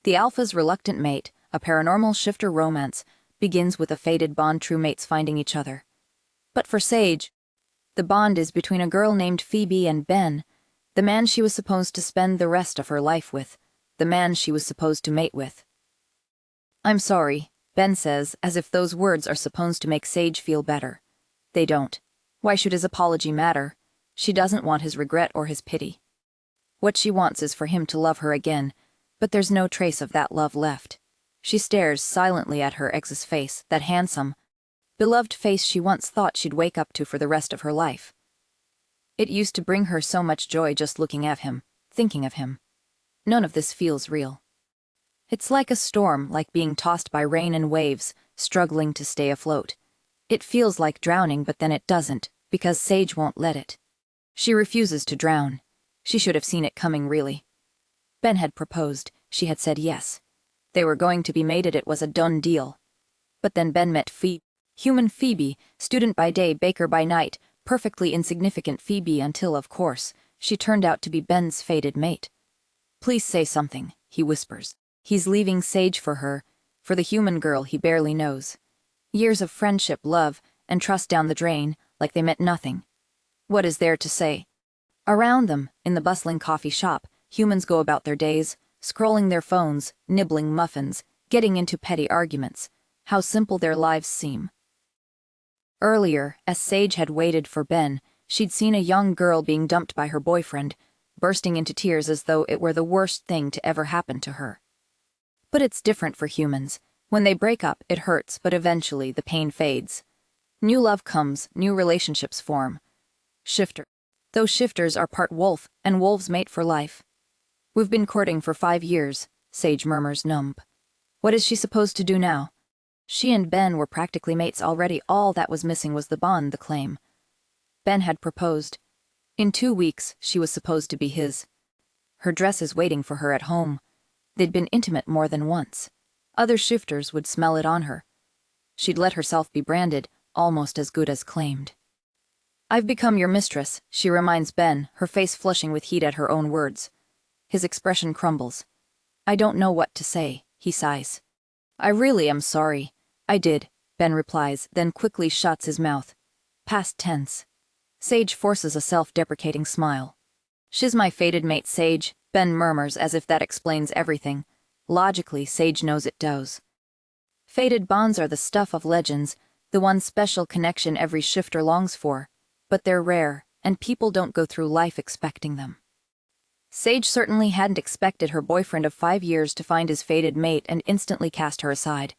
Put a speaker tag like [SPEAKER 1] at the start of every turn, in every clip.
[SPEAKER 1] The Alpha's reluctant mate, a paranormal shifter romance, begins with a fated bond, true mates finding each other. But for Sage, the bond is between a girl named Phoebe and Ben, the man she was supposed to spend the rest of her life with, the man she was supposed to mate with. "I'm sorry," Ben says, as if those words are supposed to make Sage feel better. They don't. Why should his apology matter? She doesn't want his regret or his pity. What she wants is for him to love her again, but there's no trace of that love left. She stares silently at her ex's face, that handsome, beloved face she once thought she'd wake up to for the rest of her life. It used to bring her so much joy just looking at him, thinking of him. None of this feels real. It's like a storm, like being tossed by rain and waves, struggling to stay afloat. It feels like drowning, but then it doesn't, because Sage won't let it. She refuses to drown. She should have seen it coming, really. Ben had proposed. She had said yes. They were going to be mated. It was a done deal. But then Ben met Phoebe. Human Phoebe, student by day, baker by night, perfectly insignificant Phoebe until, of course, she turned out to be Ben's fated mate. "Please say something," he whispers. He's leaving Sage for her, for the human girl he barely knows. Years of friendship, love, and trust down the drain, like they meant nothing. What is there to say? Around them, in the bustling coffee shop, humans go about their days, scrolling their phones, nibbling muffins, getting into petty arguments. How simple their lives seem. Earlier, as Sage had waited for Ben, she'd seen a young girl being dumped by her boyfriend, bursting into tears as though it were the worst thing to ever happen to her. But it's different for humans. When they break up, it hurts, but eventually the pain fades. New love comes, new relationships form. Shifter. Those shifters are part wolf, and wolves mate for life. "We've been courting for 5 years, Sage murmurs, numb. What is she supposed to do now? She and Ben were practically mates already. All that was missing was the bond, the claim. Ben had proposed. In 2 weeks, she was supposed to be his. Her dress is waiting for her at home. They'd been intimate more than once. Other shifters would smell it on her. She'd let herself be branded, almost as good as claimed. "I've become your mistress," she reminds Ben, her face flushing with heat at her own words. His expression crumbles. "I don't know what to say," he sighs. "I really am sorry. I did," Ben replies, then quickly shuts his mouth. Past tense. Sage forces a self-deprecating smile. "She's my fated mate, Sage," Ben murmurs, as if that explains everything. Logically, Sage knows it does. Fated bonds are the stuff of legends, the one special connection every shifter longs for. But they're rare, and people don't go through life expecting them. Sage certainly hadn't expected her boyfriend of 5 years to find his fated mate and instantly cast her aside.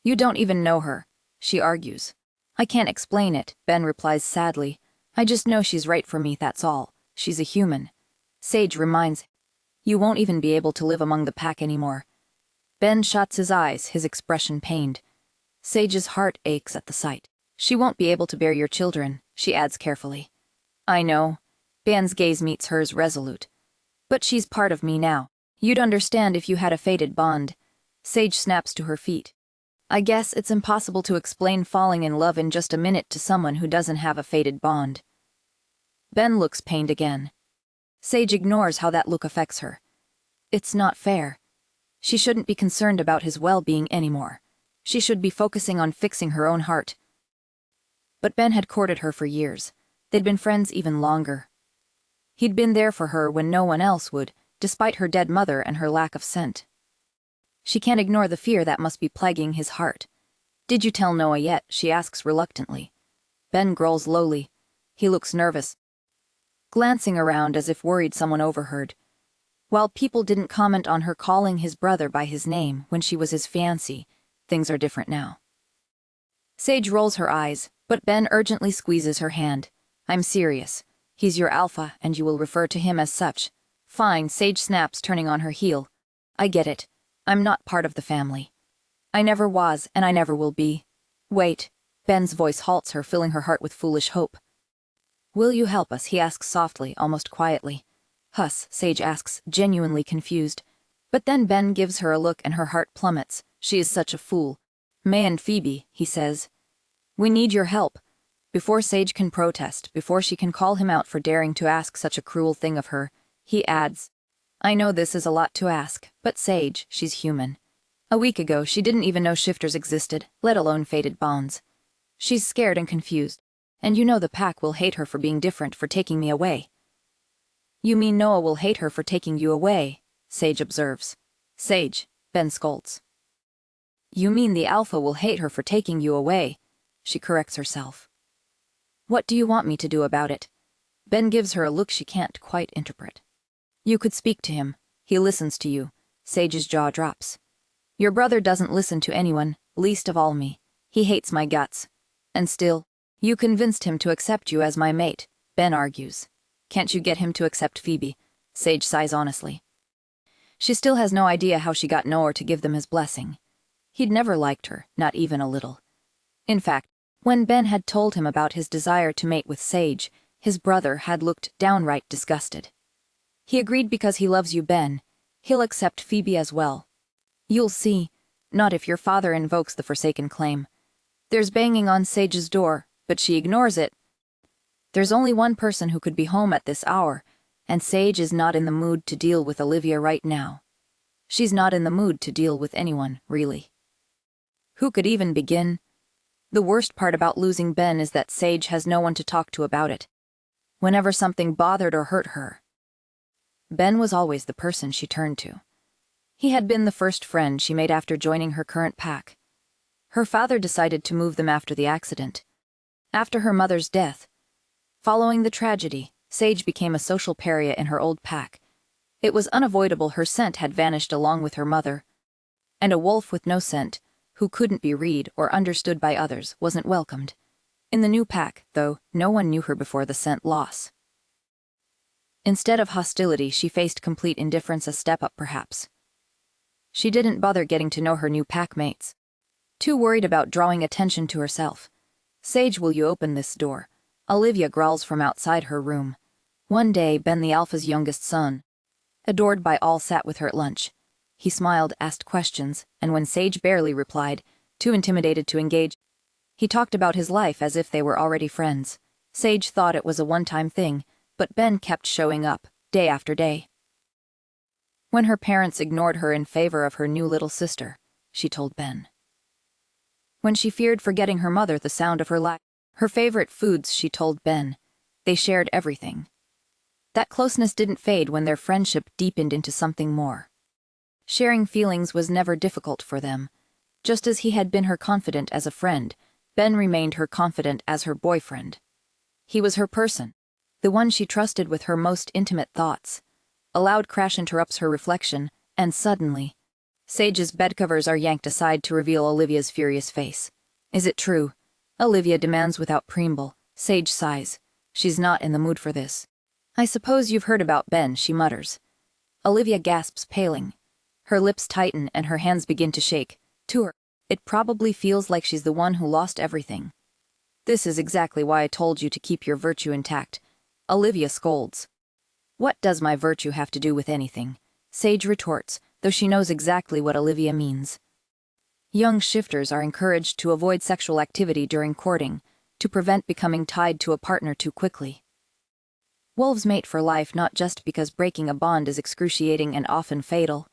[SPEAKER 1] "You don't even know her," she argues. "I can't explain it," Ben replies sadly. "I just know she's right for me, that's all. She's a human." Sage reminds, "You won't even be able to live among the pack anymore." Ben shuts his eyes, his expression pained. Sage's heart aches at the sight. "She won't be able to bear your children," she adds carefully. "I know." Ben's gaze meets hers resolute. "But she's part of me now. You'd understand if you had a fated bond." Sage snaps to her feet. "I guess it's impossible to explain falling in love in just a minute to someone who doesn't have a fated bond." Ben looks pained again. Sage ignores how that look affects her. It's not fair. She shouldn't be concerned about his well-being anymore. She should be focusing on fixing her own heart. But Ben had courted her for years. They'd been friends even longer. He'd been there for her when no one else would, despite her dead mother and her lack of scent. She can't ignore the fear that must be plaguing his heart. "Did you tell Noah yet?" she asks reluctantly. Ben growls lowly. He looks nervous, glancing around as if worried someone overheard. While people didn't comment on her calling his brother by his name when she was his fiancée, things are different now. Sage rolls her eyes, but Ben urgently squeezes her hand. "I'm serious. He's your alpha, and you will refer to him as such." "Fine," Sage snaps, turning on her heel. "I get it. I'm not part of the family. I never was, and I never will be." "Wait." Ben's voice halts her, filling her heart with foolish hope. "Will you help us?" he asks softly, almost quietly. "Huss," Sage asks, genuinely confused. But then Ben gives her a look and her heart plummets. She is such a fool. "May and Phoebe," he says. "We need your help." Before Sage can protest, before she can call him out for daring to ask such a cruel thing of her, he adds, I know this is a lot to ask, but Sage, she's human. A week ago, she didn't even know shifters existed, let alone fated bonds. She's scared and confused, and you know the pack will hate her for being different, for taking me away. You mean Noah will hate her for taking you away, Sage observes. Sage, Ben scolds. You mean the Alpha will hate her for taking you away, she corrects herself. What do you want me to do about it? Ben gives her a look she can't quite interpret. You could speak to him. He listens to you. Sage's jaw drops. Your brother doesn't listen to anyone, least of all me. He hates my guts. And still, you convinced him to accept you as my mate, Ben argues. Can't you get him to accept Phoebe? Sage sighs honestly. She still has no idea how she got Noah to give them his blessing. He'd never liked her, not even a little. In fact, when Ben had told him about his desire to mate with Sage, his brother had looked downright disgusted. He agreed because he loves you, Ben. He'll accept Phoebe as well. You'll see, not if your father invokes the Forsaken claim. There's banging on Sage's door, but she ignores it. There's only one person who could be home at this hour, and Sage is not in the mood to deal with Olivia right now. She's not in the mood to deal with anyone, really. Who could even begin? The worst part about losing Ben is that Sage has no one to talk to about it. Whenever something bothered or hurt her, Ben was always the person she turned to. He had been the first friend she made after joining her current pack. Her father decided to move them after the accident. After her mother's death. Following the tragedy, Sage became a social pariah in her old pack. It was unavoidable her scent had vanished along with her mother. And a wolf with no scent, who couldn't be read or understood by others, wasn't welcomed. In the new pack, though, no one knew her before the scent loss. Instead of hostility, she faced complete indifference, a step up perhaps. She didn't bother getting to know her new packmates. Too worried about drawing attention to herself. Sage, will you open this door? Olivia growls from outside her room. One day, Ben, the Alpha's youngest son, adored by all, sat with her at lunch. He smiled, asked questions, and when Sage barely replied, too intimidated to engage, he talked about his life as if they were already friends. Sage thought it was a one-time thing, but Ben kept showing up, day after day. When her parents ignored her in favor of her new little sister, she told Ben. When she feared forgetting her mother, the sound of her favorite foods, she told Ben. They shared everything. That closeness didn't fade when their friendship deepened into something more. Sharing feelings was never difficult for them. Just as he had been her confidant as a friend, Ben remained her confidant as her boyfriend. He was her person, the one she trusted with her most intimate thoughts. A loud crash interrupts her reflection, and suddenly, Sage's bedcovers are yanked aside to reveal Olivia's furious face. Is it true? Olivia demands without preamble. Sage sighs. She's not in the mood for this. I suppose you've heard about Ben, she mutters. Olivia gasps, paling. Her lips tighten and her hands begin to shake. To her, it probably feels like she's the one who lost everything. This is exactly why I told you to keep your virtue intact. Olivia scolds. What does my virtue have to do with anything? Sage retorts, though she knows exactly what Olivia means. Young shifters are encouraged to avoid sexual activity during courting, to prevent becoming tied to a partner too quickly. Wolves mate for life not just because breaking a bond is excruciating and often fatal,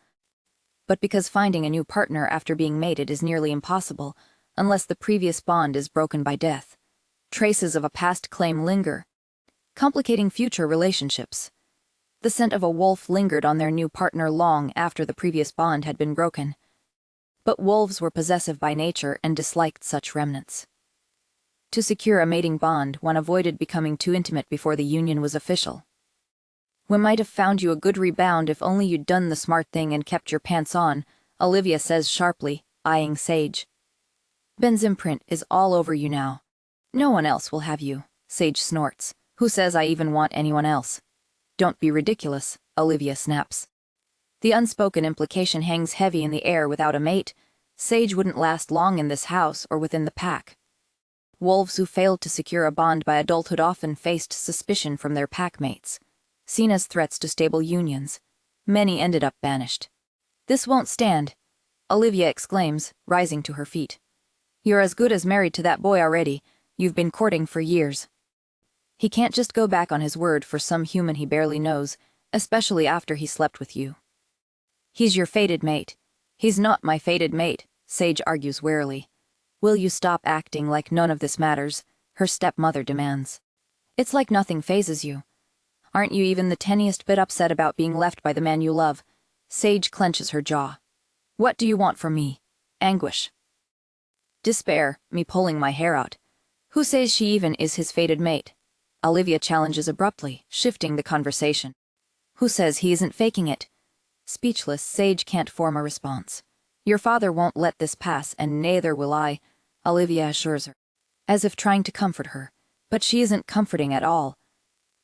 [SPEAKER 1] but because finding a new partner after being mated is nearly impossible, unless the previous bond is broken by death. Traces of a past claim linger, complicating future relationships. The scent of a wolf lingered on their new partner long after the previous bond had been broken. But wolves were possessive by nature and disliked such remnants. To secure a mating bond, one avoided becoming too intimate before the union was official. We might have found you a good rebound if only you'd done the smart thing and kept your pants on, Olivia says sharply, eyeing Sage. Ben's imprint is all over you now. No one else will have you, Sage snorts. Who says I even want anyone else? Don't be ridiculous, Olivia snaps. The unspoken implication hangs heavy in the air. Without a mate, Sage wouldn't last long in this house or within the pack. Wolves who failed to secure a bond by adulthood often faced suspicion from their packmates. Seen as threats to stable unions, many ended up banished. This won't stand, Olivia exclaims, rising to her feet. You're as good as married to that boy already. You've been courting for years. He can't just go back on his word for some human he barely knows, especially after he slept with you. He's your fated mate. He's not my fated mate, Sage argues warily. Will you stop acting like none of this matters? Her stepmother demands. It's like nothing phases you. Aren't you even the tiniest bit upset about being left by the man you love? Sage clenches her jaw. What do you want from me? Anguish. Despair, me pulling my hair out. Who says she even is his fated mate? Olivia challenges abruptly, shifting the conversation. Who says he isn't faking it? Speechless, Sage can't form a response. Your father won't let this pass, and neither will I, Olivia assures her, as if trying to comfort her. But she isn't comforting at all.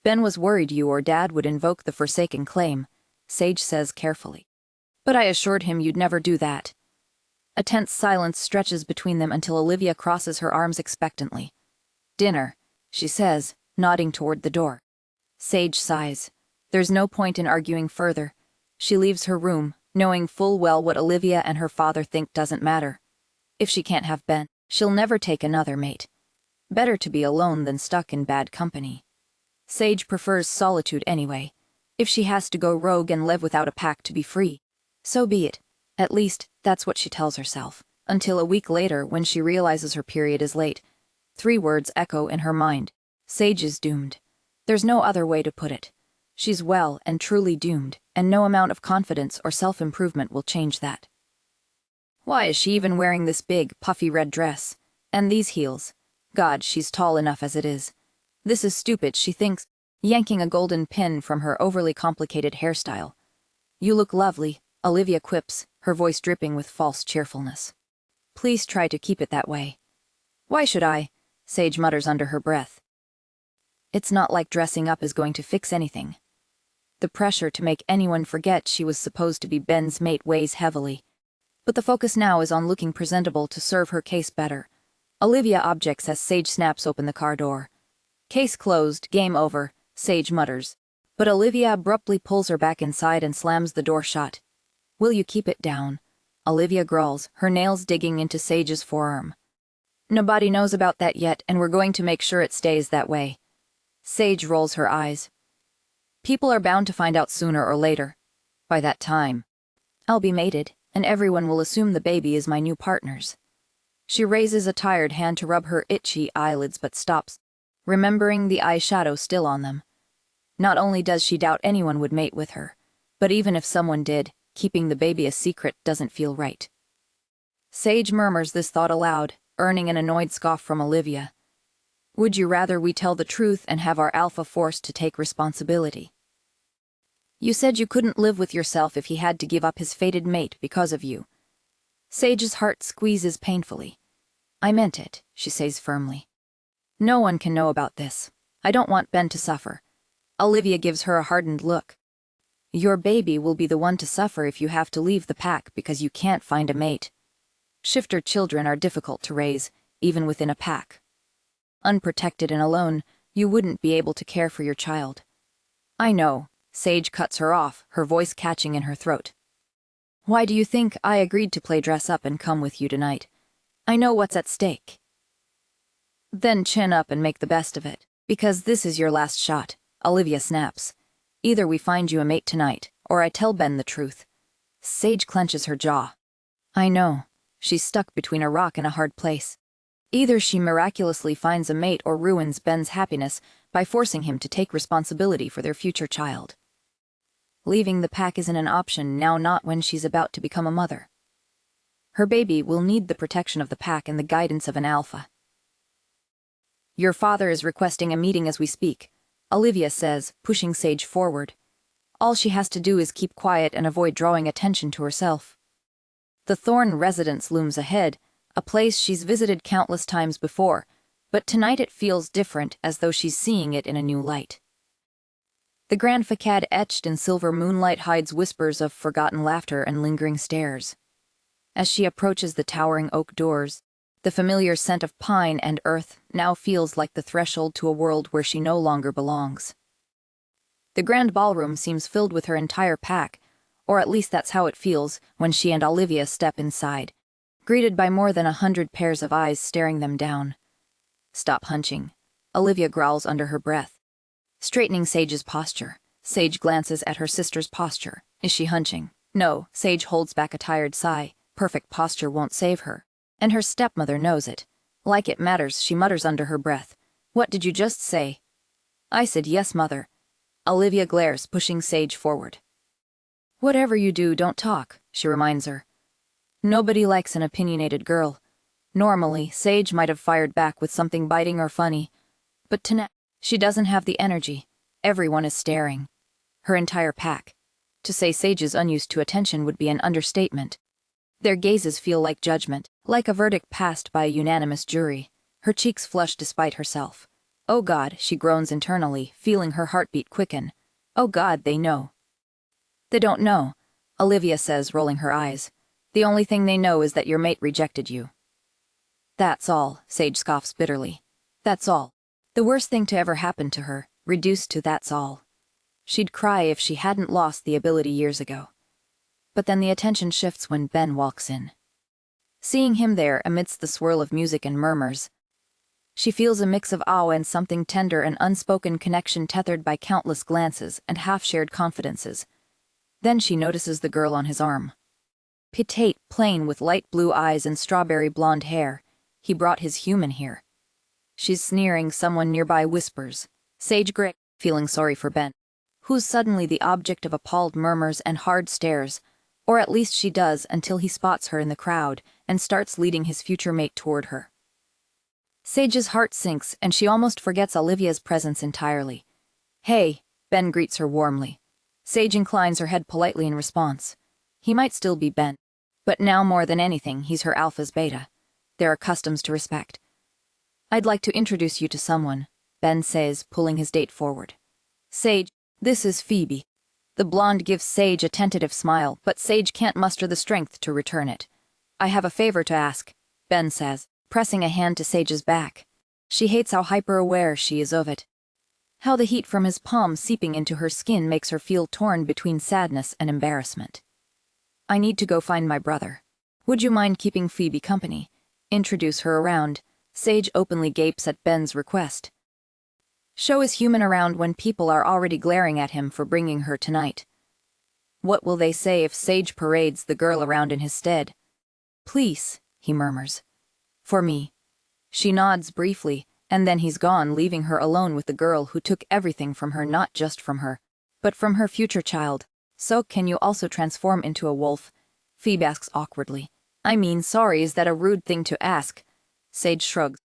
[SPEAKER 1] Ben was worried you or Dad would invoke the Forsaken claim, Sage says carefully. But I assured him you'd never do that. A tense silence stretches between them until Olivia crosses her arms expectantly. Dinner, she says, nodding toward the door. Sage sighs. There's no point in arguing further. She leaves her room, knowing full well what Olivia and her father think doesn't matter. If she can't have Ben, she'll never take another mate. Better to be alone than stuck in bad company. Sage prefers solitude anyway. If she has to go rogue and live without a pack to be free, so be it. At least, that's what she tells herself. Until a week later, when she realizes her period is late. 3 words echo in her mind. Sage is doomed. There's no other way to put it. She's well and truly doomed, and no amount of confidence or self-improvement will change that. Why is she even wearing this big, puffy red dress? And these heels? God, she's tall enough as it is. This is stupid, she thinks, yanking a golden pin from her overly complicated hairstyle. You look lovely, Olivia quips, her voice dripping with false cheerfulness. Please try to keep it that way. Why should I? Sage mutters under her breath. It's not like dressing up is going to fix anything. The pressure to make anyone forget she was supposed to be Ben's mate weighs heavily. But the focus now is on looking presentable to serve her case better. Olivia objects as Sage snaps open the car door. Case closed, game over, Sage mutters. But Olivia abruptly pulls her back inside and slams the door shut. Will you keep it down? Olivia growls, her nails digging into Sage's forearm. Nobody knows about that yet, and we're going to make sure it stays that way. Sage rolls her eyes. People are bound to find out sooner or later. By that time, I'll be mated, and everyone will assume the baby is my new partner's. She raises a tired hand to rub her itchy eyelids but stops, remembering the eyeshadow still on them. Not only does she doubt anyone would mate with her, but even if someone did, keeping the baby a secret doesn't feel right. Sage murmurs this thought aloud, earning an annoyed scoff from Olivia. Would you rather we tell the truth and have our alpha forced to take responsibility? You said you couldn't live with yourself if he had to give up his fated mate because of you. Sage's heart squeezes painfully. I meant it, she says firmly. No one can know about this. I don't want Ben to suffer. Olivia gives her a hardened look. Your baby will be the one to suffer if you have to leave the pack because you can't find a mate. Shifter children are difficult to raise, even within a pack. Unprotected and alone, you wouldn't be able to care for your child. I know, Sage cuts her off, her voice catching in her throat. Why do you think I agreed to play dress up and come with you tonight? I know what's at stake. Then chin up and make the best of it, because this is your last shot, Olivia snaps. Either we find you a mate tonight, or I tell Ben the truth. Sage clenches her jaw. I know. She's stuck between a rock and a hard place. Either she miraculously finds a mate or ruins Ben's happiness by forcing him to take responsibility for their future child. Leaving the pack isn't an option now, not when she's about to become a mother. Her baby will need the protection of the pack and the guidance of an alpha. Your father is requesting a meeting as we speak, Olivia says, pushing Sage forward. All she has to do is keep quiet and avoid drawing attention to herself. The Thorn residence looms ahead, a place she's visited countless times before, but tonight it feels different, as though she's seeing it in a new light. The grand facade etched in silver moonlight hides whispers of forgotten laughter and lingering stares. As she approaches the towering oak doors, the familiar scent of pine and earth now feels like the threshold to a world where she no longer belongs. The grand ballroom seems filled with her entire pack, or at least that's how it feels when she and Olivia step inside, greeted by more than 100 pairs of eyes staring them down. Stop hunching, Olivia growls under her breath. Straightening Sage's posture, Sage glances at her sister's posture. Is she hunching? No, Sage holds back a tired sigh. Perfect posture won't save her. And her stepmother knows it. Like it matters, she mutters under her breath. What did you just say? I said yes, mother. Olivia glares, pushing Sage forward. Whatever you do, don't talk, she reminds her. Nobody likes an opinionated girl. Normally, Sage might have fired back with something biting or funny. But tonight, she doesn't have the energy. Everyone is staring. Her entire pack. To say Sage is unused to attention would be an understatement. Their gazes feel like judgment, like a verdict passed by a unanimous jury. Her cheeks flush despite herself. Oh God, she groans internally, feeling her heartbeat quicken. Oh God, they know. They don't know, Olivia says, rolling her eyes. The only thing they know is that your mate rejected you. That's all, Sage scoffs bitterly. That's all. The worst thing to ever happen to her, reduced to that's all. She'd cry if she hadn't lost the ability years ago. But then the attention shifts when Ben walks in. Seeing him there amidst the swirl of music and murmurs, she feels a mix of awe and something tender, an unspoken connection tethered by countless glances and half-shared confidences. Then she notices the girl on his arm. Petite, plain, with light blue eyes and strawberry blonde hair. He brought his human here. She's sneering, someone nearby whispers. Sage grit, feeling sorry for Ben, who's suddenly the object of appalled murmurs and hard stares, or at least she does until he spots her in the crowd and starts leading his future mate toward her. Sage's heart sinks and she almost forgets Olivia's presence entirely. Hey, Ben greets her warmly. Sage inclines her head politely in response. He might still be Ben, but now more than anything he's her alpha's beta. There are customs to respect. I'd like to introduce you to someone, Ben says, pulling his date forward. Sage, this is Phoebe. The blonde gives Sage a tentative smile, but Sage can't muster the strength to return it. I have a favor to ask, Ben says, pressing a hand to Sage's back. She hates how hyper-aware she is of it. How the heat from his palm seeping into her skin makes her feel torn between sadness and embarrassment. I need to go find my brother. Would you mind keeping Phoebe company? Introduce her around. Sage openly gapes at Ben's request. Show his human around when people are already glaring at him for bringing her tonight. What will they say if Sage parades the girl around in his stead? Please, he murmurs. For me. She nods briefly, and then he's gone, leaving her alone with the girl who took everything from her, not just from her, but from her future child. So can you also transform into a wolf? Phoebe asks awkwardly. I mean, sorry, is that a rude thing to ask? Sage shrugs.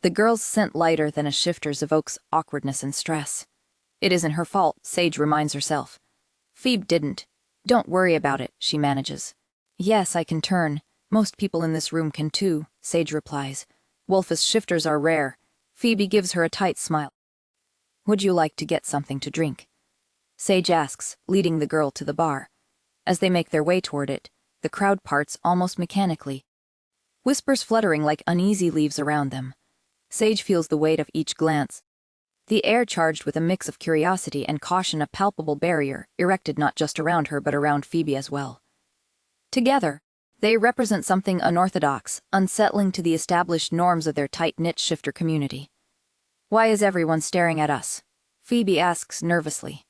[SPEAKER 1] The girl's scent lighter than a shifter's evokes awkwardness and stress. It isn't her fault, Sage reminds herself. Phoebe didn't. Don't worry about it, she manages. Yes, I can turn. Most people in this room can too, Sage replies. Wolf's shifters are rare. Phoebe gives her a tight smile. Would you like to get something to drink? Sage asks, leading the girl to the bar. As they make their way toward it, the crowd parts almost mechanically. Whispers fluttering like uneasy leaves around them. Sage feels the weight of each glance. The air charged with a mix of curiosity and caution, a palpable barrier, erected not just around her but around Phoebe as well. Together, they represent something unorthodox, unsettling to the established norms of their tight-knit shifter community. Why is everyone staring at us? Phoebe asks nervously.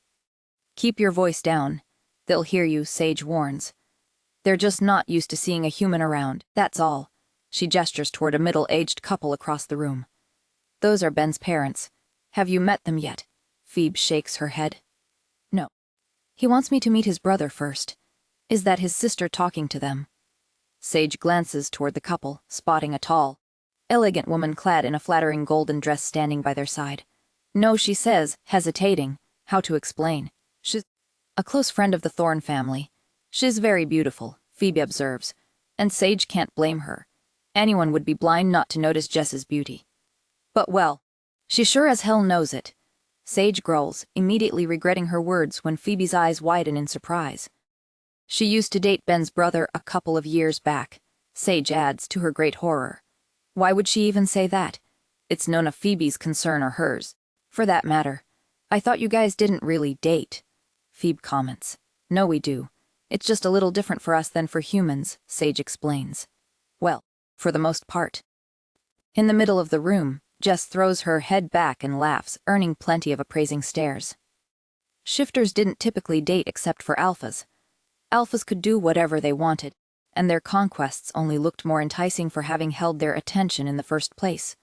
[SPEAKER 1] Keep your voice down. They'll hear you, Sage warns. They're just not used to seeing a human around, that's all. She gestures toward a middle-aged couple across the room. Those are Ben's parents. Have you met them yet? Phoebe shakes her head. No. He wants me to meet his brother first. Is that his sister talking to them? Sage glances toward the couple, spotting a tall, elegant woman clad in a flattering golden dress standing by their side. No, she says, hesitating. How to explain? She's a close friend of the Thorne family. She's very beautiful, Phoebe observes, and Sage can't blame her. Anyone would be blind not to notice Jess's beauty. But well, she sure as hell knows it. Sage growls, immediately regretting her words when Phoebe's eyes widen in surprise. She used to date Ben's brother a couple of years back, Sage adds to her great horror. Why would she even say that? It's none of Phoebe's concern or hers. For that matter, I thought you guys didn't really date. Phoebe comments. No, we do. It's just a little different for us than for humans, Sage explains. Well, for the most part. In the middle of the room, Jess throws her head back and laughs, earning plenty of appraising stares. Shifters didn't typically date except for alphas. Alphas could do whatever they wanted, and their conquests only looked more enticing for having held their attention in the first place.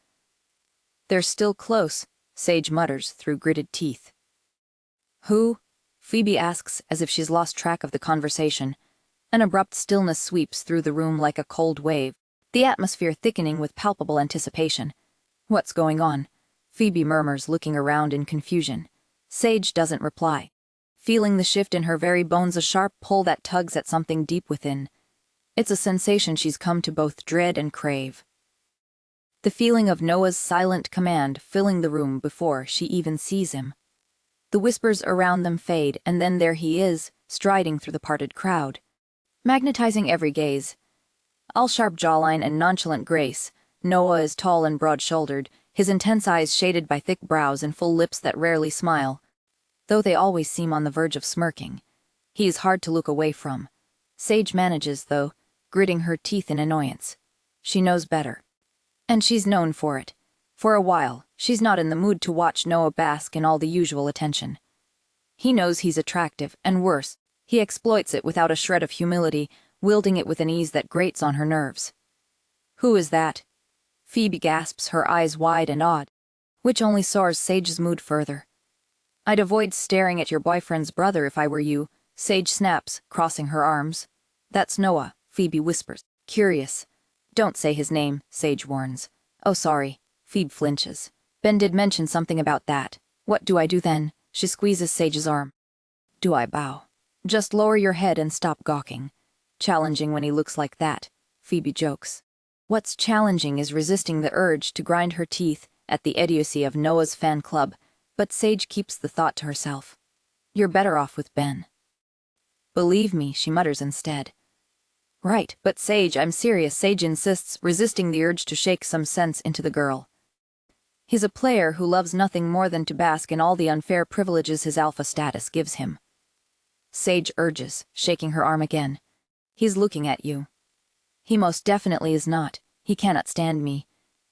[SPEAKER 1] "They're still close," Sage mutters through gritted teeth. "Who?" Phoebe asks as if she's lost track of the conversation. An abrupt stillness sweeps through the room like a cold wave, the atmosphere thickening with palpable anticipation. "What's going on?" Phoebe murmurs, looking around in confusion. Sage doesn't reply, feeling the shift in her very bones, a sharp pull that tugs at something deep within. It's a sensation she's come to both dread and crave. The feeling of Noah's silent command filling the room before she even sees him. The whispers around them fade, and then there he is, striding through the parted crowd, magnetizing every gaze. All sharp jawline and nonchalant grace, Noah is tall and broad-shouldered, his intense eyes shaded by thick brows and full lips that rarely smile, though they always seem on the verge of smirking. He is hard to look away from. Sage manages, though, gritting her teeth in annoyance. She knows better. And she's known for it. For a while, she's not in the mood to watch Noah bask in all the usual attention. He knows he's attractive, and worse, he exploits it without a shred of humility, wielding it with an ease that grates on her nerves. "Who is that?" Phoebe gasps, her eyes wide and odd, which only sours Sage's mood further. "I'd avoid staring at your boyfriend's brother if I were you," Sage snaps, crossing her arms. "That's Noah," Phoebe whispers, curious. "Don't say his name," Sage warns. "Oh, sorry." Phoebe flinches. "Ben did mention something about that. What do I do then?" She squeezes Sage's arm. "Do I bow?" "Just lower your head and stop gawking." "Challenging when he looks like that," Phoebe jokes. What's challenging is resisting the urge to grind her teeth at the idiocy of Noah's fan club, but Sage keeps the thought to herself. "You're better off with Ben." "Believe me," she mutters instead. "Right, but Sage, I'm serious," Sage insists, resisting the urge to shake some sense into the girl. He's a player who loves nothing more than to bask in all the unfair privileges his alpha status gives him. Sage urges, shaking her arm again. "He's looking at you." "He most definitely is not. He cannot stand me.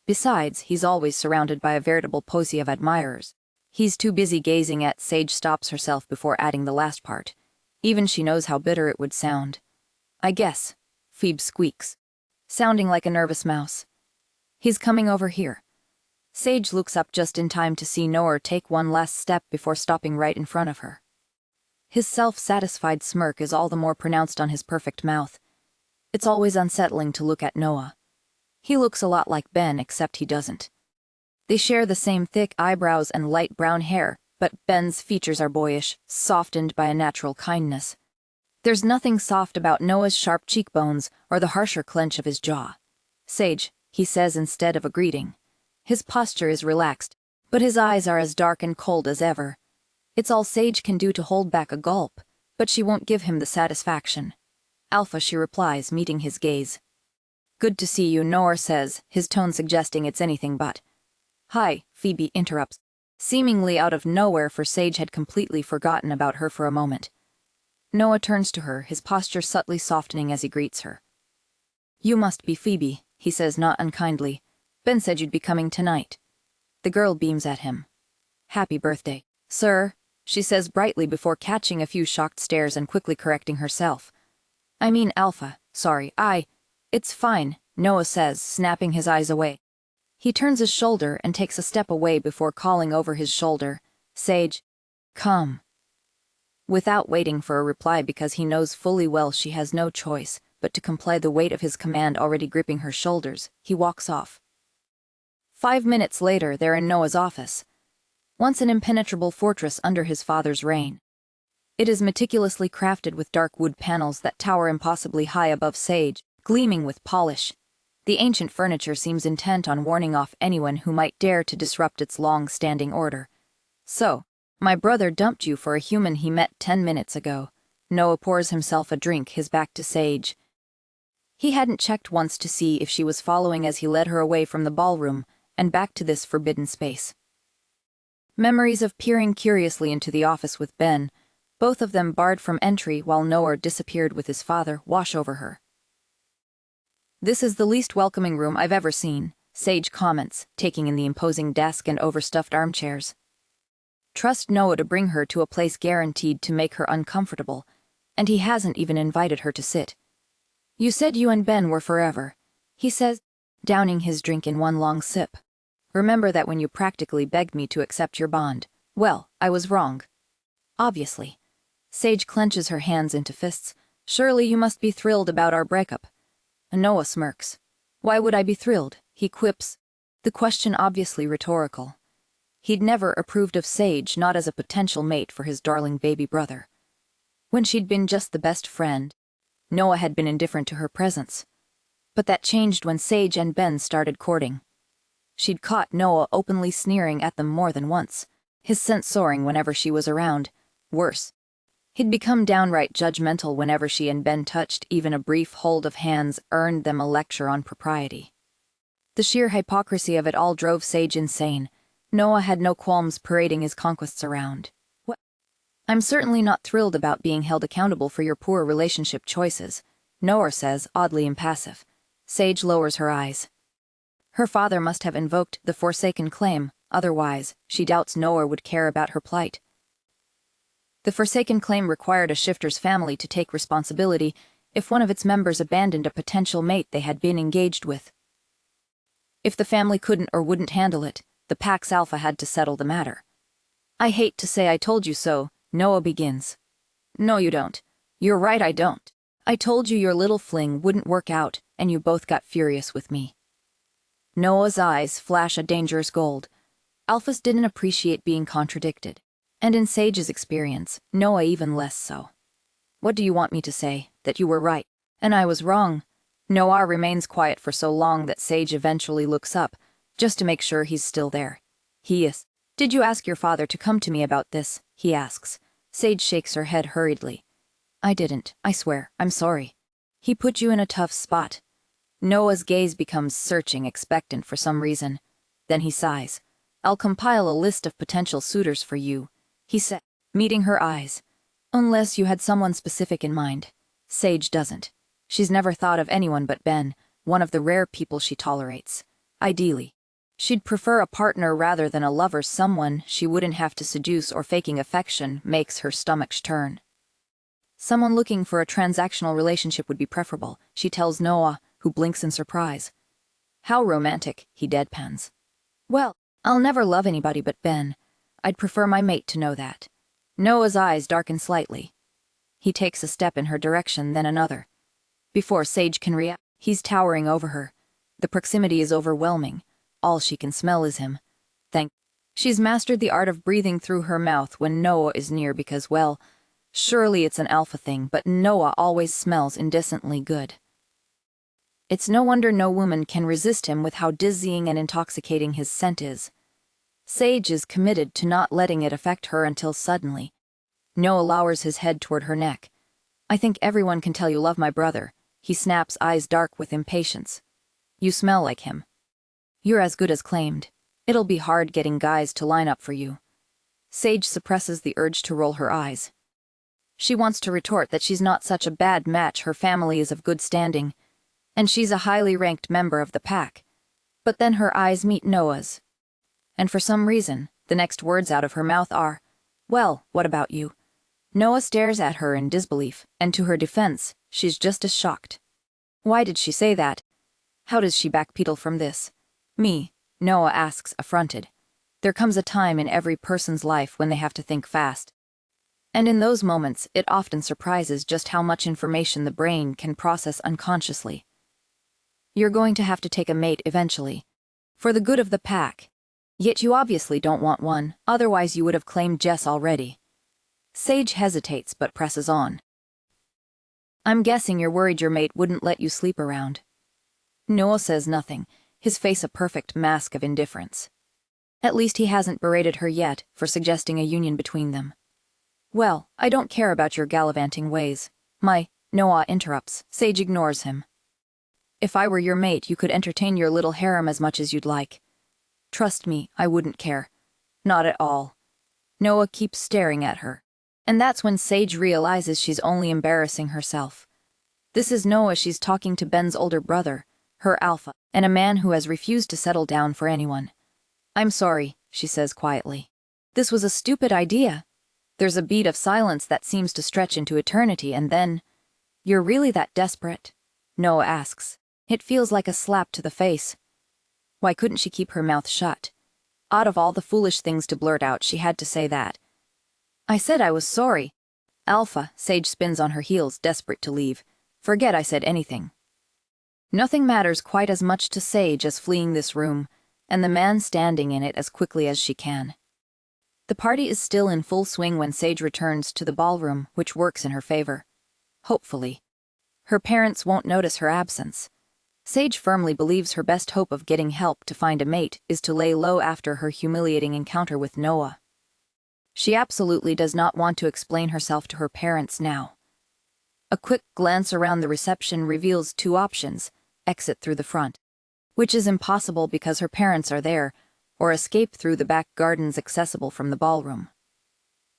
[SPEAKER 1] Besides, he's always surrounded by a veritable posse of admirers. He's too busy gazing at." Sage stops herself before adding the last part. Even she knows how bitter it would sound. "I guess," Phoebe squeaks, sounding like a nervous mouse. "He's coming over here." Sage looks up just in time to see Noah take one last step before stopping right in front of her. His self-satisfied smirk is all the more pronounced on his perfect mouth. It's always unsettling to look at Noah. He looks a lot like Ben, except he doesn't. They share the same thick eyebrows and light brown hair, but Ben's features are boyish, softened by a natural kindness. There's nothing soft about Noah's sharp cheekbones or the harsher clench of his jaw. "Sage," he says instead of a greeting. His posture is relaxed, but his eyes are as dark and cold as ever. It's all Sage can do to hold back a gulp, but she won't give him the satisfaction. "Alpha," she replies, meeting his gaze. "Good to see you," Noah says, his tone suggesting it's anything but. "Hi," Phoebe interrupts, seemingly out of nowhere, for Sage had completely forgotten about her for a moment. Noah turns to her, his posture subtly softening as he greets her. "You must be Phoebe," he says, not unkindly. "Ben said you'd be coming tonight." The girl beams at him. "Happy birthday, sir," she says brightly before catching a few shocked stares and quickly correcting herself. "I mean Alpha, sorry, It's fine," Noah says, snapping his eyes away. He turns his shoulder and takes a step away before calling over his shoulder, "Sage, come." Without waiting for a reply, because he knows fully well she has no choice but to comply the weight of his command already gripping her shoulders, he walks off. 5 minutes later, they're in Noah's office. Once an impenetrable fortress under his father's reign. It is meticulously crafted with dark wood panels that tower impossibly high above Sage, gleaming with polish. The ancient furniture seems intent on warning off anyone who might dare to disrupt its long-standing order. "So, my brother dumped you for a human he met 10 minutes ago." Noah pours himself a drink, his back to Sage. He hadn't checked once to see if she was following as he led her away from the ballroom and back to this forbidden space. Memories of peering curiously into the office with Ben, both of them barred from entry while Noah disappeared with his father, wash over her. "This is the least welcoming room I've ever seen," Sage comments, taking in the imposing desk and overstuffed armchairs. trust Noah to bring her to a place guaranteed to make her uncomfortable, and he hasn't even invited her to sit. You said you and Ben were forever, he says, downing his drink in one long sip. Remember that when you practically begged me to accept your bond. Well, I was wrong. Obviously. Sage clenches her hands into fists. Surely you must be thrilled about our breakup. Noah smirks. Why would I be thrilled? He quips, the question obviously rhetorical. He'd never approved of Sage, not as a potential mate for his darling baby brother. When she'd been just the best friend, Noah had been indifferent to her presence. But that changed when Sage and Ben started courting. She'd caught Noah openly sneering at them more than once, his scent soaring whenever she was around. Worse, he'd become downright judgmental whenever she and Ben touched. Even a brief hold of hands earned them a lecture on propriety. The sheer hypocrisy of it all drove Sage insane. Noah had no qualms parading his conquests around. What? I'm certainly not thrilled about being held accountable for your poor relationship choices, Noah says, oddly impassive. Sage lowers her eyes. Her father must have invoked the Forsaken claim, otherwise, she doubts Noah would care about her plight. The Forsaken claim required a shifter's family to take responsibility if one of its members abandoned a potential mate they had been engaged with. If the family couldn't or wouldn't handle it, the pack's alpha had to settle the matter. I hate to say I told you so, Noah begins. No, you don't. You're right, I don't. I told you your little fling wouldn't work out, and you both got furious with me. Noah's eyes flash a dangerous gold. Alphas didn't appreciate being contradicted, and in Sage's experience, Noah even less so. What do you want me to say? That you were right, and I was wrong? Noah remains quiet for so long that Sage eventually looks up, just to make sure he's still there. He is. Did you ask your father to come to me about this? He asks. Sage shakes her head hurriedly. I didn't, I swear, I'm sorry. He put you in a tough spot. Noah's gaze becomes searching, expectant for some reason. Then he sighs. I'll compile a list of potential suitors for you, he said, meeting her eyes. Unless you had someone specific in mind. Sage doesn't. She's never thought of anyone but Ben, one of the rare people she tolerates. Ideally, she'd prefer a partner rather than a lover, someone she wouldn't have to seduce or faking affection makes her stomach turn. Someone looking for a transactional relationship would be preferable, she tells Noah, who blinks in surprise. How romantic, he deadpans. Well, I'll never love anybody but Ben. I'd prefer my mate to know that. Noah's eyes darken slightly. He takes a step in her direction, then another. Before Sage can react, he's towering over her. The proximity is overwhelming. All she can smell is him. She's mastered the art of breathing through her mouth when Noah is near because, well, surely it's an alpha thing, but Noah always smells indecently good. It's no wonder no woman can resist him with how dizzying and intoxicating his scent is. Sage is committed to not letting it affect her until suddenly. Noah lowers his head toward her neck. I think everyone can tell you love my brother. He snaps, eyes dark with impatience. You smell like him. You're as good as claimed. It'll be hard getting guys to line up for you. Sage suppresses the urge to roll her eyes. She wants to retort that she's not such a bad match, her family is of good standing, and she's a highly ranked member of the pack. But then her eyes meet Noah's. And for some reason, the next words out of her mouth are, well, what about you? Noah stares at her in disbelief, and to her defense, she's just as shocked. Why did she say that? How does she backpedal from this? Me, Noah asks, affronted. There comes a time in every person's life when they have to think fast. And in those moments, it often surprises just how much information the brain can process unconsciously. You're going to have to take a mate eventually. For the good of the pack. Yet you obviously don't want one, otherwise you would have claimed Jess already. Sage hesitates but presses on. I'm guessing you're worried your mate wouldn't let you sleep around. Noah says nothing, his face a perfect mask of indifference. At least he hasn't berated her yet for suggesting a union between them. Well, I don't care about your gallivanting ways. Noah interrupts. Sage ignores him. If I were your mate, you could entertain your little harem as much as you'd like. Trust me, I wouldn't care. Not at all. Noah keeps staring at her. And that's when Sage realizes she's only embarrassing herself. This is Noah, she's talking to Ben's older brother, her alpha, and a man who has refused to settle down for anyone. I'm sorry, she says quietly. This was a stupid idea. There's a beat of silence that seems to stretch into eternity, and then, "You're really that desperate?" Noah asks. It feels like a slap to the face. Why couldn't she keep her mouth shut? Out of all the foolish things to blurt out, she had to say that. "I said I was sorry." Alpha, Sage spins on her heels, desperate to leave. "Forget I said anything." Nothing matters quite as much to Sage as fleeing this room, and the man standing in it as quickly as she can. The party is still in full swing when Sage returns to the ballroom, which works in her favor. Hopefully. Her parents won't notice her absence. Sage firmly believes her best hope of getting help to find a mate is to lay low after her humiliating encounter with Noah. She absolutely does not want to explain herself to her parents now. A quick glance around the reception reveals two options: exit through the front, which is impossible because her parents are there, or escape through the back gardens accessible from the ballroom.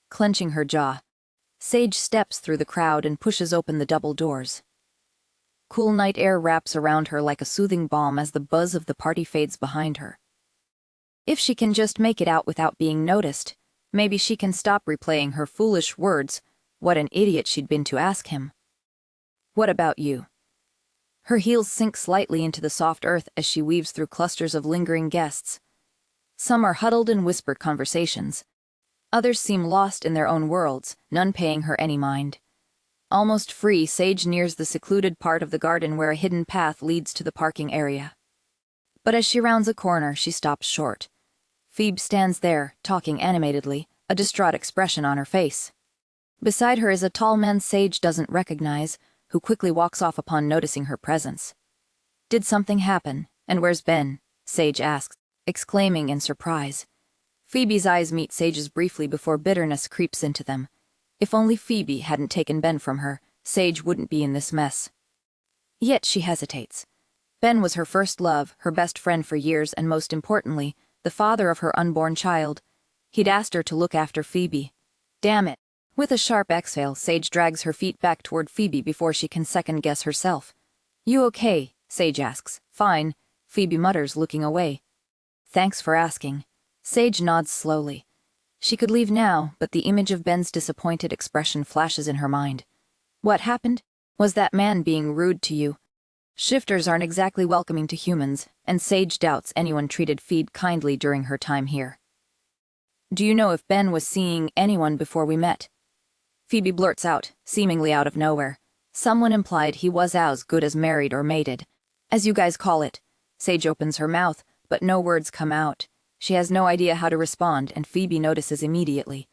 [SPEAKER 1] Clenching her jaw, Sage steps through the crowd and pushes open the double doors. Cool night air wraps around her like a soothing balm as the buzz of the party fades behind her. If she can just make it out without being noticed, maybe she can stop replaying her foolish words. What an idiot she'd been to ask him. "What about you?" Her heels sink slightly into the soft earth as she weaves through clusters of lingering guests. Some are huddled in whispered conversations. Others seem lost in their own worlds, none paying her any mind. Almost free, Sage nears the secluded part of the garden where a hidden path leads to the parking area. But as she rounds a corner, she stops short. Phoebe stands there, talking animatedly, a distraught expression on her face. Beside her is a tall man Sage doesn't recognize, who quickly walks off upon noticing her presence. "Did something happen? And where's Ben?" Sage asks, exclaiming in surprise. Phoebe's eyes meet Sage's briefly before bitterness creeps into them. If only Phoebe hadn't taken Ben from her, Sage wouldn't be in this mess. Yet she hesitates. Ben was her first love, her best friend for years, and most importantly, the father of her unborn child. He'd asked her to look after Phoebe. Damn it. With a sharp exhale, Sage drags her feet back toward Phoebe before she can second-guess herself. "You okay?" Sage asks. "Fine," Phoebe mutters, looking away. "Thanks for asking." Sage nods slowly. She could leave now, but the image of Ben's disappointed expression flashes in her mind. "What happened? Was that man being rude to you?" Shifters aren't exactly welcoming to humans, and Sage doubts anyone treated Phoebe kindly during her time here. "Do you know if Ben was seeing anyone before we met?" Phoebe blurts out, seemingly out of nowhere. "Someone implied he was as good as married or mated, as you guys call it." Sage opens her mouth, but no words come out. She has no idea how to respond, and Phoebe notices immediately.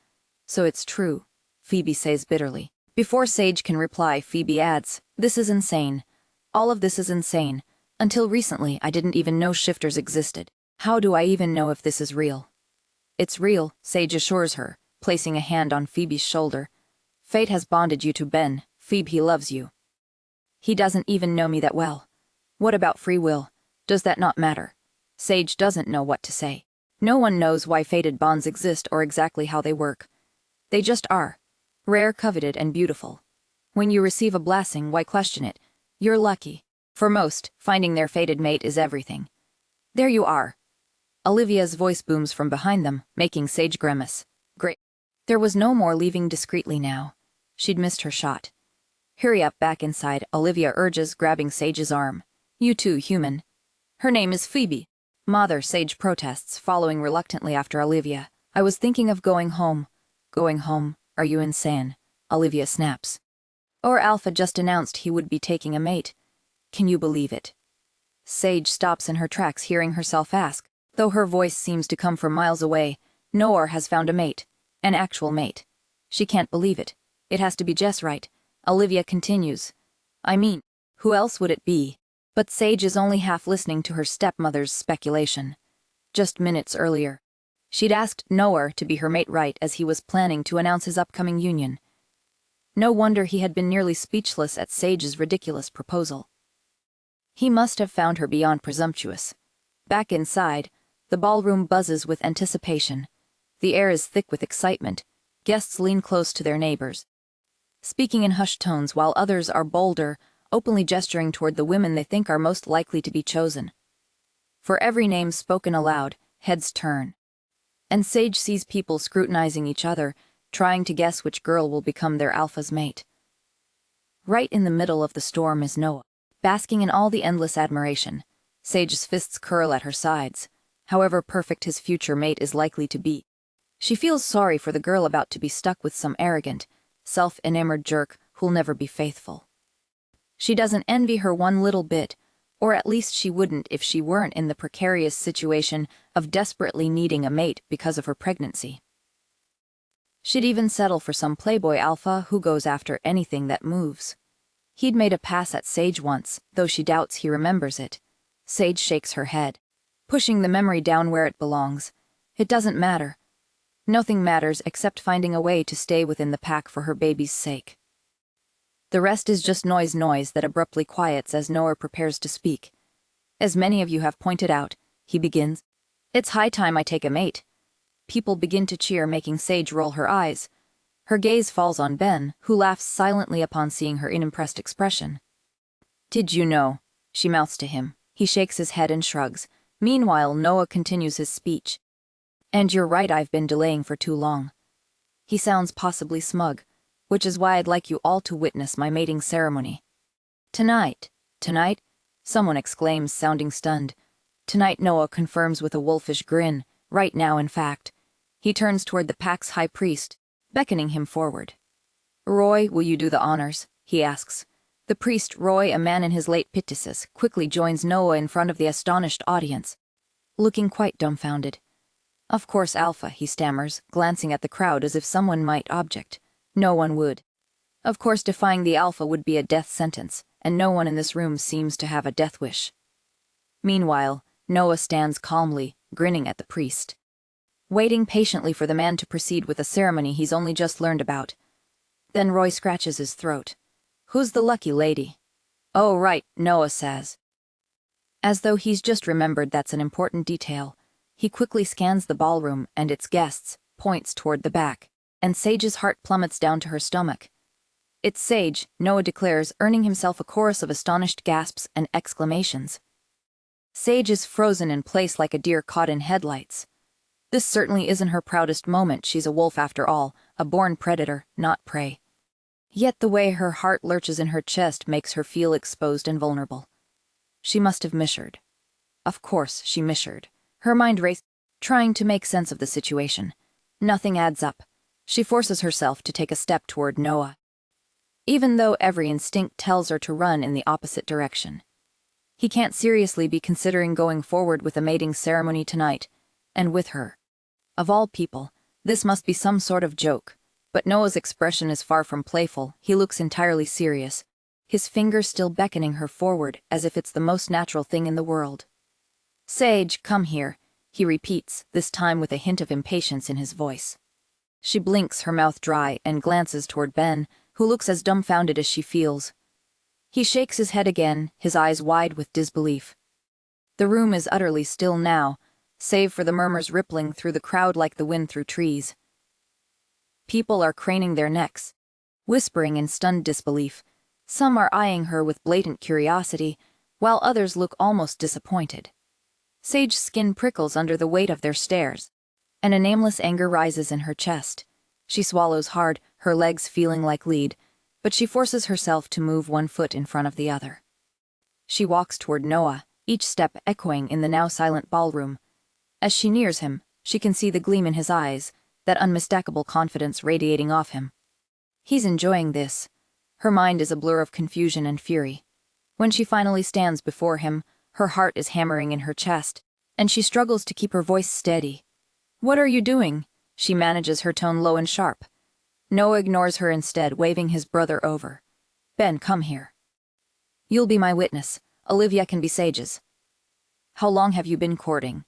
[SPEAKER 1] "So it's true," Phoebe says bitterly. Before Sage can reply, Phoebe adds, "This is insane. All of this is insane. Until recently, I didn't even know shifters existed. How do I even know if this is real?" "It's real," Sage assures her, placing a hand on Phoebe's shoulder. "Fate has bonded you to Ben. Phoebe, he loves you." "He doesn't even know me that well." "What about free will? Does that not matter?" Sage doesn't know what to say. No one knows why fated bonds exist or exactly how they work. They just are. Rare, coveted, and beautiful. When you receive a blessing, why question it? You're lucky. For most, finding their fated mate is everything. "There you are." Olivia's voice booms from behind them, making Sage grimace. Great. There was no more leaving discreetly now. She'd missed her shot. "Hurry up back inside," Olivia urges, grabbing Sage's arm. "You too, human." "Her name is Phoebe." "Mother," Sage protests, following reluctantly after Olivia. "I was thinking of going home." "Going home? Are you insane?" Olivia snaps. "Or Alpha just announced he would be taking a mate. Can you believe it?" Sage stops in her tracks, hearing herself ask, though her voice seems to come from miles away. Noah has found a mate. An actual mate. She can't believe it. It has to be Jess, right? Olivia continues. "I mean, who else would it be?" But Sage is only half listening to her stepmother's speculation. Just minutes earlier, she'd asked Noah to be her mate right as he was planning to announce his upcoming union. No wonder he had been nearly speechless at Sage's ridiculous proposal. He must have found her beyond presumptuous. Back inside, the ballroom buzzes with anticipation. The air is thick with excitement. Guests lean close to their neighbors, speaking in hushed tones while others are bolder, openly gesturing toward the women they think are most likely to be chosen. For every name spoken aloud, heads turn. and Sage sees people scrutinizing each other, trying to guess which girl will become their alpha's mate. Right in the middle of the storm is Noah, basking in all the endless admiration. Sage's fists curl at her sides, however perfect his future mate is likely to be. She feels sorry for the girl about to be stuck with some arrogant, self-enamored jerk who'll never be faithful. She doesn't envy her one little bit, or at least she wouldn't if she weren't in the precarious situation of desperately needing a mate because of her pregnancy. She'd even settle for some Playboy alpha who goes after anything that moves. He'd made a pass at Sage once, though she doubts he remembers it. Sage shakes her head, pushing the memory down where it belongs. It doesn't matter. Nothing matters except finding a way to stay within the pack for her baby's sake. The rest is just noise that abruptly quiets as Noah prepares to speak. As many of you have pointed out, he begins, "It's high time I take a mate." People begin to cheer, making Sage roll her eyes. Her gaze falls on Ben, who laughs silently upon seeing her unimpressed expression. "Did you know?" she mouths to him. He shakes his head and shrugs. Meanwhile, Noah continues his speech. "And you're right, I've been delaying for too long." He sounds possibly smug, which is why I'd like you all to witness my mating ceremony. Tonight, someone exclaims, sounding stunned. Tonight, Noah confirms with a wolfish grin. Right now, in fact. He turns toward the pack's high priest, beckoning him forward. "Roy, will you do the honors?" he asks. The priest, Roy, a man in his late 50s, quickly joins Noah in front of the astonished audience, looking quite dumbfounded. "Of course, Alpha," he stammers, glancing at the crowd as if someone might object. No one would. Of course, defying the Alpha would be a death sentence, and no one in this room seems to have a death wish. Meanwhile, Noah stands calmly, grinning at the priest, waiting patiently for the man to proceed with a ceremony he's only just learned about. Then Roy scratches his throat. "Who's the lucky lady?" "Oh, right," Noah says. As though he's just remembered that's an important detail, he quickly scans the ballroom and its guests, points toward the back, and Sage's heart plummets down to her stomach. "It's Sage," Noah declares, earning himself a chorus of astonished gasps and exclamations. Sage is frozen in place like a deer caught in headlights. This certainly isn't her proudest moment. She's a wolf after all, a born predator, not prey. Yet the way her heart lurches in her chest makes her feel exposed and vulnerable. She must have misheard. Of course, she misheard. Her mind raced, trying to make sense of the situation. Nothing adds up. She forces herself to take a step toward Noah, even though every instinct tells her to run in the opposite direction. He can't seriously be considering going forward with a mating ceremony tonight, and with her. Of all people, this must be some sort of joke. But Noah's expression is far from playful. He looks entirely serious, his fingers still beckoning her forward as if it's the most natural thing in the world. "Sage, come here," he repeats, this time with a hint of impatience in his voice. She blinks, her mouth dry, and glances toward Ben, who looks as dumbfounded as she feels. He shakes his head again, his eyes wide with disbelief. The room is utterly still now, save for the murmurs rippling through the crowd like the wind through trees. People are craning their necks, whispering in stunned disbelief. Some are eyeing her with blatant curiosity, while others look almost disappointed. Sage's skin prickles under the weight of their stares, and a nameless anger rises in her chest. She swallows hard, her legs feeling like lead, but she forces herself to move one foot in front of the other. She walks toward Noah, each step echoing in the now silent ballroom. As she nears him, she can see the gleam in his eyes, that unmistakable confidence radiating off him. He's enjoying this. Her mind is a blur of confusion and fury. When she finally stands before him, her heart is hammering in her chest, and she struggles to keep her voice steady. "What are you doing?" She manages her tone low and sharp. Noah ignores her instead, waving his brother over. "Ben, come here. You'll be my witness. Olivia can be Sage's." "How long have you been courting?"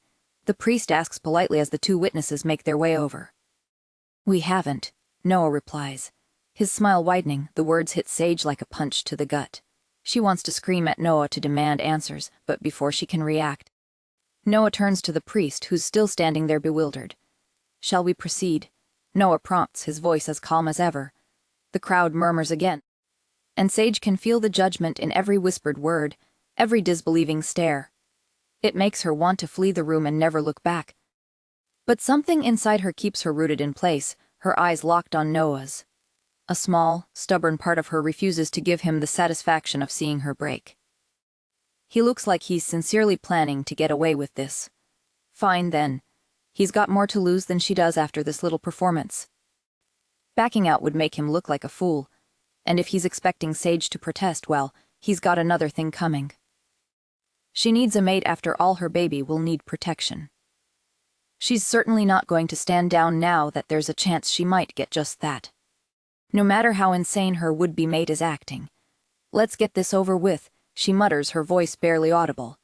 [SPEAKER 1] the priest asks politely as the two witnesses make their way over. "We haven't," Noah replies. His smile widening, the words hit Sage like a punch to the gut. She wants to scream at Noah to demand answers, but before she can react, Noah turns to the priest, who's still standing there bewildered. "Shall we proceed?" Noah prompts, his voice as calm as ever. The crowd murmurs again, and Sage can feel the judgment in every whispered word, every disbelieving stare. It makes her want to flee the room and never look back. But something inside her keeps her rooted in place, her eyes locked on Noah's. A small, stubborn part of her refuses to give him the satisfaction of seeing her break. He looks like he's sincerely planning to get away with this. Fine then. He's got more to lose than she does after this little performance. Backing out would make him look like a fool, and if he's expecting Sage to protest, well, he's got another thing coming. She needs a mate after all. Her baby will need protection. She's certainly not going to stand down now that there's a chance she might get just that. No matter how insane her would-be mate is acting. Let's get this over with, she mutters, her voice barely audible.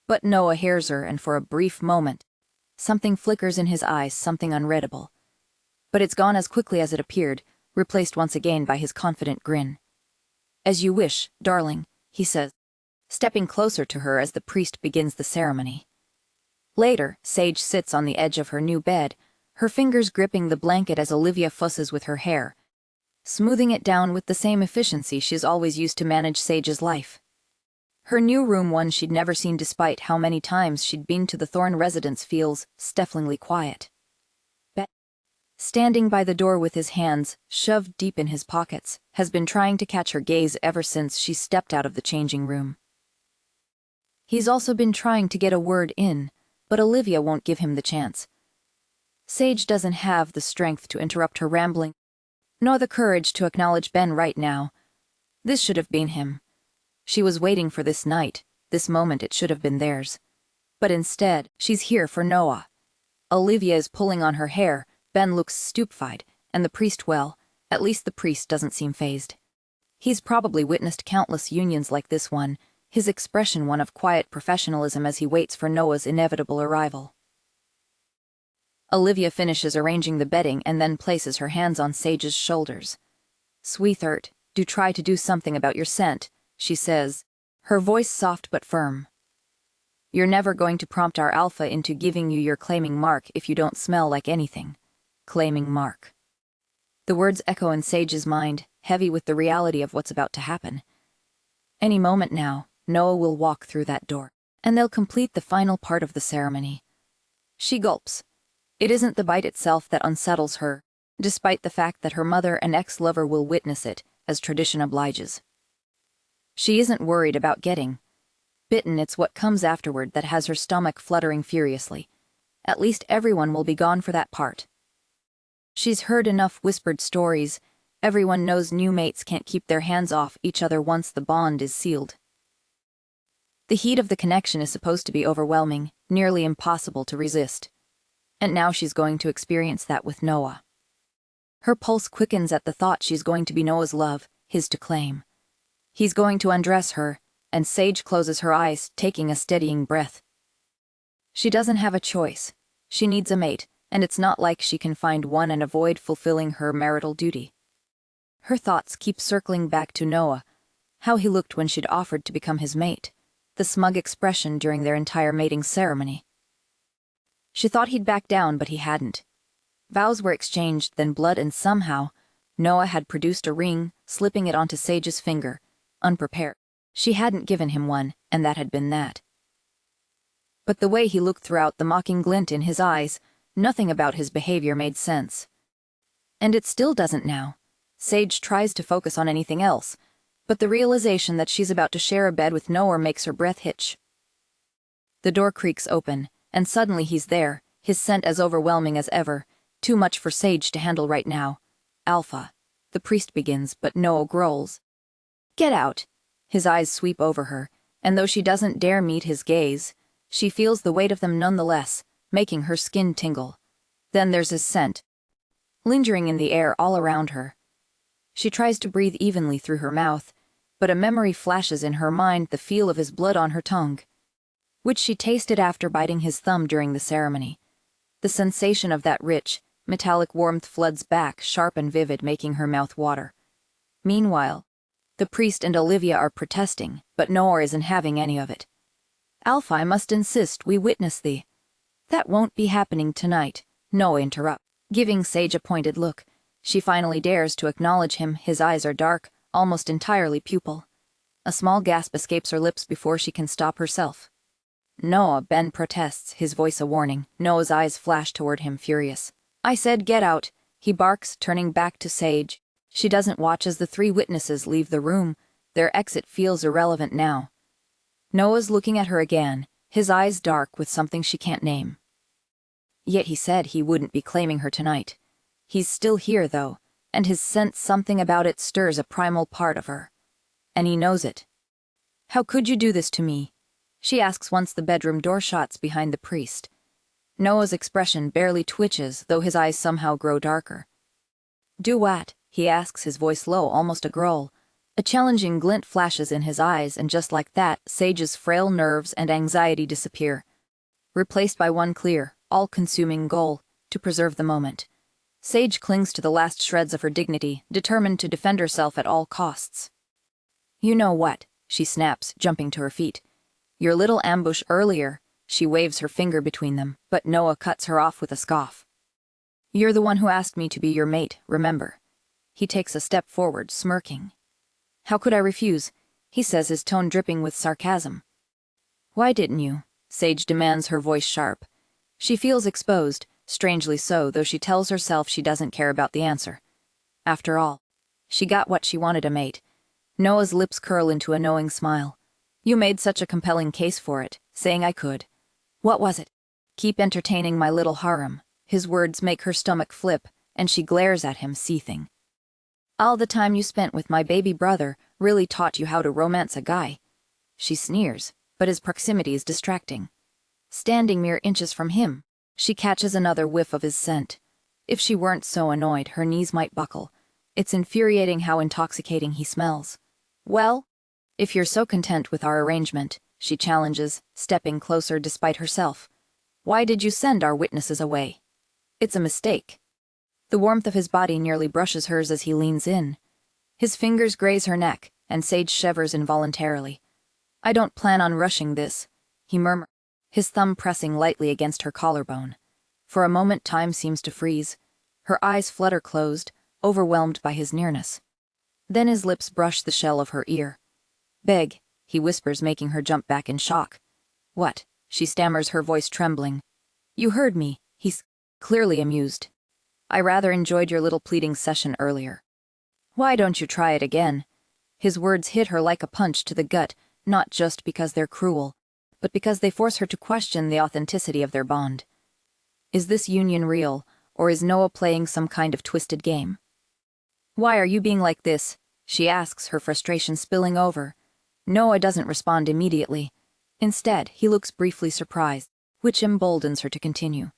[SPEAKER 1] But Noah hears her, and for a brief moment, something flickers in his eyes, something unreadable. But it's gone as quickly as it appeared, replaced once again by his confident grin. "As you wish, darling," he says, stepping closer to her as the priest begins the ceremony. Later, Sage sits on the edge of her new bed, her fingers gripping the blanket as Olivia fusses with her hair, smoothing it down with the same efficiency she's always used to manage Sage's life. Her new room, one she'd never seen despite how many times she'd been to the Thorne residence, feels stiflingly quiet. Ben, standing by the door with his hands shoved deep in his pockets, has been trying to catch her gaze ever since she stepped out of the changing room. He's also been trying to get a word in, but Olivia won't give him the chance. Sage doesn't have the strength to interrupt her rambling, nor the courage to acknowledge Ben right now. This should have been him. She was waiting for this night, this moment. It should have been theirs. But instead, she's here for Noah. Olivia is pulling on her hair, Ben looks stupefied, and the priest, well, at least the priest doesn't seem fazed. He's probably witnessed countless unions like this one, his expression one of quiet professionalism as he waits for Noah's inevitable arrival. Olivia finishes arranging the bedding and then places her hands on Sage's shoulders. "Sweetheart, do try to do something about your scent," she says, her voice soft but firm. "You're never going to prompt our alpha into giving you your claiming mark if you don't smell like anything." Claiming mark. The words echo in Sage's mind, heavy with the reality of what's about to happen. Any moment now, Noah will walk through that door, and they'll complete the final part of the ceremony. She gulps. It isn't the bite itself that unsettles her, despite the fact that her mother and ex-lover will witness it, as tradition obliges. She isn't worried about getting bitten. It's what comes afterward that has her stomach fluttering furiously. At least everyone will be gone for that part. She's heard enough whispered stories. Everyone knows new mates can't keep their hands off each other once the bond is sealed. The heat of the connection is supposed to be overwhelming, nearly impossible to resist. And now she's going to experience that with Noah. Her pulse quickens at the thought she's going to be Noah's love, his to claim. He's going to undress her, and Sage closes her eyes, taking a steadying breath. She doesn't have a choice. She needs a mate, and it's not like she can find one and avoid fulfilling her marital duty. Her thoughts keep circling back to Noah, how he looked when she'd offered to become his mate, the smug expression during their entire mating ceremony. She thought he'd back down, but he hadn't. Vows were exchanged, then blood, and somehow, Noah had produced a ring, slipping it onto Sage's finger, unprepared. She hadn't given him one, and that had been that. But the way he looked throughout, the mocking glint in his eyes, nothing about his behavior made sense. And it still doesn't now. Sage tries to focus on anything else, but the realization that she's about to share a bed with Noah makes her breath hitch. The door creaks open, and suddenly he's there, his scent as overwhelming as ever, too much for Sage to handle right now. "Alpha," the priest begins, but Noah growls. "Get out." His eyes sweep over her, and though she doesn't dare meet his gaze, she feels the weight of them nonetheless, making her skin tingle. Then there's his scent, lingering in the air all around her. She tries to breathe evenly through her mouth, but a memory flashes in her mind, the feel of his blood on her tongue, which she tasted after biting his thumb during the ceremony. The sensation of that rich, metallic warmth floods back, sharp and vivid, making her mouth water. Meanwhile, the priest and Olivia are protesting, but Noah isn't having any of it. "Alpha, I must insist we witness thee." "That won't be happening tonight," Noah interrupts, giving Sage a pointed look. She finally dares to acknowledge him. His eyes are dark, almost entirely pupil. A small gasp escapes her lips before she can stop herself. Noah, Ben protests, his voice a warning. Noah's eyes flash toward him, furious. I said get out, he barks, turning back to Sage. She doesn't watch as the three witnesses leave the room. Their exit feels irrelevant now. Noah's looking at her again, his eyes dark with something she can't name. Yet he said he wouldn't be claiming her tonight. He's still here, though, and his sense something about it stirs a primal part of her. And he knows it. How could you do this to me? She asks once the bedroom door shuts behind the priest. Noah's expression barely twitches, though his eyes somehow grow darker. Do what? He asks, his voice low, almost a growl. A challenging glint flashes in his eyes, and just like that, Sage's frail nerves and anxiety disappear, replaced by one clear, all-consuming goal: to preserve the moment. Sage clings to the last shreds of her dignity, determined to defend herself at all costs. You know what? She snaps, jumping to her feet. Your little ambush earlier. She waves her finger between them, but Noah cuts her off with a scoff. You're the one who asked me to be your mate, remember? He takes a step forward, smirking. How could I refuse? He says, his tone dripping with sarcasm. Why didn't you? Sage demands, her voice sharp. She feels exposed, strangely so, though she tells herself she doesn't care about the answer. After all, she got what she wanted, a mate. Noah's lips curl into a knowing smile. You made such a compelling case for it, saying I could. What was it? Keep entertaining my little harem. His words make her stomach flip, and she glares at him, seething. All the time you spent with my baby brother really taught you how to romance a guy. She sneers, but his proximity is distracting. Standing mere inches from him, she catches another whiff of his scent. If she weren't so annoyed, her knees might buckle. It's infuriating how intoxicating he smells. Well, if you're so content with our arrangement, she challenges, stepping closer despite herself. Why did you send our witnesses away? It's a mistake. The warmth of his body nearly brushes hers as he leans in. His fingers graze her neck, and Sage shivers involuntarily. I don't plan on rushing this, he murmurs, his thumb pressing lightly against her collarbone. For a moment time seems to freeze. Her eyes flutter closed, overwhelmed by his nearness. Then his lips brush the shell of her ear. Beg, he whispers, making her jump back in shock. What? She stammers, her voice trembling. You heard me, he's clearly amused. I rather enjoyed your little pleading session earlier. Why don't you try it again? His words hit her like a punch to the gut, not just because they're cruel, but because they force her to question the authenticity of their bond. Is this union real, or is Noah playing some kind of twisted game? Why are you being like this? She asks, her frustration spilling over. Noah doesn't respond immediately. Instead, he looks briefly surprised, which emboldens her to continue.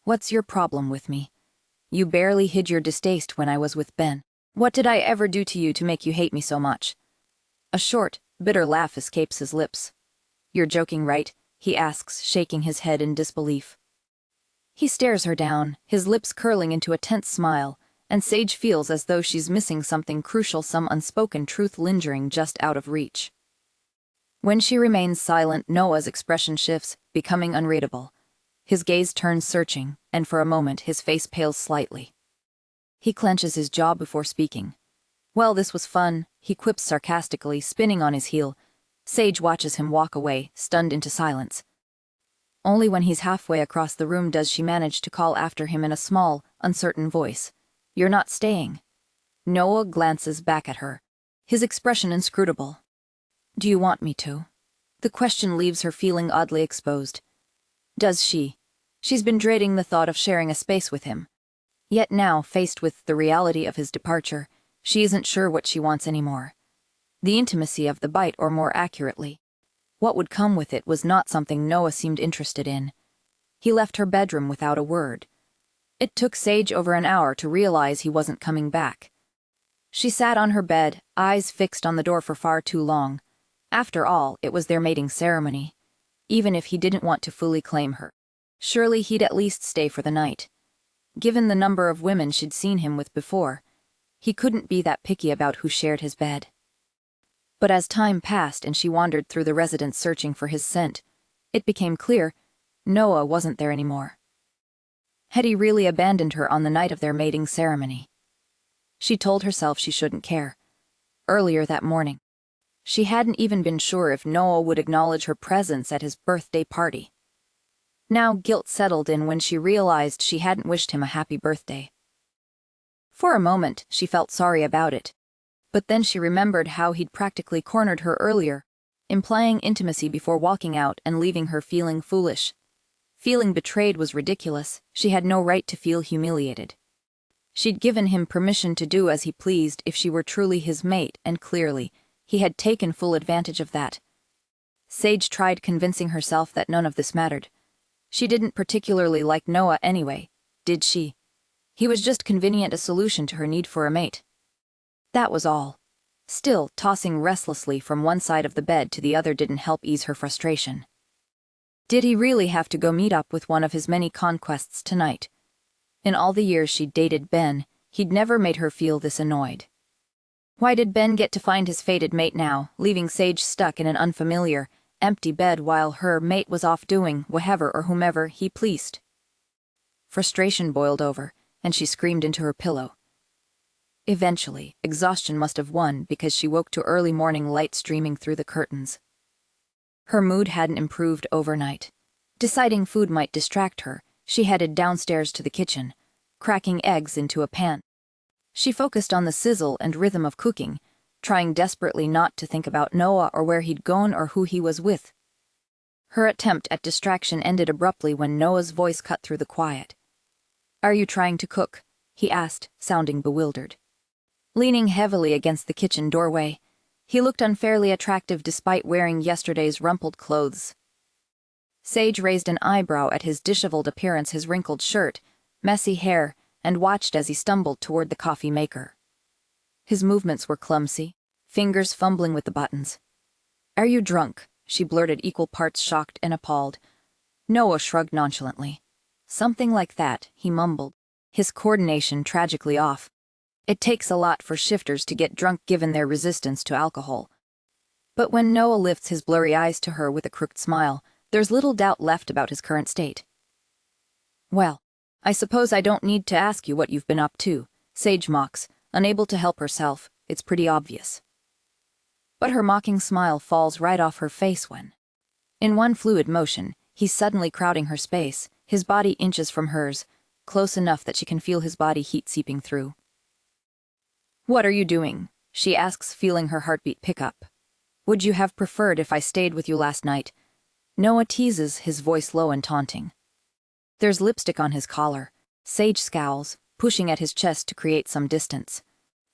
[SPEAKER 1] What's your problem with me? You barely hid your distaste when I was with Ben. What did I ever do to you to make you hate me so much? A short, bitter laugh escapes his lips. You're joking, right? He asks, shaking his head in disbelief. He stares her down, his lips curling into a tense smile, and Sage feels as though she's missing something crucial, some unspoken truth lingering just out of reach. When she remains silent, Noah's expression shifts, becoming unreadable. His gaze turns searching, and for a moment his face pales slightly. He clenches his jaw before speaking. Well, this was fun, he quips sarcastically, spinning on his heel. Sage watches him walk away, stunned into silence. Only when he's halfway across the room does she manage to call after him in a small, uncertain voice. You're not staying. Noah glances back at her, his expression inscrutable. Do you want me to? The question leaves her feeling oddly exposed. Does she? She's been dreading the thought of sharing a space with him. Yet now, faced with the reality of his departure, she isn't sure what she wants anymore. The intimacy of the bite, or more accurately, what would come with it, was not something Noah seemed interested in. He left her bedroom without a word. It took Sage over an hour to realize he wasn't coming back. She sat on her bed, eyes fixed on the door for far too long. After all, it was their mating ceremony. Even if he didn't want to fully claim her, surely he'd at least stay for the night. Given the number of women she'd seen him with before, he couldn't be that picky about who shared his bed. But as time passed and she wandered through the residence searching for his scent, it became clear Noah wasn't there anymore. Had he really abandoned her on the night of their mating ceremony? She told herself she shouldn't care. Earlier that morning, She hadn't even been sure if Noah would acknowledge her presence at his birthday party. Now guilt settled in when she realized she hadn't wished him a happy birthday. For a moment, she felt sorry about it. But then she remembered how he'd practically cornered her earlier, implying intimacy before walking out and leaving her feeling foolish. Feeling betrayed was ridiculous. She had no right to feel humiliated. She'd given him permission to do as he pleased if she were truly his mate, and clearly, he had taken full advantage of that. Sage tried convincing herself that none of this mattered. She didn't particularly like Noah anyway, did she? He was just convenient a solution to her need for a mate. That was all. Still, tossing restlessly from one side of the bed to the other didn't help ease her frustration. Did he really have to go meet up with one of his many conquests tonight? In all the years she'd dated Ben, he'd never made her feel this annoyed. Why did Ben get to find his fated mate now, leaving Sage stuck in an unfamiliar, empty bed while her mate was off doing whatever or whomever he pleased? Frustration boiled over, and she screamed into her pillow. Eventually, exhaustion must have won because she woke to early morning light streaming through the curtains. Her mood hadn't improved overnight. Deciding food might distract her, she headed downstairs to the kitchen, cracking eggs into a pan. She focused on the sizzle and rhythm of cooking, trying desperately not to think about Noah or where he'd gone or who he was with. Her attempt at distraction ended abruptly when Noah's voice cut through the quiet. "Are you trying to cook?" he asked, sounding bewildered. Leaning heavily against the kitchen doorway, he looked unfairly attractive despite wearing yesterday's rumpled clothes. Sage raised an eyebrow at his disheveled appearance, his wrinkled shirt, messy hair, and watched as he stumbled toward the coffee maker. His movements were clumsy, fingers fumbling with the buttons. "Are you drunk?" she blurted, equal parts shocked and appalled. Noah shrugged nonchalantly. "Something like that," he mumbled, his coordination tragically off. It takes a lot for shifters to get drunk given their resistance to alcohol. But when Noah lifts his blurry eyes to her with a crooked smile, there's little doubt left about his current state. "Well, I suppose I don't need to ask you what you've been up to," Sage mocks, unable to help herself. It's pretty obvious. But her mocking smile falls right off her face when, in one fluid motion, he's suddenly crowding her space, his body inches from hers, close enough that she can feel his body heat seeping through. "What are you doing?" she asks, feeling her heartbeat pick up. "Would you have preferred if I stayed with you last night?" Noah teases, his voice low and taunting. There's lipstick on his collar. Sage scowls, pushing at his chest to create some distance.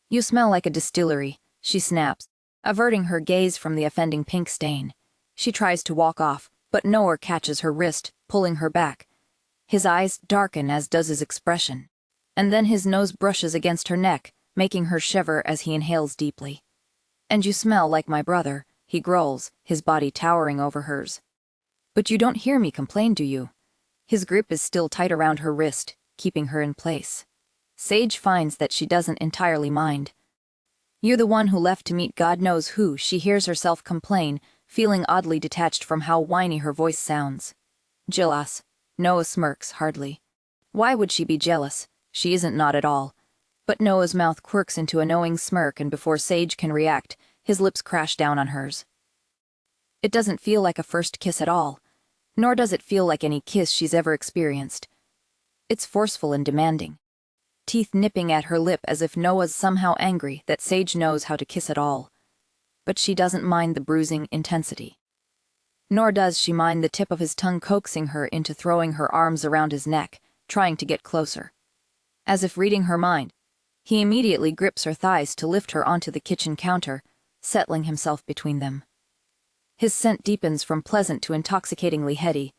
[SPEAKER 1] "You smell like a distillery," she snaps, averting her gaze from the offending pink stain. She tries to walk off, but Noah catches her wrist, pulling her back. His eyes darken, as does his expression. And then his nose brushes against her neck, making her shiver as he inhales deeply. "And you smell like my brother," he growls, his body towering over hers. "But you don't hear me complain, do you?" His grip is still tight around her wrist, keeping her in place. Sage finds that she doesn't entirely mind. "You're the one who left to meet God knows who," she hears herself complain, feeling oddly detached from how whiny her voice sounds. "Jealous." Noah smirks, hardly. Why would she be jealous? She isn't, not at all. But Noah's mouth quirks into a knowing smirk, and before Sage can react, his lips crash down on hers. It doesn't feel like a first kiss at all, nor does it feel like any kiss she's ever experienced. It's forceful and demanding, teeth nipping at her lip as if Noah's somehow angry that Sage knows how to kiss at all. But she doesn't mind the bruising intensity. Nor does she mind the tip of his tongue coaxing her into throwing her arms around his neck, trying to get closer. As if reading her mind, he immediately grips her thighs to lift her onto the kitchen counter, settling himself between them. His scent deepens from pleasant to intoxicatingly heady.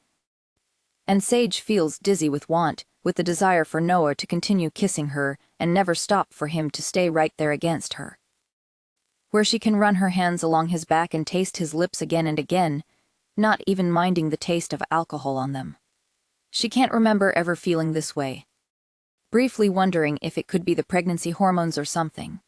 [SPEAKER 1] And Sage feels dizzy with want, with the desire for Noah to continue kissing her and never stop for him to stay right there against her. Where she can run her hands along his back and taste his lips again and again, not even minding the taste of alcohol on them. She can't remember ever feeling this way. Briefly wondering if it could be the pregnancy hormones or something.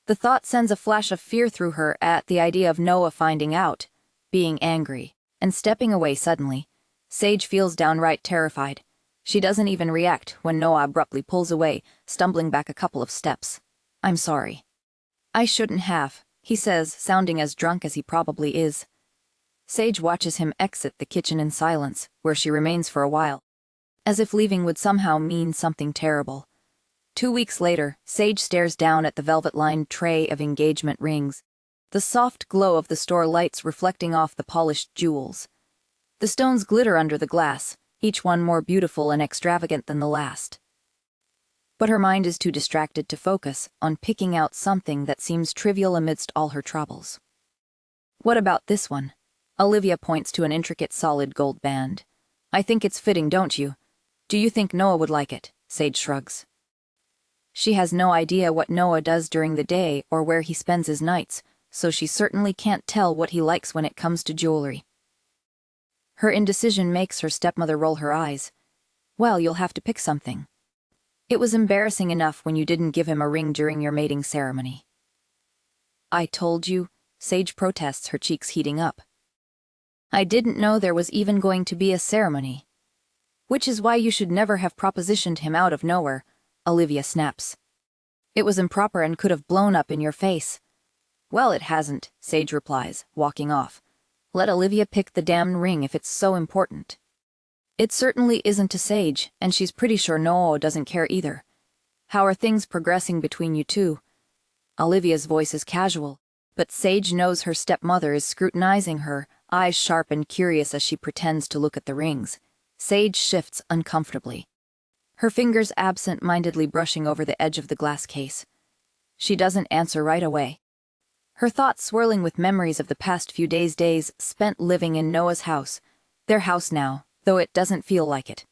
[SPEAKER 1] The thought sends a flash of fear through her at the idea of Noah finding out, being angry, and stepping away suddenly. Sage feels downright terrified. She doesn't even react when Noah abruptly pulls away, stumbling back a couple of steps. "I'm sorry." "I shouldn't have," he says, sounding as drunk as he probably is. Sage watches him exit the kitchen in silence, where she remains for a while, as if leaving would somehow mean something terrible. 2 weeks later, Sage stares down at the velvet-lined tray of engagement rings, the soft glow of the store lights reflecting off the polished jewels. The stones glitter under the glass, each one more beautiful and extravagant than the last. But her mind is too distracted to focus on picking out something that seems trivial amidst all her troubles. What about this one? Olivia points to an intricate solid gold band. I think it's fitting, don't you? Do you think Noah would like it? Sage shrugs. She has no idea what Noah does during the day or where he spends his nights, so she certainly can't tell what he likes when it comes to jewelry. Her indecision makes her stepmother roll her eyes. Well, you'll have to pick something. It was embarrassing enough when you didn't give him a ring during your mating ceremony. I told you, Sage protests, her cheeks heating up. I didn't know there was even going to be a ceremony. Which is why you should never have propositioned him out of nowhere, Olivia snaps. It was improper and could have blown up in your face. Well, it hasn't, Sage replies, walking off. Let Olivia pick the damn ring if it's so important. It certainly isn't to Sage, and she's pretty sure Noah doesn't care either. How are things progressing between you two? Olivia's voice is casual, but Sage knows her stepmother is scrutinizing her, eyes sharp and curious as she pretends to look at the rings. Sage shifts uncomfortably, her fingers absent-mindedly brushing over the edge of the glass case. She doesn't answer right away, her thoughts swirling with memories of the past few days spent living in Noah's house, their house now, though it doesn't feel like it.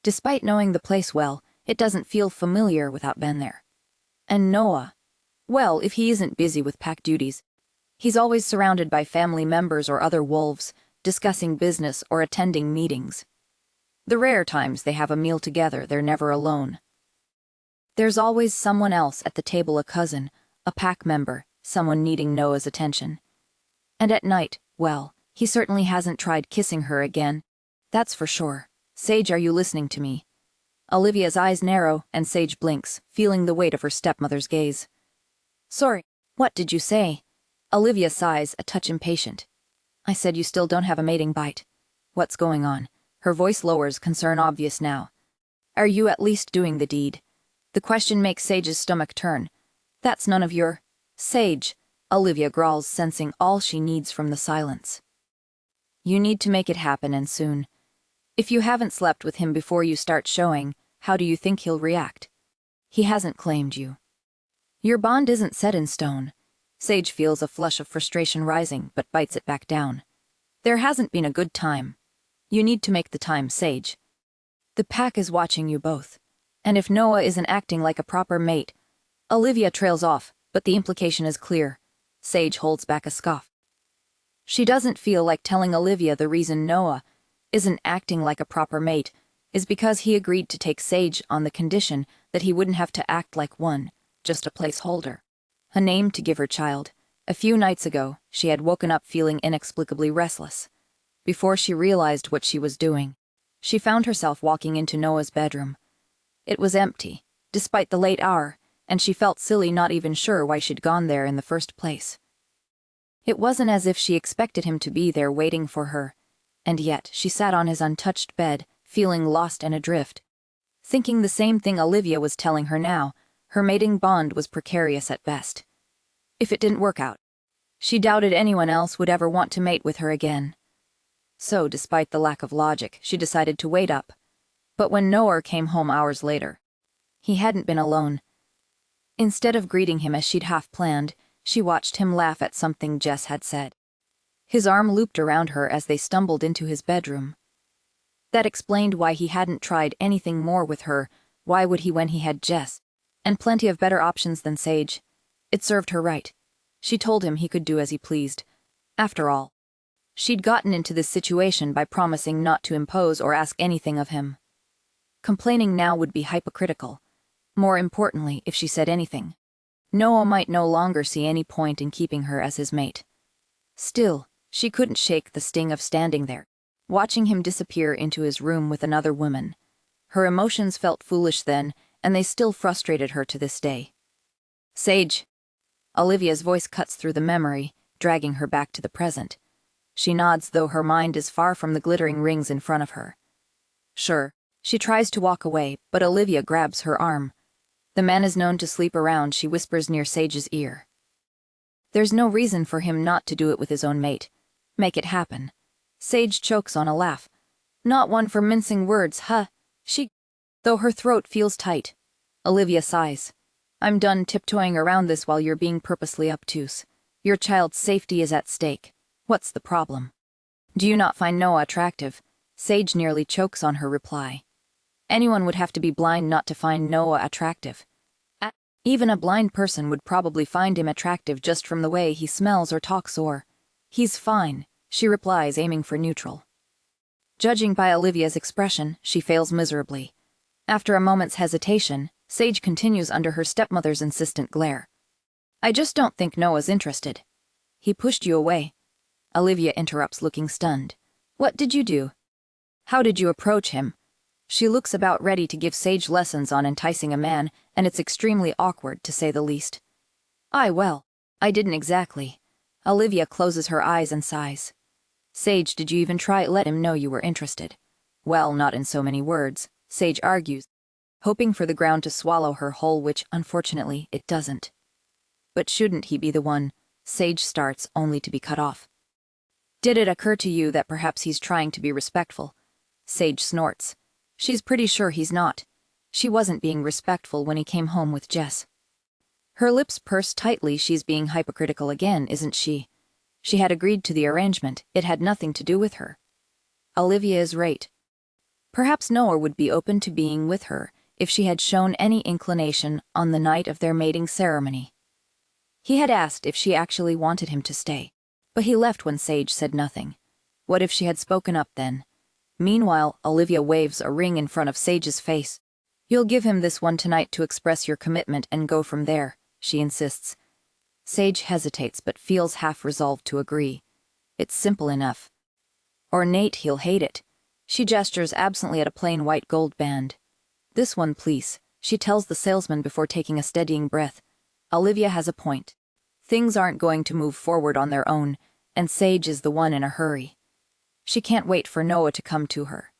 [SPEAKER 1] Despite knowing the place well, it doesn't feel familiar without being there. And Noah, well, if he isn't busy with pack duties, he's always surrounded by family members or other wolves, discussing business or attending meetings. The rare times they have a meal together, they're never alone. There's always someone else at the table, a cousin, a pack member, someone needing Noah's attention. And at night, well, he certainly hasn't tried kissing her again. That's for sure. Sage, are you listening to me? Olivia's eyes narrow, and Sage blinks, feeling the weight of her stepmother's gaze. Sorry, what did you say? Olivia sighs, a touch impatient. I said you still don't have a mating bite. What's going on? Her voice lowers, concern obvious now. Are you at least doing the deed? The question makes Sage's stomach turn. That's none of your... Sage, Olivia growls, sensing all she needs from the silence. You need to make it happen, and soon. If you haven't slept with him before you start showing, how do you think he'll react? He hasn't claimed you. Your bond isn't set in stone. Sage feels a flush of frustration rising, but bites it back down. There hasn't been a good time. You need to make the time, Sage. The pack is watching you both. And if Noah isn't acting like a proper mate... Olivia trails off, but the implication is clear. Sage holds back a scoff. She doesn't feel like telling Olivia the reason Noah isn't acting like a proper mate is because he agreed to take Sage on the condition that he wouldn't have to act like one, just a placeholder. A name to give her child. A few nights ago, she had woken up feeling inexplicably restless. Before she realized what she was doing, she found herself walking into Noah's bedroom. It was empty, despite the late hour, and she felt silly, not even sure why she'd gone there in the first place. It wasn't as if she expected him to be there waiting for her, and yet she sat on his untouched bed, feeling lost and adrift, thinking the same thing Olivia was telling her now. Her mating bond was precarious at best. If it didn't work out, she doubted anyone else would ever want to mate with her again. So, despite the lack of logic, she decided to wait up. But when Noah came home hours later, he hadn't been alone. Instead of greeting him as she'd half planned, she watched him laugh at something Jess had said. His arm looped around her as they stumbled into his bedroom. That explained why he hadn't tried anything more with her. Why would he when he had Jess? And plenty of better options than Sage. It served her right. She told him he could do as he pleased. After all, she'd gotten into this situation by promising not to impose or ask anything of him. Complaining now would be hypocritical. More importantly, if she said anything, Noah might no longer see any point in keeping her as his mate. Still, she couldn't shake the sting of standing there, watching him disappear into his room with another woman. Her emotions felt foolish then, and they still frustrated her to this day. Sage. Olivia's voice cuts through the memory, dragging her back to the present. She nods, though her mind is far from the glittering rings in front of her. Sure. She tries to walk away, but Olivia grabs her arm. The man is known to sleep around, she whispers near Sage's ear. There's no reason for him not to do it with his own mate. Make it happen. Sage chokes on a laugh. Not one for mincing words, huh? Though her throat feels tight. Olivia sighs. I'm done tiptoeing around this while you're being purposely obtuse. Your child's safety is at stake. What's the problem? Do you not find Noah attractive? Sage nearly chokes on her reply. Anyone would have to be blind not to find Noah attractive. Even a blind person would probably find him attractive just from the way he smells or talks, or... He's fine, she replies, aiming for neutral. Judging by Olivia's expression, she fails miserably. After a moment's hesitation, Sage continues under her stepmother's insistent glare. I just don't think Noah's interested. He pushed you away. Olivia interrupts, looking stunned. What did you do? How did you approach him? She looks about ready to give Sage lessons on enticing a man, and it's extremely awkward, to say the least. Well, I didn't exactly. Olivia closes her eyes and sighs. Sage, did you even try to let him know you were interested? Well, not in so many words, Sage argues, hoping for the ground to swallow her whole, which, unfortunately, it doesn't. But shouldn't he be the one? Sage starts, only to be cut off. Did it occur to you that perhaps he's trying to be respectful? Sage snorts. She's pretty sure he's not. She wasn't being respectful when he came home with Jess. Her lips purse tightly. She's being hypocritical again, isn't she? She had agreed to the arrangement. It had nothing to do with her. Olivia is right. Perhaps Noah would be open to being with her if she had shown any inclination on the night of their mating ceremony. He had asked if she actually wanted him to stay, but he left when Sage said nothing. What if she had spoken up then? Meanwhile, Olivia waves a ring in front of Sage's face. You'll give him this one tonight to express your commitment and go from there, she insists. Sage hesitates but feels half resolved to agree. It's simple enough. Ornate, he'll hate it. She gestures absently at a plain white gold band. This one, please, she tells the salesman before taking a steadying breath. Olivia has a point. Things aren't going to move forward on their own, and Sage is the one in a hurry. She can't wait for Noah to come to her.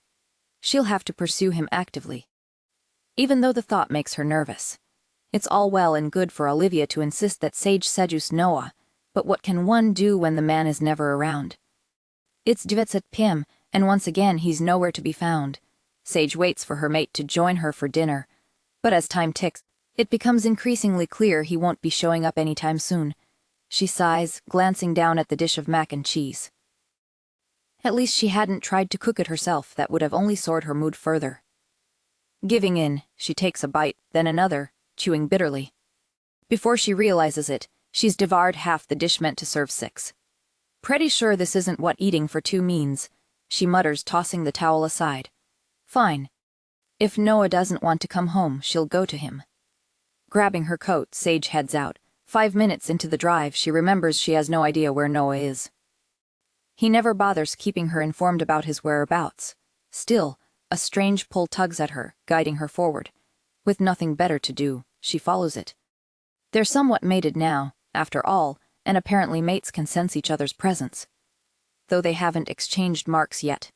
[SPEAKER 1] She'll have to pursue him actively. Even though the thought makes her nervous. It's all well and good for Olivia to insist that Sage seduce Noah, but what can one do when the man is never around? It's 9 p.m., and once again he's nowhere to be found. Sage waits for her mate to join her for dinner, but as time ticks, it becomes increasingly clear he won't be showing up anytime soon. She sighs, glancing down at the dish of mac and cheese. At least she hadn't tried to cook it herself. That would have only soared her mood further. Giving in, she takes a bite, then another, chewing bitterly. Before she realizes it, she's devoured half the dish meant to serve 6. Pretty sure this isn't what eating for 2 means, she mutters, tossing the towel aside. Fine. If Noah doesn't want to come home, she'll go to him. Grabbing her coat, Sage heads out. 5 minutes into the drive, she remembers she has no idea where Noah is. He never bothers keeping her informed about his whereabouts. Still, a strange pull tugs at her, guiding her forward. With nothing better to do, she follows it. They're somewhat mated now, after all, and apparently mates can sense each other's presence. Though they haven't exchanged marks yet.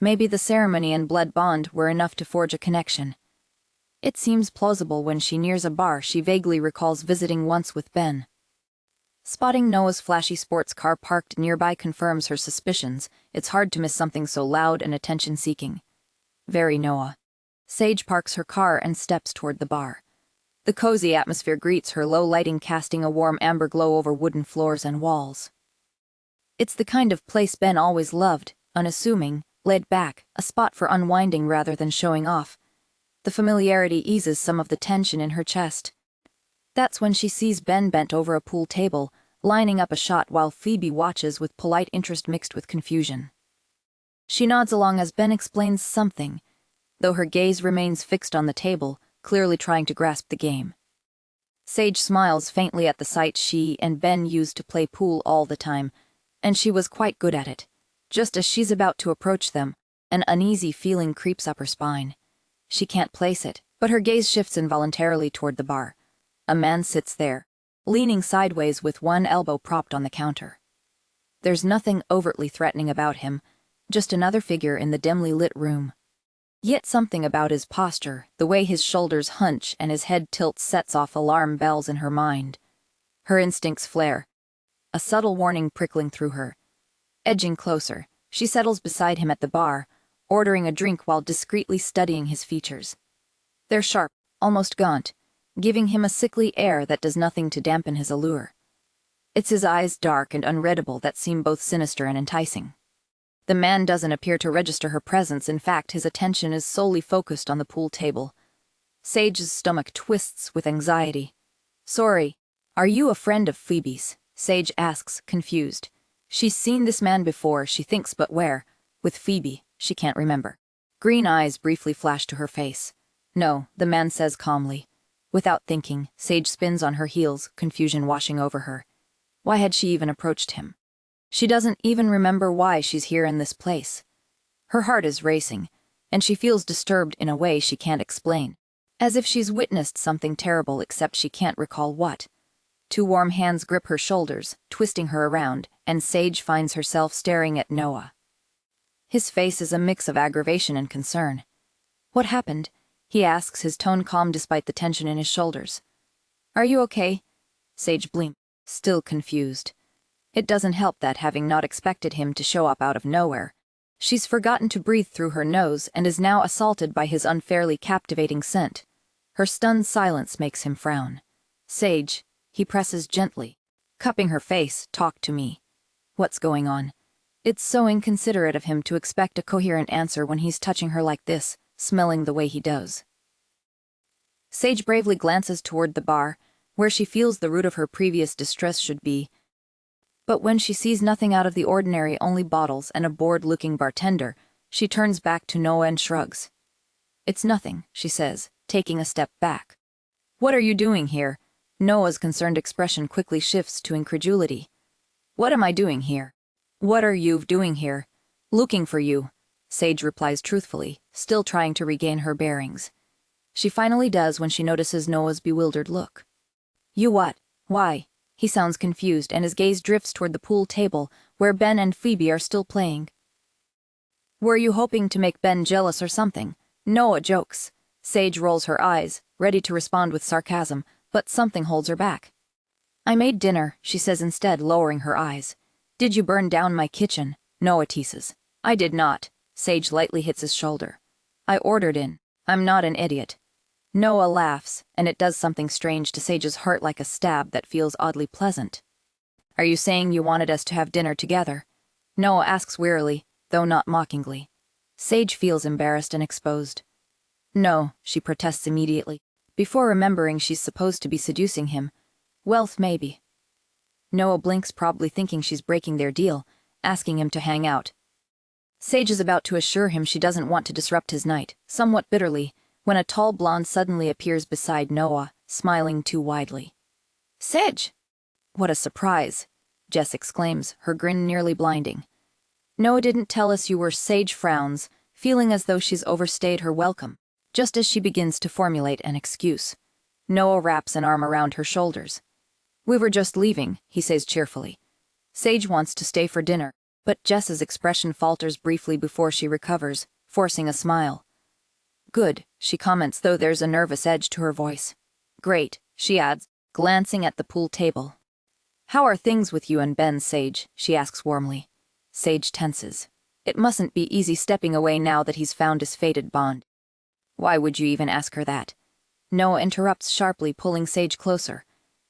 [SPEAKER 1] Maybe the ceremony and blood bond were enough to forge a connection. It seems plausible when she nears a bar she vaguely recalls visiting once with Ben. Spotting Noah's flashy sports car parked nearby confirms her suspicions. It's hard to miss something so loud and attention-seeking. Very Noah. Sage parks her car and steps toward the bar. The cozy atmosphere greets her, low lighting casting a warm amber glow over wooden floors and walls. It's the kind of place Ben always loved, unassuming, laid back, a spot for unwinding rather than showing off. The familiarity eases some of the tension in her chest. That's when she sees Ben bent over a pool table, lining up a shot while Phoebe watches with polite interest mixed with confusion. She nods along as Ben explains something, though her gaze remains fixed on the table, clearly trying to grasp the game. Sage smiles faintly at the sight she and Ben used to play pool all the time, and she was quite good at it. Just as she's about to approach them, an uneasy feeling creeps up her spine. She can't place it, but her gaze shifts involuntarily toward the bar. A man sits there, leaning sideways with one elbow propped on the counter. There's nothing overtly threatening about him, just another figure in the dimly lit room. Yet something about his posture, the way his shoulders hunch and his head tilts, sets off alarm bells in her mind. Her instincts flare, a subtle warning prickling through her. Edging closer, she settles beside him at the bar, ordering a drink while discreetly studying his features. They're sharp, almost gaunt, giving him a sickly air that does nothing to dampen his allure. It's his eyes, dark and unreadable, that seem both sinister and enticing. The man doesn't appear to register her presence. In fact, his attention is solely focused on the pool table. Sage's stomach twists with anxiety. "Sorry, are you a friend of Phoebe's?" Sage asks, confused. She's seen this man before, she thinks, but where? With Phoebe, she can't remember. Green eyes briefly flash to her face. "No," the man says calmly. Without thinking, Sage spins on her heels, confusion washing over her. Why had she even approached him? She doesn't even remember why she's here in this place. Her heart is racing, and she feels disturbed in a way she can't explain. As if she's witnessed something terrible, except she can't recall what. Two warm hands grip her shoulders, twisting her around, and Sage finds herself staring at Noah. His face is a mix of aggravation and concern. "What happened?" he asks, his tone calm despite the tension in his shoulders. "Are you okay?" Sage blinks, still confused. It doesn't help that, having not expected him to show up out of nowhere, she's forgotten to breathe through her nose and is now assaulted by his unfairly captivating scent. Her stunned silence makes him frown. "Sage," he presses gently, cupping her face, "talk to me. What's going on?" It's so inconsiderate of him to expect a coherent answer when he's touching her like this, smelling the way he does. Sage bravely glances toward the bar, where she feels the root of her previous distress should be. But when she sees nothing out of the ordinary, only bottles and a bored-looking bartender, she turns back to Noah and shrugs. "It's nothing," she says, taking a step back. "What are you doing here?" Noah's concerned expression quickly shifts to incredulity. "What am I doing here?" "What are you doing here?" "Looking for you," Sage replies truthfully, still trying to regain her bearings. She finally does when she notices Noah's bewildered look. "You what? Why?" He sounds confused, and his gaze drifts toward the pool table, where Ben and Phoebe are still playing. "Were you hoping to make Ben jealous or something?" Noah jokes. Sage rolls her eyes, ready to respond with sarcasm, but something holds her back. "I made dinner," she says instead, lowering her eyes. "Did you burn down my kitchen?" Noah teases. "I did not." Sage lightly hits his shoulder. "I ordered in. I'm not an idiot." Noah laughs, and it does something strange to Sage's heart, like a stab that feels oddly pleasant. "Are you saying you wanted us to have dinner together?" Noah asks wearily, though not mockingly. Sage feels embarrassed and exposed. "No," she protests immediately, before remembering she's supposed to be seducing him. "Wealth, maybe." Noah blinks, probably thinking she's breaking their deal, asking him to hang out. Sage is about to assure him she doesn't want to disrupt his night, somewhat bitterly, when a tall blonde suddenly appears beside Noah, smiling too widely. "Sage!" "What a surprise!" Jess exclaims, her grin nearly blinding. "Noah didn't tell us you were." Sage frowns, feeling as though she's overstayed her welcome, just as she begins to formulate an excuse. Noah wraps an arm around her shoulders. "We were just leaving," he says cheerfully. Sage wants to stay for dinner, but Jess's expression falters briefly before she recovers, forcing a smile. "Good," she comments, though there's a nervous edge to her voice. "Great," she adds, glancing at the pool table. "How are things with you and Ben, Sage?" she asks warmly. Sage tenses. It mustn't be easy stepping away now that he's found his fated bond. "Why would you even ask her that?" Noah interrupts sharply, pulling Sage closer.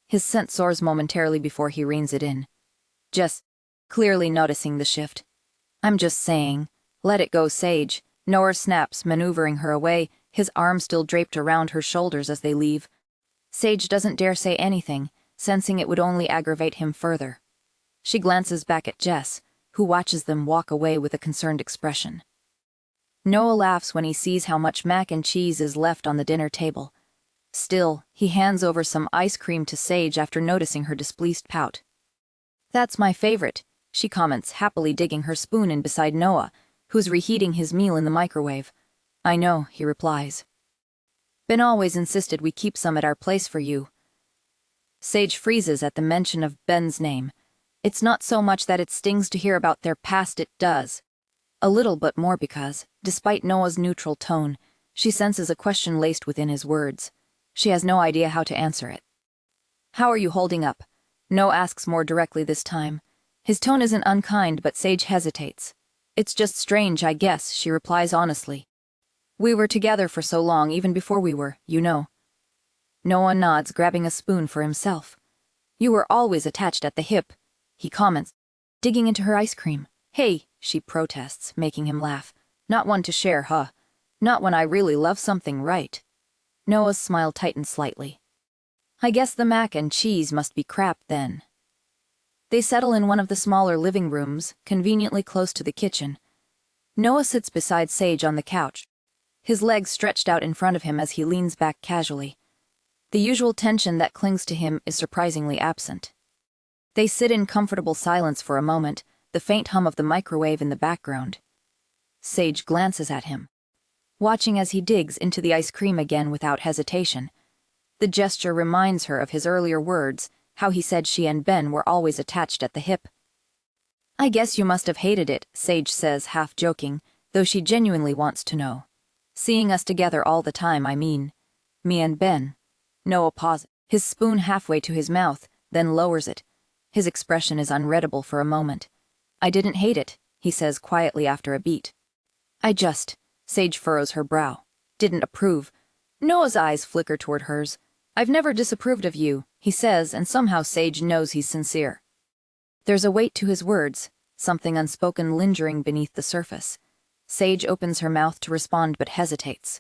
[SPEAKER 1] His scent soars momentarily before he reins it in. Jess, clearly noticing the shift. "I'm just saying." "Let it go, Sage." Noah snaps, maneuvering her away, his arm still draped around her shoulders as they leave. Sage doesn't dare say anything, sensing it would only aggravate him further. She glances back at Jess, who watches them walk away with a concerned expression. Noah laughs when he sees how much mac and cheese is left on the dinner table. Still, he hands over some ice cream to Sage after noticing her displeased pout. "That's my favorite," she comments, happily digging her spoon in beside Noah, who's reheating his meal in the microwave. "I know," he replies. "Ben always insisted we keep some at our place for you." Sage freezes at the mention of Ben's name. It's not so much that it stings to hear about their past, it does. A little, but more because, despite Noah's neutral tone, she senses a question laced within his words. She has no idea how to answer it. "How are you holding up?" Noah asks more directly this time. His tone isn't unkind, but Sage hesitates. "It's just strange, I guess," she replies honestly. "We were together for so long, even before we were, you know." Noah nods, grabbing a spoon for himself. "You were always attached at the hip," he comments, digging into her ice cream. "Hey," she protests, making him laugh. "Not one to share, huh? Not when I really love something, right?" Noah's smile tightens slightly. "I guess the mac and cheese must be crap then." They settle in one of the smaller living rooms, conveniently close to the kitchen. Noah sits beside Sage on the couch, his legs stretched out in front of him as he leans back casually. The usual tension that clings to him is surprisingly absent. They sit in comfortable silence for a moment, the faint hum of the microwave in the background. Sage glances at him, watching as he digs into the ice cream again without hesitation. The gesture reminds her of his earlier words, how he said she and Ben were always attached at the hip. "I guess you must have hated it," Sage says, half joking, though she genuinely wants to know. "Seeing us together all the time, I mean. Me and Ben." Noah pauses, his spoon halfway to his mouth, then lowers it. His expression is unreadable for a moment. "I didn't hate it," he says quietly after a beat. "I just," Sage furrows her brow, "didn't approve." Noah's eyes flicker toward hers. "I've never disapproved of you," he says, and somehow Sage knows he's sincere. There's a weight to his words, something unspoken lingering beneath the surface. Sage opens her mouth to respond but hesitates.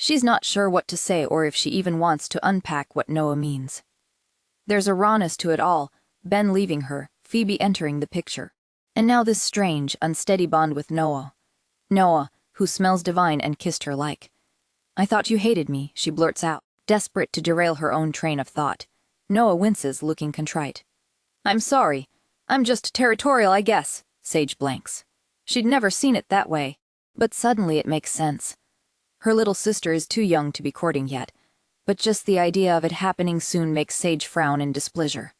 [SPEAKER 1] She's not sure what to say or if she even wants to unpack what Noah means. There's a rawness to it all, Ben leaving her, Phoebe entering the picture. And now this strange, unsteady bond with Noah. Noah, who smells divine and kissed her like. "I thought you hated me," she blurts out, desperate to derail her own train of thought. Noah winces, looking contrite. "I'm sorry. I'm just territorial, I guess," Sage blanks. She'd never seen it that way, but suddenly it makes sense. Her little sister is too young to be courting yet, but just the idea of it happening soon makes Sage frown in displeasure.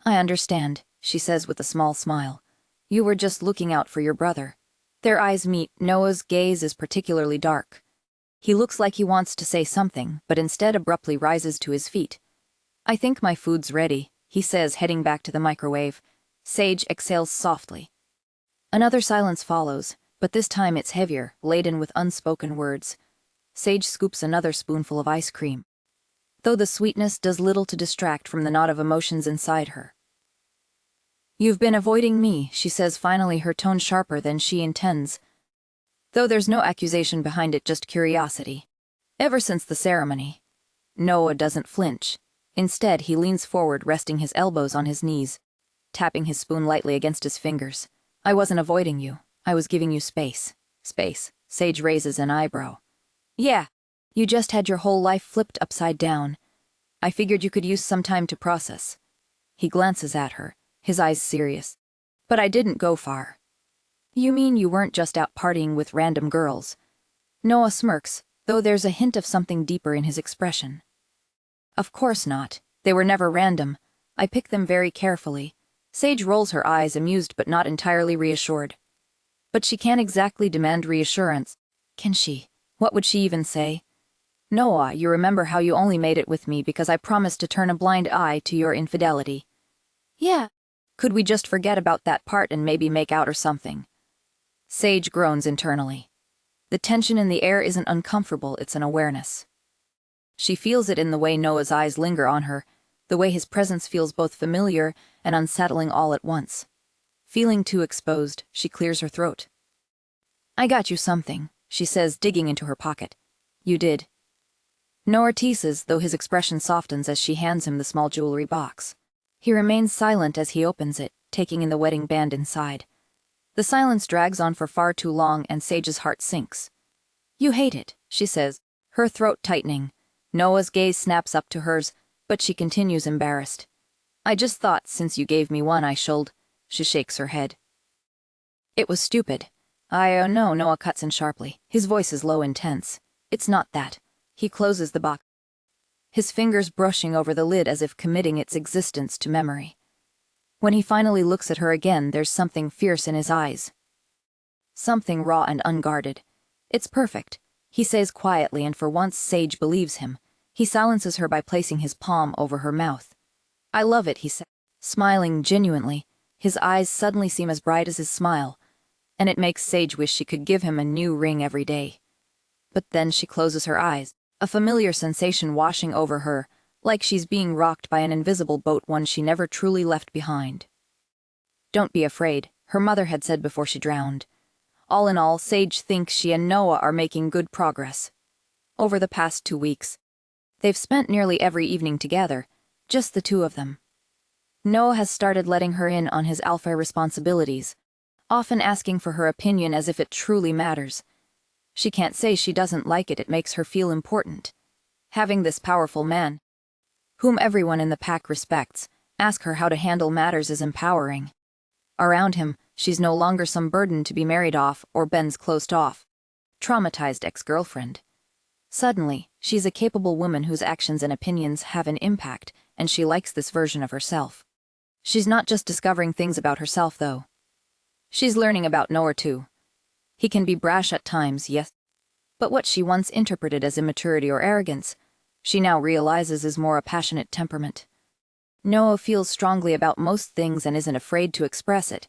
[SPEAKER 1] "I understand," she says with a small smile. "You were just looking out for your brother." Their eyes meet. Noah's gaze is particularly dark. He looks like he wants to say something, but instead abruptly rises to his feet. "I think my food's ready," he says, heading back to the microwave. Sage exhales softly. Another silence follows, but this time it's heavier, laden with unspoken words. Sage scoops another spoonful of ice cream, though the sweetness does little to distract from the knot of emotions inside her. "You've been avoiding me," she says, finally, her tone sharper than she intends. Though there's no accusation behind it, just curiosity. "Ever since the ceremony." Noah doesn't flinch. Instead, he leans forward, resting his elbows on his knees, tapping his spoon lightly against his fingers. "I wasn't avoiding you. I was giving you space." "Space?" Sage raises an eyebrow. "Yeah. You just had your whole life flipped upside down. I figured you could use some time to process." He glances at her, his eyes serious. "But I didn't go far." "You mean you weren't just out partying with random girls?" Noah smirks, though there's a hint of something deeper in his expression. "Of course not. They were never random. I picked them very carefully." Sage rolls her eyes, amused but not entirely reassured. But she can't exactly demand reassurance, can she? What would she even say? "Noah, you remember how you only made it with me because I promised to turn a blind eye to your infidelity." "Yeah. Could we just forget about that part and maybe make out or something?" Sage groans internally. The tension in the air isn't uncomfortable, it's an awareness. She feels it in the way Noah's eyes linger on her, the way his presence feels both familiar and unsettling all at once. Feeling too exposed, she clears her throat. "I got you something," she says, digging into her pocket. "You did." Noah teases, though his expression softens as she hands him the small jewelry box. He remains silent as he opens it, taking in the wedding band inside. The silence drags on for far too long, and Sage's heart sinks. "You hate it," she says, her throat tightening. Noah's gaze snaps up to hers, but she continues embarrassed. "I just thought since you gave me one I should." She shakes her head. "It was stupid." No," Noah cuts in sharply. His voice is low and tense. "It's not that." He closes the box. his fingers brushing over the lid as if committing its existence to memory. When he finally looks at her again, there's something fierce in his eyes. Something raw and unguarded. "It's perfect," he says quietly, and for once Sage believes him. He silences her by placing his palm over her mouth. "I love it," he says, smiling genuinely. His eyes suddenly seem as bright as his smile, and it makes Sage wish she could give him a new ring every day. But then she closes her eyes, a familiar sensation washing over her, like she's being rocked by an invisible boat, one she never truly left behind. "Don't be afraid," her mother had said before she drowned. All in all, Sage thinks she and Noah are making good progress. Over the past 2 weeks, they've spent nearly every evening together, just the two of them. Noah has started letting her in on his alpha responsibilities, often asking for her opinion as if it truly matters. She can't say she doesn't like it, it makes her feel important. Having this powerful man, whom everyone in the pack respects, ask her how to handle matters is empowering. Around him, she's no longer some burden to be married off or Ben's closed off, traumatized ex-girlfriend. Suddenly, she's a capable woman whose actions and opinions have an impact, and she likes this version of herself. She's not just discovering things about herself, though. She's learning about Noah, too. He can be brash at times, yes, but what she once interpreted as immaturity or arrogance, she now realizes is more a passionate temperament. Noah feels strongly about most things and isn't afraid to express it.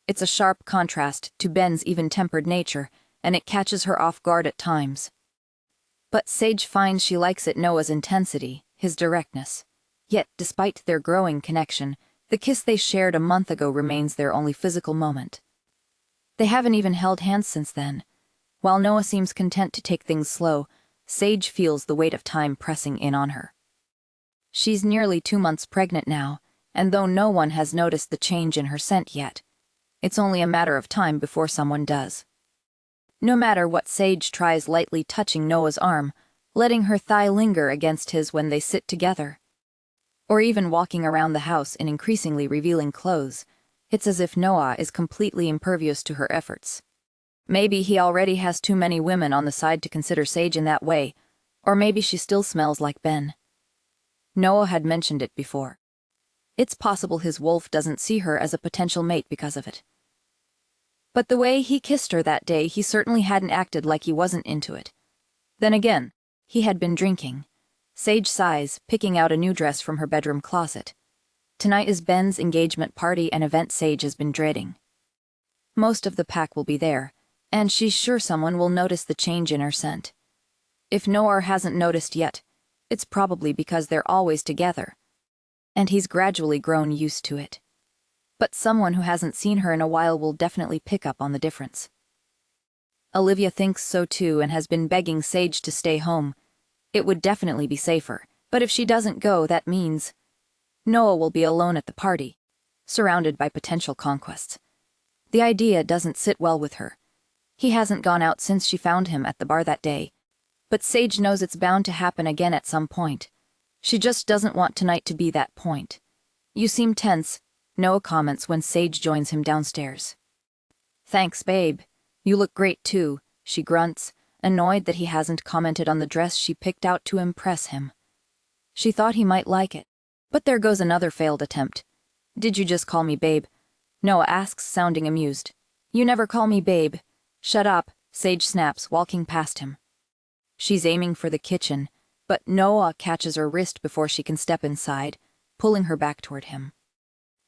[SPEAKER 1] It's a sharp contrast to Ben's even-tempered nature, and it catches her off guard at times. But Sage finds she likes it Noah's intensity, his directness. Yet, despite their growing connection, the kiss they shared a month ago remains their only physical moment. They haven't even held hands since then. While Noah seems content to take things slow, Sage feels the weight of time pressing in on her. She's nearly 2 months pregnant now, and though no one has noticed the change in her scent yet, it's only a matter of time before someone does. No matter what, Sage tries lightly touching Noah's arm, letting her thigh linger against his when they sit together. Or even walking around the house in increasingly revealing clothes, it's as if Noah is completely impervious to her efforts. Maybe he already has too many women on the side to consider Sage in that way, or maybe she still smells like Ben. Noah had mentioned it before. It's possible his wolf doesn't see her as a potential mate because of it. But the way he kissed her that day, he certainly hadn't acted like he wasn't into it. Then again, he had been drinking. Sage sighs, picking out a new dress from her bedroom closet. Tonight is Ben's engagement party, an event Sage has been dreading. Most of the pack will be there, and she's sure someone will notice the change in her scent. If Noah hasn't noticed yet, it's probably because they're always together, and he's gradually grown used to it. But someone who hasn't seen her in a while will definitely pick up on the difference. Olivia thinks so too and has been begging Sage to stay home. It would definitely be safer, but if she doesn't go, that means Noah will be alone at the party, surrounded by potential conquests. The idea doesn't sit well with her. He hasn't gone out since she found him at the bar that day, but Sage knows it's bound to happen again at some point. She just doesn't want tonight to be that point. "You seem tense," Noah comments when Sage joins him downstairs. "Thanks, babe. You look great too," she grunts, annoyed that he hasn't commented on the dress she picked out to impress him. She thought he might like it. But there goes another failed attempt. "Did you just call me babe?" Noah asks, sounding amused. "You never call me babe." "Shut up," Sage snaps, walking past him. She's aiming for the kitchen, but Noah catches her wrist before she can step inside, pulling her back toward him.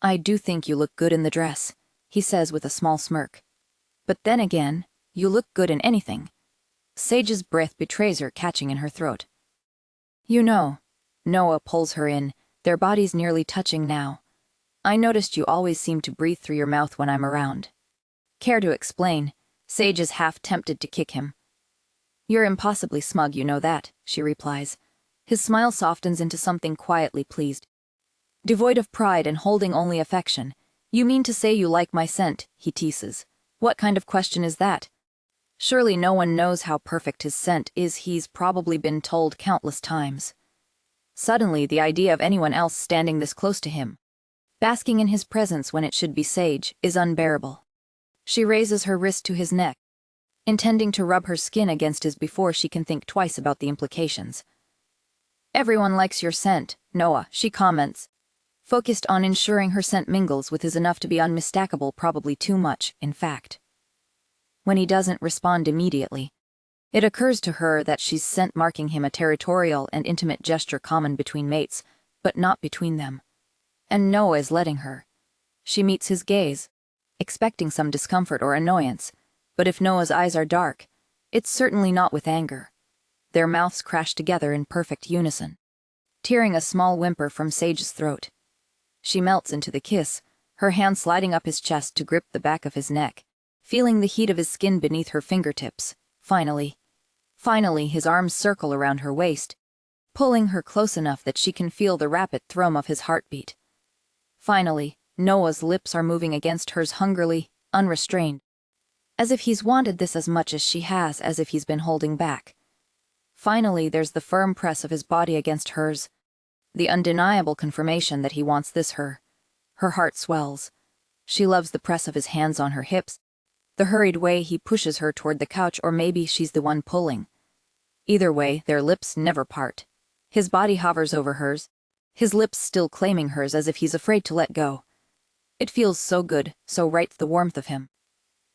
[SPEAKER 1] "I do think you look good in the dress," he says with a small smirk. "But then again, you look good in anything." Sage's breath betrays her, catching in her throat. "You know," Noah pulls her in, their bodies nearly touching now. "I noticed you always seem to breathe through your mouth when I'm around." Care to explain? Sage is half tempted to kick him. "You're impossibly smug, you know that," she replies. His smile softens into something quietly pleased. "Devoid of pride and holding only affection. You mean to say you like my scent?" he teases. "What kind of question is that? Surely no one knows how perfect his scent is. He's probably been told countless times." Suddenly, the idea of anyone else standing this close to him, basking in his presence when it should be Sage, is unbearable. She raises her wrist to his neck, intending to rub her skin against his before she can think twice about the implications. Everyone likes your scent, Noah, she comments, focused on ensuring her scent mingles with his enough to be unmistakable, probably too much, in fact. When he doesn't respond immediately, it occurs to her that she's scent marking him, a territorial and intimate gesture common between mates, but not between them. And Noah is letting her. She meets his gaze, expecting some discomfort or annoyance, but if Noah's eyes are dark, it's certainly not with anger. Their mouths crash together in perfect unison, tearing a small whimper from Sage's throat. She melts into the kiss, her hand sliding up his chest to grip the back of his neck, feeling the heat of his skin beneath her fingertips. Finally, his arms circle around her waist, pulling her close enough that she can feel the rapid thrum of his heartbeat. Finally, Noah's lips are moving against hers hungrily, unrestrained, as if he's wanted this as much as she has, as if he's been holding back. Finally, there's the firm press of his body against hers, the undeniable confirmation that he wants this her. Her heart swells. She loves the press of his hands on her hips, the hurried way he pushes her toward the couch, or maybe she's the one pulling. Either way, their lips never part. His body hovers over hers, his lips still claiming hers as if he's afraid to let go. It feels so good, so right, the warmth of him.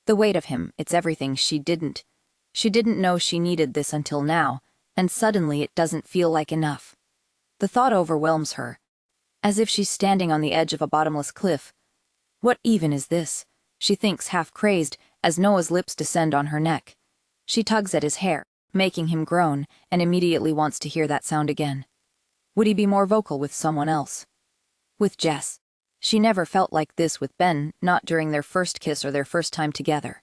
[SPEAKER 1] The weight of him, it's everything she didn't know she needed this until now, and suddenly it doesn't feel like enough. The thought overwhelms her, as if she's standing on the edge of a bottomless cliff. What even is this? She thinks, half crazed, as Noah's lips descend on her neck. She tugs at his hair, making him groan, and immediately wants to hear that sound again. Would he be more vocal with someone else? With Jess. She never felt like this with Ben, not during their first kiss or their first time together.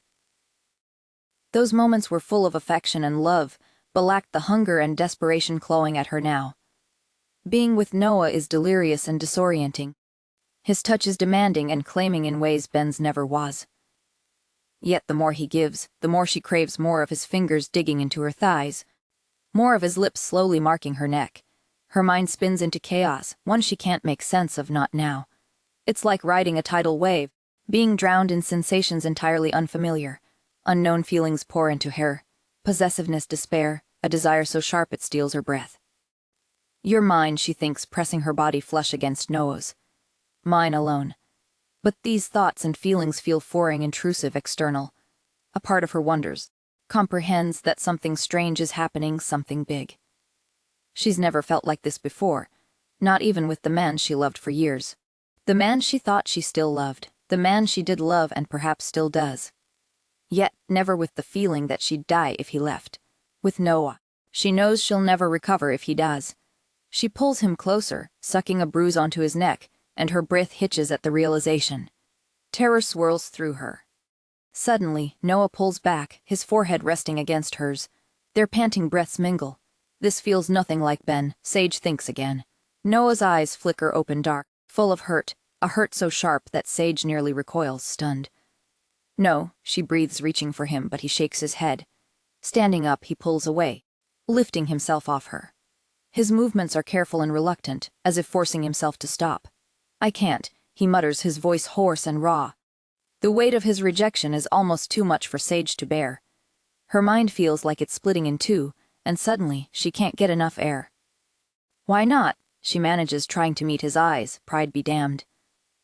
[SPEAKER 1] Those moments were full of affection and love, but lacked the hunger and desperation clawing at her now. Being with Noah is delirious and disorienting. His touch is demanding and claiming in ways Ben's never was. Yet the more he gives, the more she craves more of his fingers digging into her thighs, more of his lips slowly marking her neck. Her mind spins into chaos, one she can't make sense of, not now. It's like riding a tidal wave, being drowned in sensations entirely unfamiliar. Unknown feelings pour into her, possessiveness, despair, a desire so sharp it steals her breath. You're mine, she thinks, pressing her body flush against Noah's. Mine alone. But these thoughts and feelings feel foreign, intrusive, external. A part of her wonders, comprehends that something strange is happening, something big. She's never felt like this before, not even with the man she loved for years. The man she thought she still loved, the man she did love and perhaps still does. Yet never with the feeling that she'd die if he left. With Noah, she knows she'll never recover if he does. She pulls him closer, sucking a bruise onto his neck, and her breath hitches at the realization. Terror swirls through her. Suddenly, Noah pulls back, his forehead resting against hers. Their panting breaths mingle. This feels nothing like Ben, Sage thinks again. Noah's eyes flicker open dark, full of hurt, a hurt so sharp that Sage nearly recoils, stunned. No, she breathes, reaching for him, but he shakes his head. Standing up, he pulls away, lifting himself off her. His movements are careful and reluctant, as if forcing himself to stop. I can't, he mutters, his voice hoarse and raw. The weight of his rejection is almost too much for Sage to bear. Her mind feels like it's splitting in two, and suddenly, she can't get enough air. Why not? She manages, trying to meet his eyes, pride be damned.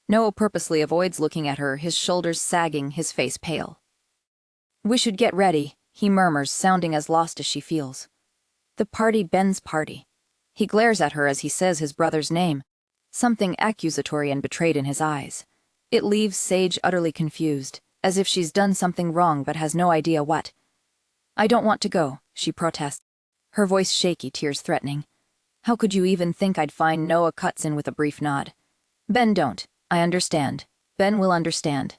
[SPEAKER 1] Noah purposely avoids looking at her, his shoulders sagging, his face pale. We should get ready, he murmurs, sounding as lost as she feels. The party, Ben's party. He glares at her as he says his brother's name, something accusatory and betrayed in his eyes. It leaves Sage utterly confused, as if she's done something wrong but has no idea what. I don't want to go, she protests, her voice shaky, tears threatening. How could you even think I'd find? Noah cuts in with a brief nod. Ben, don't. I understand. Ben will understand.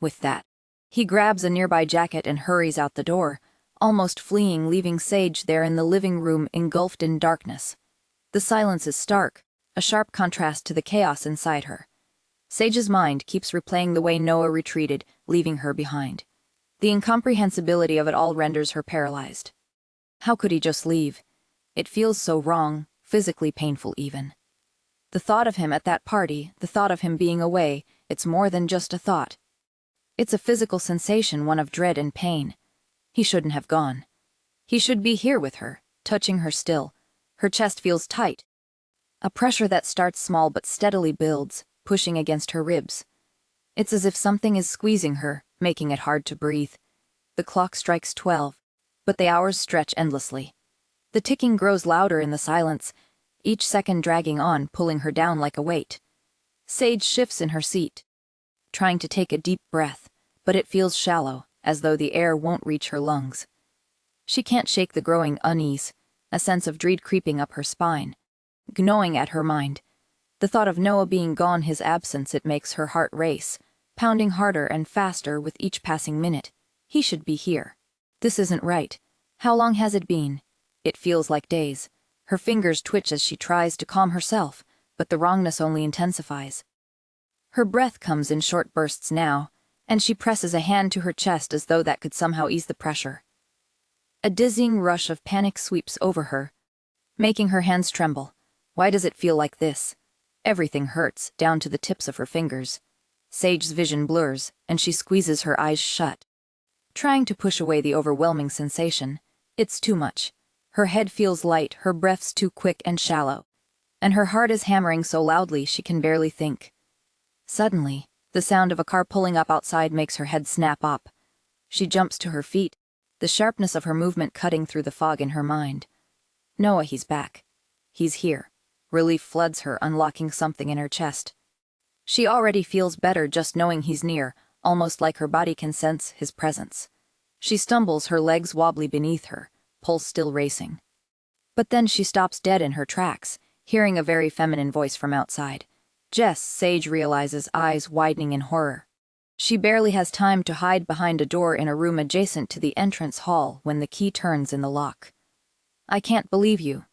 [SPEAKER 1] With that, he grabs a nearby jacket and hurries out the door, almost fleeing, leaving Sage there in the living room engulfed in darkness. The silence is stark, a sharp contrast to the chaos inside her. Sage's mind keeps replaying the way Noah retreated, leaving her behind. The incomprehensibility of it all renders her paralyzed. How could he just leave? It feels so wrong, physically painful even. The thought of him at that party, the thought of him being away, it's more than just a thought. It's a physical sensation, one of dread and pain. He shouldn't have gone. He should be here with her, touching her still, Her chest feels tight. A pressure that starts small but steadily builds, pushing against her ribs. It's as if something is squeezing her, making it hard to breathe. The clock strikes 12, but the hours stretch endlessly. The ticking grows louder in the silence, each second dragging on, pulling her down like a weight. Sage shifts in her seat, trying to take a deep breath, but it feels shallow, as though the air won't reach her lungs. She can't shake the growing unease, a sense of dread creeping up her spine, gnawing at her mind. The thought of Noah being gone, his absence, it makes her heart race, pounding harder and faster with each passing minute. He should be here. This isn't right. How long has it been? It feels like days. Her fingers twitch as she tries to calm herself, but the wrongness only intensifies. Her breath comes in short bursts now, and she presses a hand to her chest as though that could somehow ease the pressure. A dizzying rush of panic sweeps over her, making her hands tremble. Why does it feel like this? Everything hurts, down to the tips of her fingers. Sage's vision blurs, and she squeezes her eyes shut, trying to push away the overwhelming sensation. It's too much. Her head feels light, her breath's too quick and shallow, and her heart is hammering so loudly she can barely think. Suddenly, the sound of a car pulling up outside makes her head snap up. She jumps to her feet, the sharpness of her movement cutting through the fog in her mind. Noah, he's back. He's here. Relief floods her, unlocking something in her chest. She already feels better just knowing he's near, almost like her body can sense his presence. She stumbles, her legs wobbly beneath her, pulse still racing. But then she stops dead in her tracks, hearing a very feminine voice from outside. Jess, Sage realizes, eyes widening in horror. She barely has time to hide behind a door in a room adjacent to the entrance hall when the key turns in the lock. "I can't believe you,"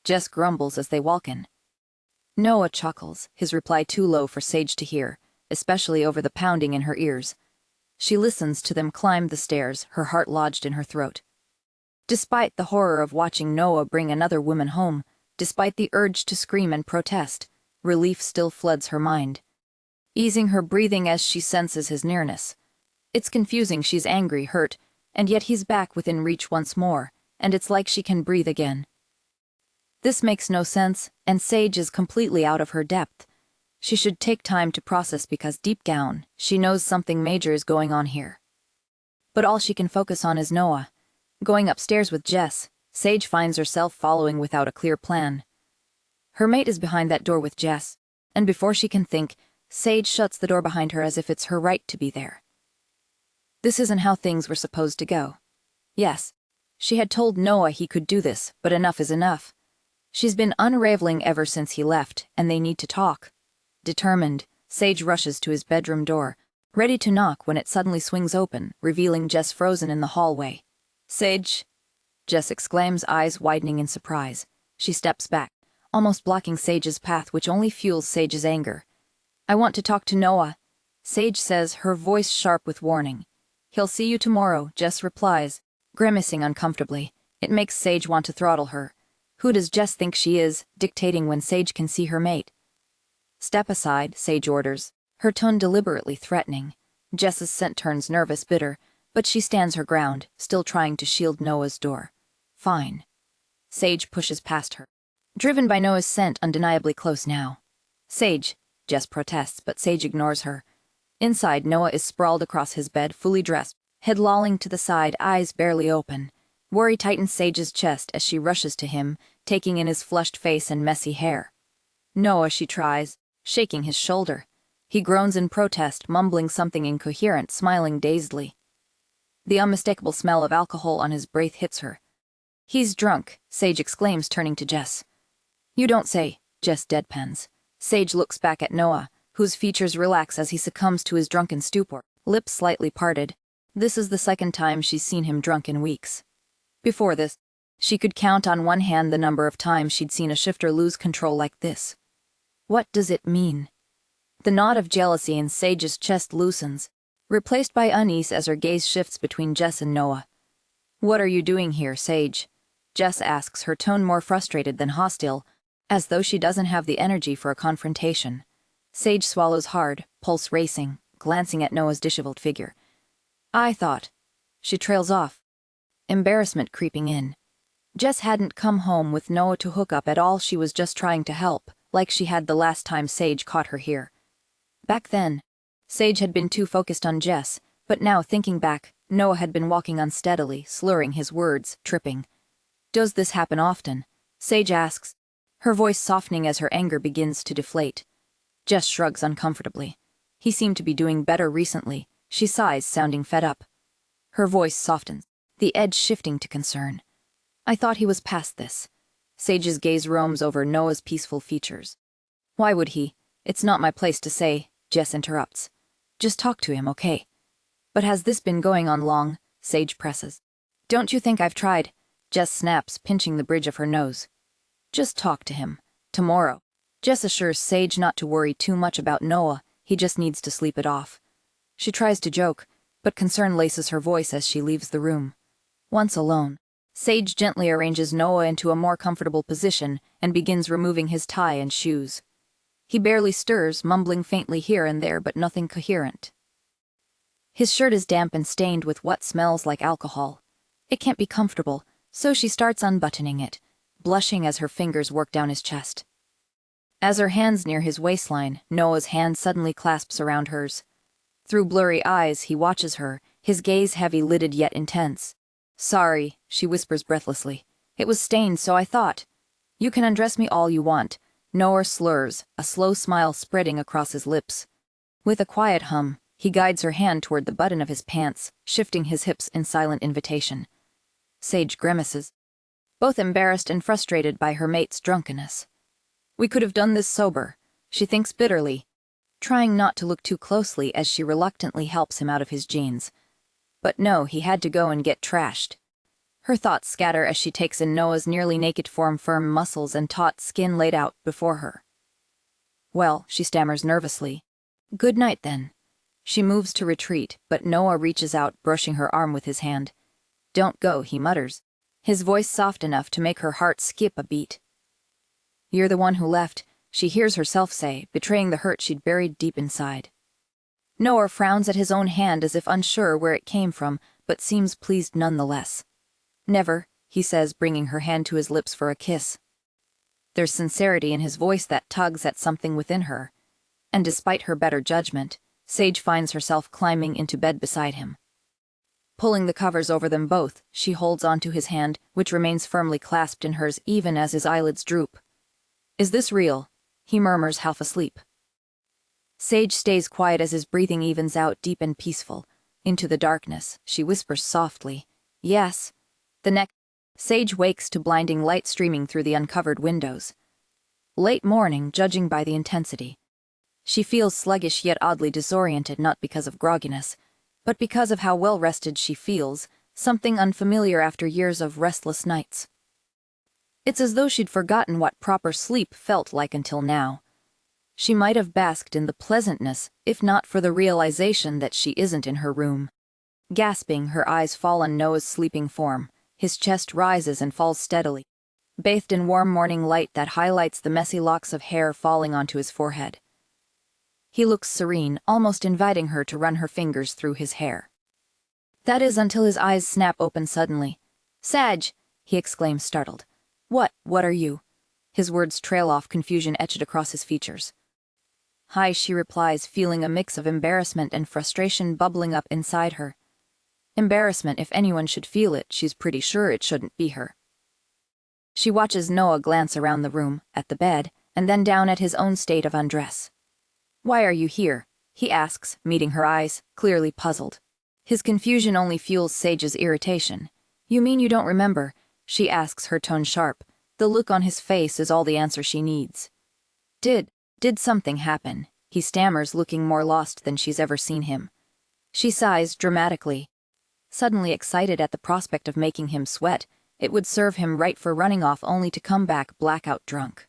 [SPEAKER 1] Jess grumbles as they walk in. Noah chuckles, his reply too low for Sage to hear, especially over the pounding in her ears. She listens to them climb the stairs, her heart lodged in her throat. Despite the horror of watching Noah bring another woman home, despite the urge to scream and protest, relief still floods her mind, easing her breathing as she senses his nearness. It's confusing, she's angry, hurt, and yet he's back within reach once more, and it's like she can breathe again. This makes no sense, and Sage is completely out of her depth. She should take time to process because deep down, she knows something major is going on here. But all she can focus on is Noah. Going upstairs with Jess, Sage finds herself following without a clear plan. Her mate is behind that door with Jess, and before she can think, Sage shuts the door behind her as if it's her right to be there. This isn't how things were supposed to go. Yes, she had told Noah he could do this, but enough is enough. She's been unraveling ever since he left, and they need to talk. Determined, Sage rushes to his bedroom door, ready to knock when it suddenly swings open, revealing Jess frozen in the hallway. "Sage!" Jess exclaims, eyes widening in surprise. She steps back, almost blocking Sage's path, which only fuels Sage's anger. "I want to talk to Noah," Sage says, her voice sharp with warning. "He'll see you tomorrow," Jess replies, grimacing uncomfortably. It makes Sage want to throttle her. Who does Jess think she is, dictating when Sage can see her mate? "Step aside," Sage orders, her tone deliberately threatening. Jess's scent turns nervous, bitter, but she stands her ground, still trying to shield Noah's door. "Fine." Sage pushes past her, driven by Noah's scent, undeniably close now. "Sage," Jess protests, but Sage ignores her. Inside, Noah is sprawled across his bed, fully dressed, head lolling to the side, eyes barely open. Worry tightens Sage's chest as she rushes to him, taking in his flushed face and messy hair. "Noah," she tries, shaking his shoulder. He groans in protest, mumbling something incoherent, smiling dazedly. The unmistakable smell of alcohol on his breath hits her. "He's drunk," Sage exclaims, turning to Jess. "You don't say," Jess deadpans. Sage looks back at Noah, whose features relax as he succumbs to his drunken stupor, lips slightly parted. This is the second time she's seen him drunk in weeks. Before this, she could count on one hand the number of times she'd seen a shifter lose control like this. What does it mean? The knot of jealousy in Sage's chest loosens, replaced by unease as her gaze shifts between Jess and Noah. "What are you doing here, Sage?" Jess asks, her tone more frustrated than hostile, as though she doesn't have the energy for a confrontation. Sage swallows hard, pulse racing, glancing at Noah's disheveled figure. "I thought." She trails off, embarrassment creeping in. Jess hadn't come home with Noah to hook up at all, she was just trying to help, like she had the last time Sage caught her here. Back then, Sage had been too focused on Jess, but now thinking back, Noah had been walking unsteadily, slurring his words, tripping. Does this happen often? Sage asks, her voice softening as her anger begins to deflate. Jess shrugs uncomfortably. He seemed to be doing better recently, she sighs, sounding fed up. Her voice softens, the edge shifting to concern. I thought he was past this. Sage's gaze roams over Noah's peaceful features. Why would he? It's not my place to say, Jess interrupts. Just talk to him, okay? But has this been going on long? Sage presses. Don't you think I've tried? Jess snaps, pinching the bridge of her nose. Just talk to him. Tomorrow. Jess assures Sage not to worry too much about Noah, he just needs to sleep it off. She tries to joke, but concern laces her voice as she leaves the room. Once alone, Sage gently arranges Noah into a more comfortable position and begins removing his tie and shoes. He barely stirs, mumbling faintly here and there but nothing coherent. His shirt is damp and stained with what smells like alcohol. It can't be comfortable, so she starts unbuttoning it, blushing as her fingers work down his chest. As her hands near his waistline, Noah's hand suddenly clasps around hers. Through blurry eyes, he watches her, his gaze heavy-lidded yet intense. Sorry, she whispers breathlessly. It was stained, so I thought. You can undress me all you want. Noah slurs, a slow smile spreading across his lips. With a quiet hum, he guides her hand toward the button of his pants, shifting his hips in silent invitation. Sage grimaces, both embarrassed and frustrated by her mate's drunkenness. We could have done this sober, she thinks bitterly, trying not to look too closely as she reluctantly helps him out of his jeans. But no, he had to go and get trashed. Her thoughts scatter as she takes in Noah's nearly naked form, firm muscles and taut skin laid out before her. Well, she stammers nervously. Good night, then. She moves to retreat, but Noah reaches out, brushing her arm with his hand. Don't go, he mutters, his voice soft enough to make her heart skip a beat. You're the one who left, she hears herself say, betraying the hurt she'd buried deep inside. Noah frowns at his own hand as if unsure where it came from, but seems pleased nonetheless. Never, he says, bringing her hand to his lips for a kiss. There's sincerity in his voice that tugs at something within her, and despite her better judgment, Sage finds herself climbing into bed beside him. Pulling the covers over them both, she holds onto his hand, which remains firmly clasped in hers even as his eyelids droop. Is this real? He murmurs, half asleep. Sage stays quiet as his breathing evens out deep and peaceful. Into the darkness, she whispers softly, Yes. The next, Sage wakes to blinding light streaming through the uncovered windows. Late morning, judging by the intensity. She feels sluggish yet oddly disoriented, not because of grogginess, but because of how well-rested she feels, something unfamiliar after years of restless nights. It's as though she'd forgotten what proper sleep felt like until now. She might have basked in the pleasantness, if not for the realization that she isn't in her room. Gasping, her eyes fall on Noah's sleeping form. His chest rises and falls steadily, bathed in warm morning light that highlights the messy locks of hair falling onto his forehead. He looks serene, almost inviting her to run her fingers through his hair. That is until his eyes snap open suddenly. Sag! He exclaims, startled. What are you? His words trail off, confusion etched across his features. Hi, she replies, feeling a mix of embarrassment and frustration bubbling up inside her. Embarrassment, if anyone should feel it, she's pretty sure it shouldn't be her. She watches Noah glance around the room, at the bed, and then down at his own state of undress. Why are you here? He asks, meeting her eyes, clearly puzzled. His confusion only fuels Sage's irritation. You mean you don't remember? She asks, her tone sharp. The look on his face is all the answer she needs. Did something happen? He stammers, looking more lost than she's ever seen him. She sighs dramatically, suddenly excited at the prospect of making him sweat. It would serve him right for running off only to come back blackout drunk.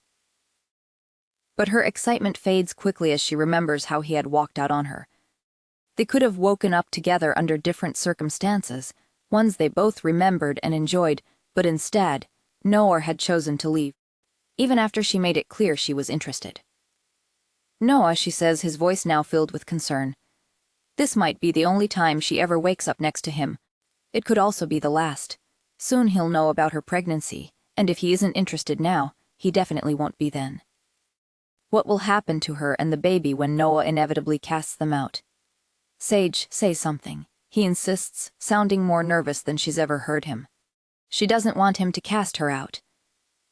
[SPEAKER 1] But her excitement fades quickly as she remembers how he had walked out on her. They could have woken up together under different circumstances, ones they both remembered and enjoyed, but instead, Noah had chosen to leave, even after she made it clear she was interested. Noah, she says, his voice now filled with concern. This might be the only time she ever wakes up next to him. It could also be the last. Soon he'll know about her pregnancy, and if he isn't interested now, he definitely won't be then. What will happen to her and the baby when Noah inevitably casts them out? Sage, say something, he insists, sounding more nervous than she's ever heard him. She doesn't want him to cast her out.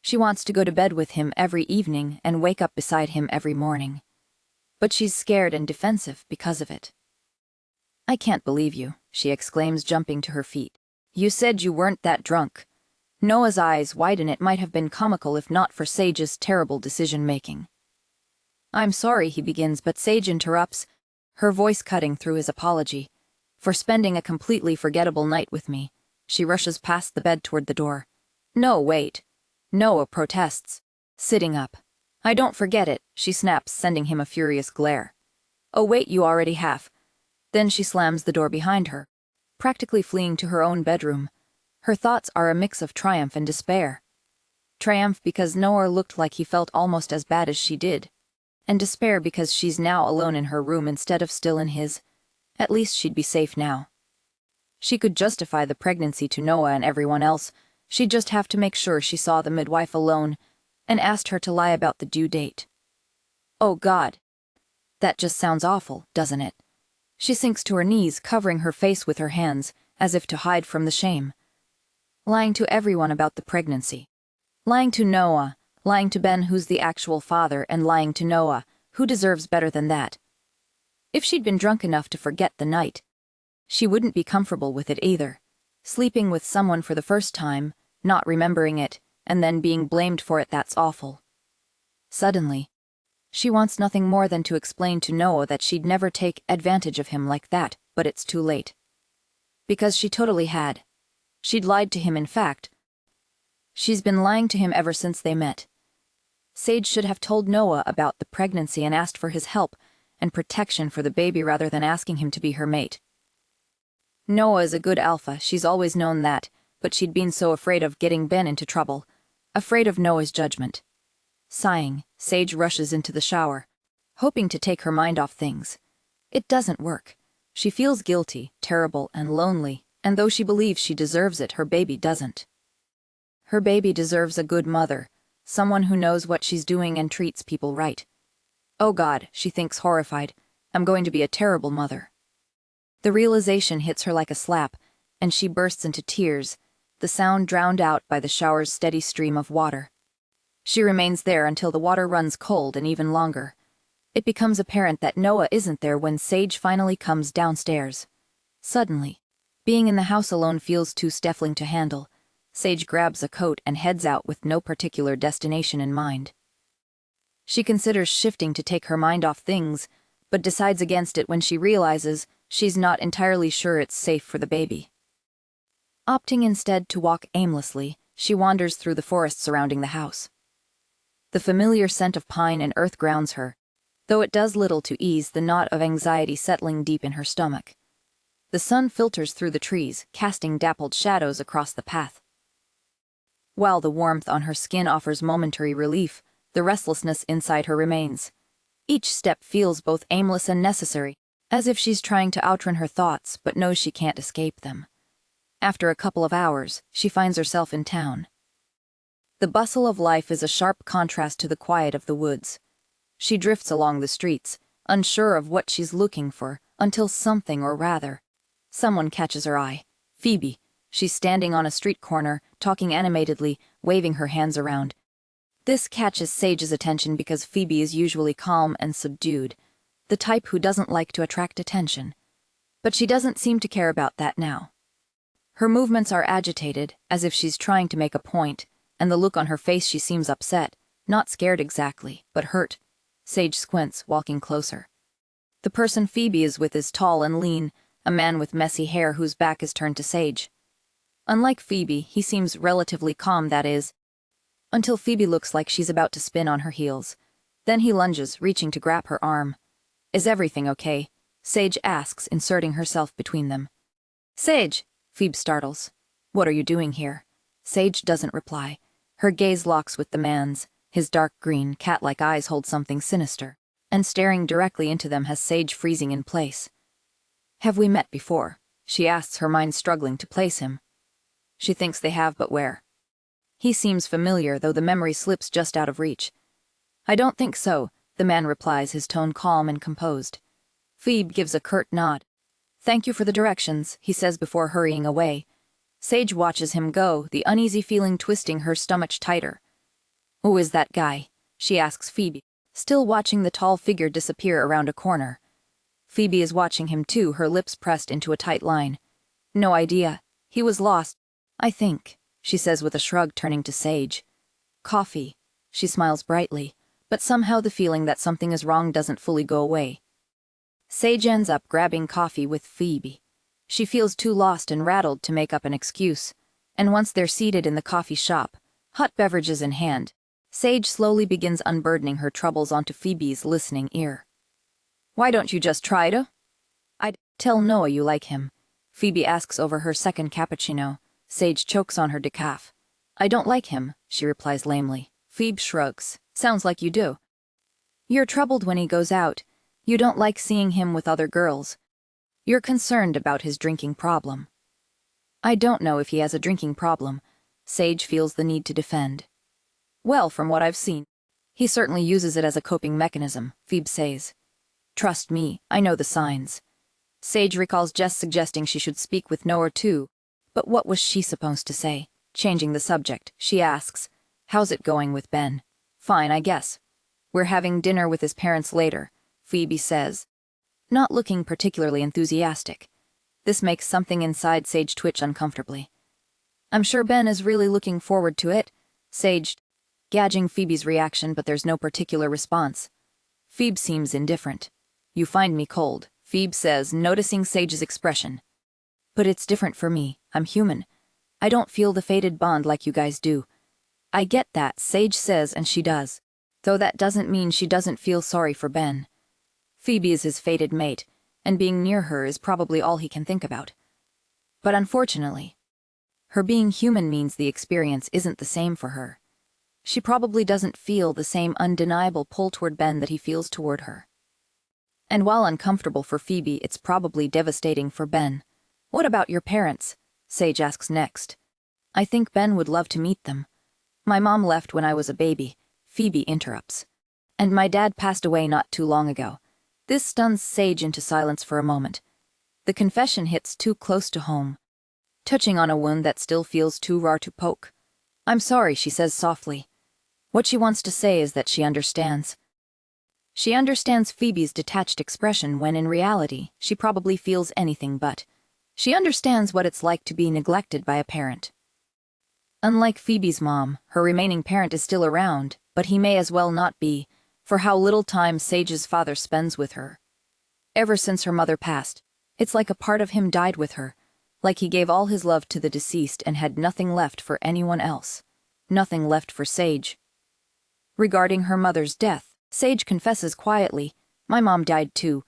[SPEAKER 1] She wants to go to bed with him every evening and wake up beside him every morning. But she's scared and defensive because of it. I can't believe you, she exclaims, jumping to her feet. You said you weren't that drunk. Noah's eyes widen. It might have been comical if not for Sage's terrible decision-making. I'm sorry, he begins, but Sage interrupts, her voice cutting through his apology. For spending a completely forgettable night with me. She rushes past the bed toward the door. No, wait. Noah protests, sitting up. I don't forget it, she snaps, sending him a furious glare. Oh wait, you already have. Then she slams the door behind her, practically fleeing to her own bedroom. Her thoughts are a mix of triumph and despair. Triumph because Noah looked like he felt almost as bad as she did. And despair because she's now alone in her room instead of still in his. At least she'd be safe now. She could justify the pregnancy to Noah and everyone else. She'd just have to make sure she saw the midwife alone and asked her to lie about the due date. Oh God. That just sounds awful, doesn't it? She sinks to her knees, covering her face with her hands, as if to hide from the shame. Lying to everyone about the pregnancy. Lying to Noah, lying to Ben, who's the actual father, and lying to Noah, who deserves better than that. If she'd been drunk enough to forget the night, she wouldn't be comfortable with it either. Sleeping with someone for the first time, not remembering it, and then being blamed for it, that's awful. Suddenly, she wants nothing more than to explain to Noah that she'd never take advantage of him like that, but it's too late. Because she totally had. She'd lied to him, in fact. She's been lying to him ever since they met. Sage should have told Noah about the pregnancy and asked for his help and protection for the baby rather than asking him to be her mate. Noah is a good alpha, she's always known that, but she'd been so afraid of getting Ben into trouble, afraid of Noah's judgment. Sighing, Sage rushes into the shower, hoping to take her mind off things. It doesn't work. She feels guilty, terrible, and lonely, and though she believes she deserves it, her baby doesn't. Her baby deserves a good mother, someone who knows what she's doing and treats people right. Oh God, she thinks, horrified, I'm going to be a terrible mother. The realization hits her like a slap, and she bursts into tears, the sound drowned out by the shower's steady stream of water. She remains there until the water runs cold and even longer. It becomes apparent that Noah isn't there when Sage finally comes downstairs. Suddenly, being in the house alone feels too stifling to handle. Sage grabs a coat and heads out with no particular destination in mind. She considers shifting to take her mind off things, but decides against it when she realizes she's not entirely sure it's safe for the baby. Opting instead to walk aimlessly, she wanders through the forest surrounding the house. The familiar scent of pine and earth grounds her, though it does little to ease the knot of anxiety settling deep in her stomach. The sun filters through the trees, casting dappled shadows across the path. While the warmth on her skin offers momentary relief, the restlessness inside her remains. Each step feels both aimless and necessary, as if she's trying to outrun her thoughts but knows she can't escape them. After a couple of hours, she finds herself in town. The bustle of life is a sharp contrast to the quiet of the woods. She drifts along the streets, unsure of what she's looking for, until something, or rather, someone catches her eye. Phoebe. She's standing on a street corner, talking animatedly, waving her hands around. This catches Sage's attention because Phoebe is usually calm and subdued, the type who doesn't like to attract attention. But she doesn't seem to care about that now. Her movements are agitated, as if she's trying to make a point, and the look on her face, she seems upset, not scared exactly, but hurt. Sage squints, walking closer. The person Phoebe is with is tall and lean, a man with messy hair whose back is turned to Sage. Unlike Phoebe, he seems relatively calm, that is, until Phoebe looks like she's about to spin on her heels. Then he lunges, reaching to grab her arm. Is everything okay? Sage asks, inserting herself between them. Sage! Phoebe startles. What are you doing here? Sage doesn't reply. Her gaze locks with the man's. His dark green, cat-like eyes hold something sinister, and staring directly into them has Sage freezing in place. Have we met before? She asks, her mind struggling to place him. She thinks they have, but where? He seems familiar, though the memory slips just out of reach. I don't think so, the man replies, his tone calm and composed. Phoebe gives a curt nod. Thank you for the directions, he says before hurrying away. Sage watches him go, the uneasy feeling twisting her stomach tighter. Who is that guy? She asks Phoebe, still watching the tall figure disappear around a corner. Phoebe is watching him too, her lips pressed into a tight line. No idea. He was lost, I think, she says with a shrug, turning to Sage. Coffee. She smiles brightly, but somehow the feeling that something is wrong doesn't fully go away. Sage ends up grabbing coffee with Phoebe. She feels too lost and rattled to make up an excuse, and once they're seated in the coffee shop, hot beverages in hand, Sage slowly begins unburdening her troubles onto Phoebe's listening ear. Why don't you just try to? I'd tell Noah you like him, Phoebe asks over her second cappuccino. Sage chokes on her decaf. I don't like him, she replies lamely. Phoebe shrugs. Sounds like you do. You're troubled when he goes out. You don't like seeing him with other girls. You're concerned about his drinking problem. I don't know if he has a drinking problem, Sage feels the need to defend. Well, from what I've seen, he certainly uses it as a coping mechanism, Phoebe says. Trust me, I know the signs. Sage recalls Jess suggesting she should speak with Noah too, but what was she supposed to say? Changing the subject, she asks, how's it going with Ben? Fine, I guess. We're having dinner with his parents later, Phoebe says, not looking particularly enthusiastic. This makes something inside Sage twitch uncomfortably. I'm sure Ben is really looking forward to it, Sage, gauging Phoebe's reaction, but there's no particular response. Phoebe seems indifferent. You find me cold, Phoebe says, noticing Sage's expression. But it's different for me. I'm human. I don't feel the fated bond like you guys do. I get that, Sage says, and she does. Though that doesn't mean she doesn't feel sorry for Ben. Phoebe is his fated mate, and being near her is probably all he can think about. But unfortunately, her being human means the experience isn't the same for her. She probably doesn't feel the same undeniable pull toward Ben that he feels toward her. And while uncomfortable for Phoebe, it's probably devastating for Ben. What about your parents? Sage asks next. I think Ben would love to meet them. My mom left when I was a baby, Phoebe interrupts. And my dad passed away not too long ago. This stuns Sage into silence for a moment. The confession hits too close to home, touching on a wound that still feels too raw to poke. I'm sorry, she says softly. What she wants to say is that she understands. She understands Phoebe's detached expression when in reality she probably feels anything but. She understands what it's like to be neglected by a parent. Unlike Phoebe's mom, her remaining parent is still around, but he may as well not be, for how little time Sage's father spends with her. Ever since her mother passed, it's like a part of him died with her, like he gave all his love to the deceased and had nothing left for anyone else. Nothing left for Sage. Regarding her mother's death, Sage confesses quietly, my mom died too.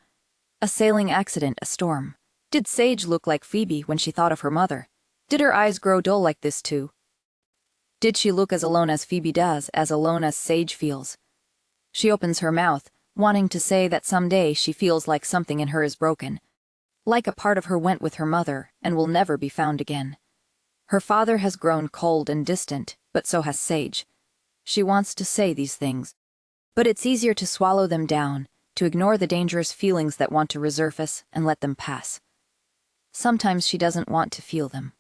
[SPEAKER 1] A sailing accident, a storm. Did Sage look like Phoebe when she thought of her mother? Did her eyes grow dull like this too? Did she look as alone as Phoebe does, as alone as Sage feels? She opens her mouth, wanting to say that someday she feels like something in her is broken. Like a part of her went with her mother and will never be found again. Her father has grown cold and distant, but so has Sage. She wants to say these things, but it's easier to swallow them down, to ignore the dangerous feelings that want to resurface and let them pass. Sometimes she doesn't want to feel them.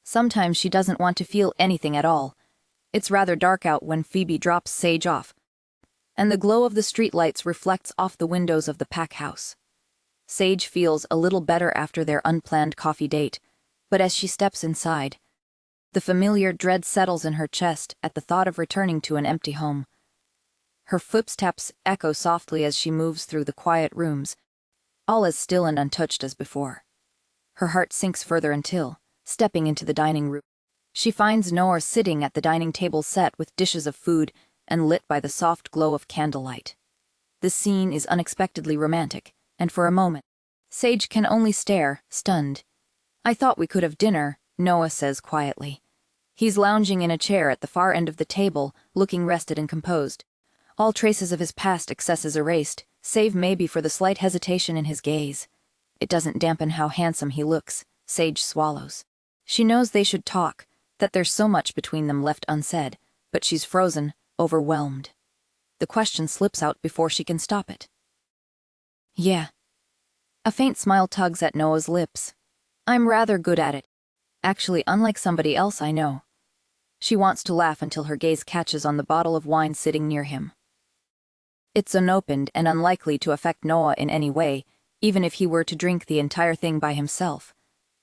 [SPEAKER 1] Sometimes she doesn't want to feel anything at all. It's rather dark out when Phoebe drops Sage off, and the glow of the streetlights reflects off the windows of the pack house. Sage feels a little better after their unplanned coffee date, but as she steps inside, the familiar dread settles in her chest at the thought of returning to an empty home. Her footsteps echo softly as she moves through the quiet rooms, all as still and untouched as before. Her heart sinks further until, stepping into the dining room, she finds Noah sitting at the dining table set with dishes of food and lit by the soft glow of candlelight. The scene is unexpectedly romantic, and for a moment, Sage can only stare, stunned. I thought we could have dinner, Noah says quietly. He's lounging in a chair at the far end of the table, looking rested and composed. All traces of his past excesses erased, save maybe for the slight hesitation in his gaze. It doesn't dampen how handsome he looks. Sage swallows. She knows they should talk, that there's so much between them left unsaid, but she's frozen, overwhelmed. The question slips out before she can stop it. Yeah. A faint smile tugs at Noah's lips. I'm rather good at it. Actually, unlike somebody else I know. She wants to laugh until her gaze catches on the bottle of wine sitting near him. It's unopened and unlikely to affect Noah in any way, even if he were to drink the entire thing by himself.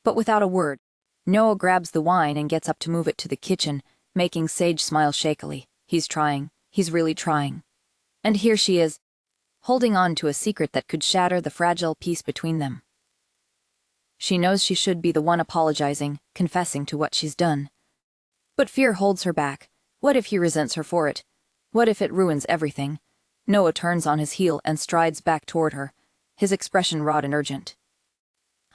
[SPEAKER 1] But without a word, Noah grabs the wine and gets up to move it to the kitchen, making Sage smile shakily. He's trying. He's really trying. And here she is, holding on to a secret that could shatter the fragile peace between them. She knows she should be the one apologizing, confessing to what she's done. But fear holds her back. What if he resents her for it? What if it ruins everything? Noah turns on his heel and strides back toward her, his expression raw and urgent.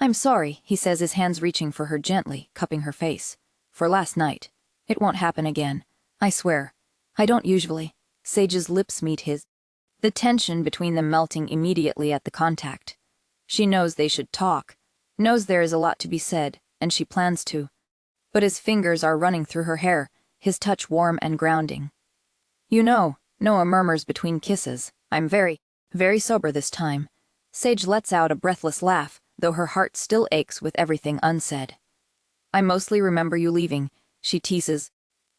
[SPEAKER 1] I'm sorry, he says, his hands reaching for her gently, cupping her face. For last night. It won't happen again. I swear. I don't usually. Sage's lips meet his, the tension between them melting immediately at the contact. She knows they should talk, knows there is a lot to be said, and she plans to. But his fingers are running through her hair, his touch warm and grounding. You know, Noah murmurs between kisses, I'm very, very sober this time. Sage lets out a breathless laugh, though her heart still aches with everything unsaid. I mostly remember you leaving, she teases,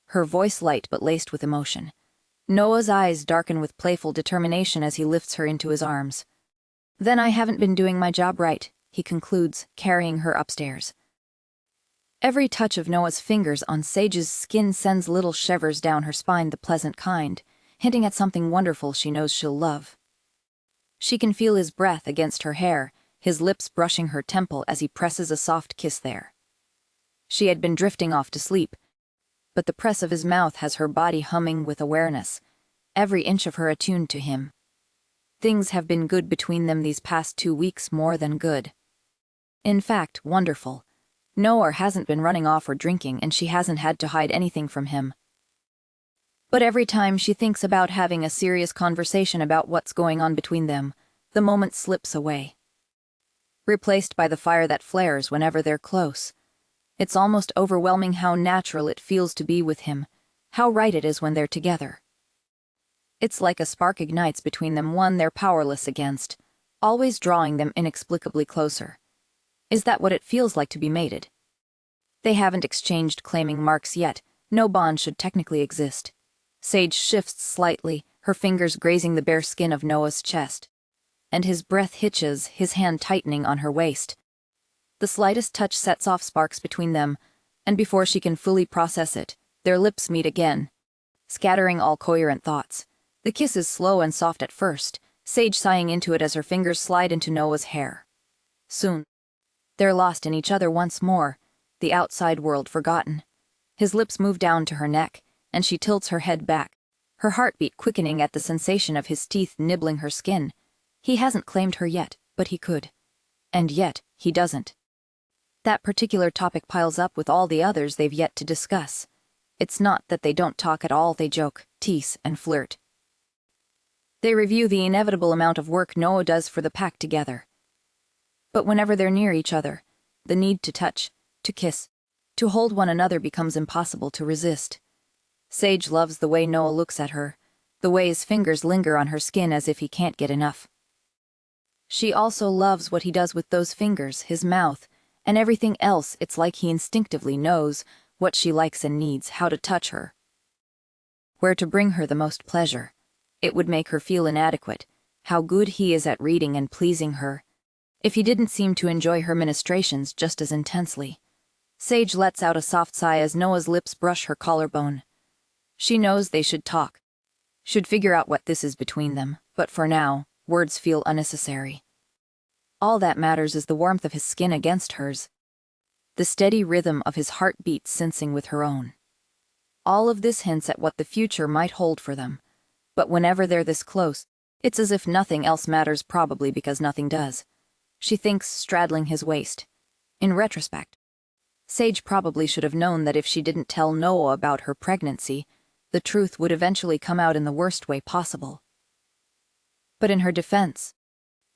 [SPEAKER 1] her voice light but laced with emotion. Noah's eyes darken with playful determination as he lifts her into his arms. Then I haven't been doing my job right, he concludes, carrying her upstairs. Every touch of Noah's fingers on Sage's skin sends little shivers down her spine, the pleasant kind, hinting at something wonderful she knows she'll love. She can feel his breath against her hair, his lips brushing her temple as he presses a soft kiss there. She had been drifting off to sleep, but the press of his mouth has her body humming with awareness, every inch of her attuned to him. Things have been good between them these past 2 weeks, more than good. In fact, wonderful. Noah hasn't been running off or drinking, and she hasn't had to hide anything from him. But every time she thinks about having a serious conversation about what's going on between them, the moment slips away, replaced by the fire that flares whenever they're close. It's almost overwhelming how natural it feels to be with him, how right it is when they're together. It's like a spark ignites between them, one they're powerless against, always drawing them inexplicably closer. Is that what it feels like to be mated? They haven't exchanged claiming marks yet, no bond should technically exist. Sage shifts slightly, her fingers grazing the bare skin of Noah's chest. And his breath hitches, his hand tightening on her waist. The slightest touch sets off sparks between them, and before she can fully process it, their lips meet again, scattering all coherent thoughts. The kiss is slow and soft at first, Sage sighing into it as her fingers slide into Noah's hair. Soon, they're lost in each other once more, the outside world forgotten. His lips move down to her neck, and she tilts her head back, her heartbeat quickening at the sensation of his teeth nibbling her skin. He hasn't claimed her yet, but he could. And yet, he doesn't. That particular topic piles up with all the others they've yet to discuss. It's not that they don't talk at all, they joke, tease, and flirt. They review the inevitable amount of work Noah does for the pack together. But whenever they're near each other, the need to touch, to kiss, to hold one another becomes impossible to resist. Sage loves the way Noah looks at her, the way his fingers linger on her skin as if he can't get enough. She also loves what he does with those fingers, his mouth, and everything else. It's like he instinctively knows what she likes and needs, how to touch her, where to bring her the most pleasure. It would make her feel inadequate, how good he is at reading and pleasing her, if he didn't seem to enjoy her ministrations just as intensely. Sage lets out a soft sigh as Noah's lips brush her collarbone. She knows they should talk, should figure out what this is between them, but for now, words feel unnecessary. All that matters is the warmth of his skin against hers, the steady rhythm of his heartbeat sensing with her own. All of this hints at what the future might hold for them, but whenever they're this close, it's as if nothing else matters, probably because nothing does. She thinks, straddling his waist. In retrospect, Sage probably should have known that if she didn't tell Noah about her pregnancy, the truth would eventually come out in the worst way possible. But in her defense,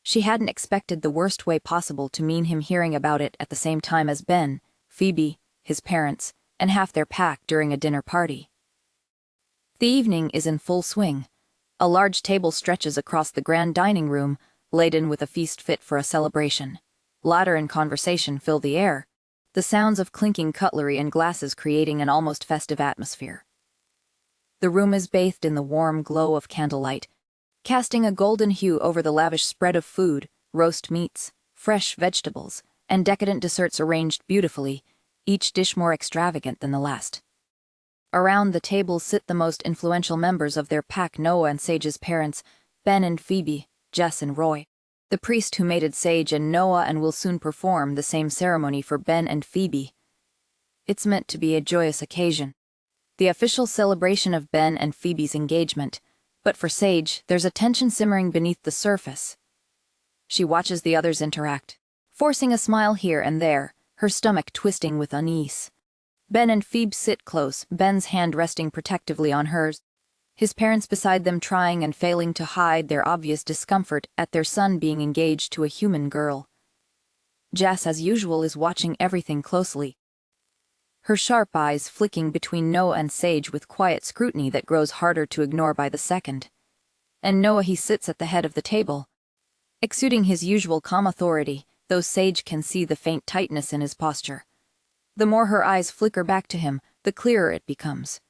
[SPEAKER 1] she hadn't expected the worst way possible to mean him hearing about it at the same time as Ben, Phoebe, his parents, and half their pack during a dinner party. The evening is in full swing. A large table stretches across the grand dining room, laden with a feast fit for a celebration. Laughter and conversation fill the air, the sounds of clinking cutlery and glasses creating an almost festive atmosphere. The room is bathed in the warm glow of candlelight, casting a golden hue over the lavish spread of food, roast meats, fresh vegetables, and decadent desserts arranged beautifully, each dish more extravagant than the last. Around the table sit the most influential members of their pack: Noah and Sage's parents, Ben and Phoebe, Jess and Roy, the priest who mated Sage and Noah and will soon perform the same ceremony for Ben and Phoebe. It's meant to be a joyous occasion, the official celebration of Ben and Phoebe's engagement, but for Sage, there's a tension simmering beneath the surface. She watches the others interact, forcing a smile here and there, her stomach twisting with unease. Ben and Phoebe sit close, Ben's hand resting protectively on hers, his parents beside them trying and failing to hide their obvious discomfort at their son being engaged to a human girl. Jess, as usual, is watching everything closely, her sharp eyes flicking between Noah and Sage with quiet scrutiny that grows harder to ignore by the second. And Noah, he sits at the head of the table, exuding his usual calm authority, though Sage can see the faint tightness in his posture. The more her eyes flicker back to him, the clearer it becomes.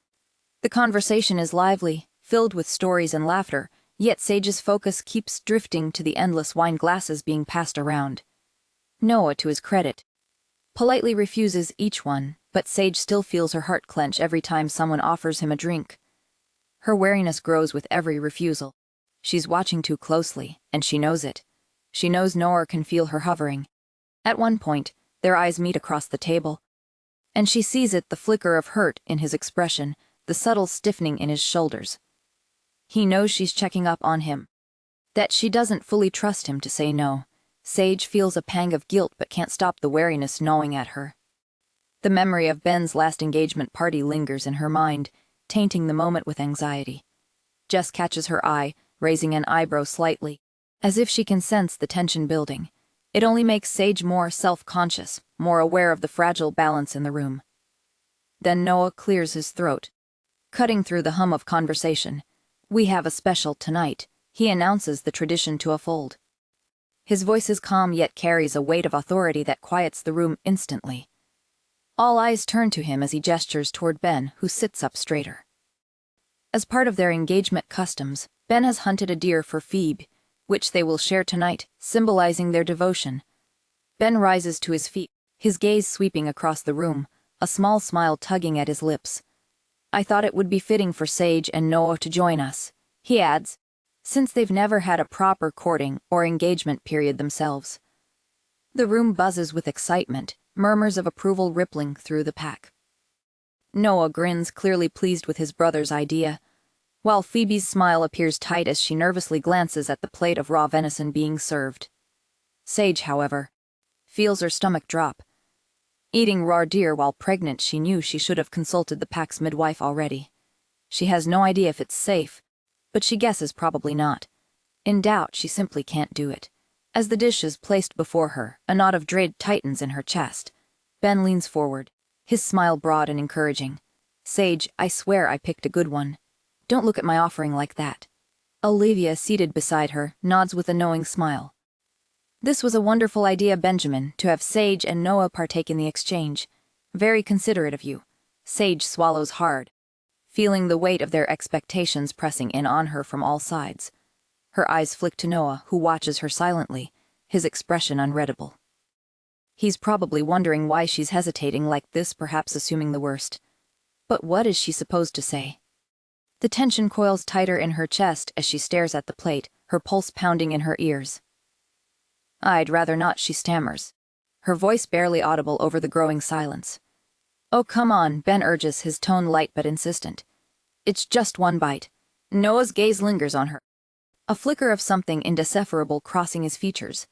[SPEAKER 1] The conversation is lively, filled with stories and laughter, yet Sage's focus keeps drifting to the endless wine glasses being passed around. Noah, to his credit, politely refuses each one, but Sage still feels her heart clench every time someone offers him a drink. Her wariness grows with every refusal. She's watching too closely, and she knows it. She knows Noah can feel her hovering. At one point, their eyes meet across the table, and she sees it, the flicker of hurt in his expression, the subtle stiffening in his shoulders. He knows she's checking up on him, that she doesn't fully trust him to say no. Sage feels a pang of guilt but can't stop the wariness gnawing at her. The memory of Ben's last engagement party lingers in her mind, tainting the moment with anxiety. Jess catches her eye, raising an eyebrow slightly, as if she can sense the tension building. It only makes Sage more self-conscious, more aware of the fragile balance in the room. Then Noah clears his throat, cutting through the hum of conversation. "We have a special tonight," he announces, the tradition to unfold. His voice is calm yet carries a weight of authority that quiets the room instantly. All eyes turn to him as he gestures toward Ben, who sits up straighter. As part of their engagement customs, Ben has hunted a deer for Phoebe, which they will share tonight, symbolizing their devotion. Ben rises to his feet, his gaze sweeping across the room, a small smile tugging at his lips. "I thought it would be fitting for Sage and Noah to join us," he adds, since they've never had a proper courting or engagement period themselves. The room buzzes with excitement, murmurs of approval rippling through the pack. Noah grins, clearly pleased with his brother's idea, while Phoebe's smile appears tight as she nervously glances at the plate of raw venison being served. Sage, however, feels her stomach drop. Eating raw deer while pregnant, she knew she should have consulted the pack's midwife already. She has no idea if it's safe, but she guesses probably not. In doubt, she simply can't do it. As the dish is placed before her, a knot of dread tightens in her chest. Ben leans forward, his smile broad and encouraging. "Sage, I swear I picked a good one. Don't look at my offering like that." Olivia, seated beside her, nods with a knowing smile. "This was a wonderful idea, Benjamin, to have Sage and Noah partake in the exchange. Very considerate of you." Sage swallows hard, feeling the weight of their expectations pressing in on her from all sides. Her eyes flick to Noah, who watches her silently, his expression unreadable. He's probably wondering why she's hesitating like this, perhaps assuming the worst. But what is she supposed to say? The tension coils tighter in her chest as she stares at the plate, her pulse pounding in her ears. "I'd rather not," she stammers, her voice barely audible over the growing silence. "Oh, come on," Ben urges, his tone light but insistent. "It's just one bite." Noah's gaze lingers on her, a flicker of something indecipherable crossing his features.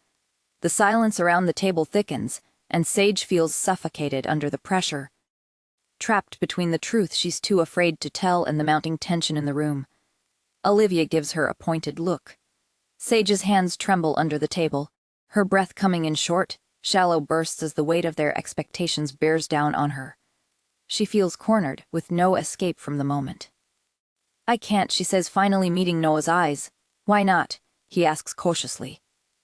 [SPEAKER 1] The silence around the table thickens, and Sage feels suffocated under the pressure, trapped between the truth she's too afraid to tell and the mounting tension in the room. Olivia gives her a pointed look. Sage's hands tremble under the table, her breath coming in short, shallow bursts as the weight of their expectations bears down on her. She feels cornered, with no escape from the moment. "I can't," she says, finally meeting Noah's eyes. "Why not?" he asks cautiously.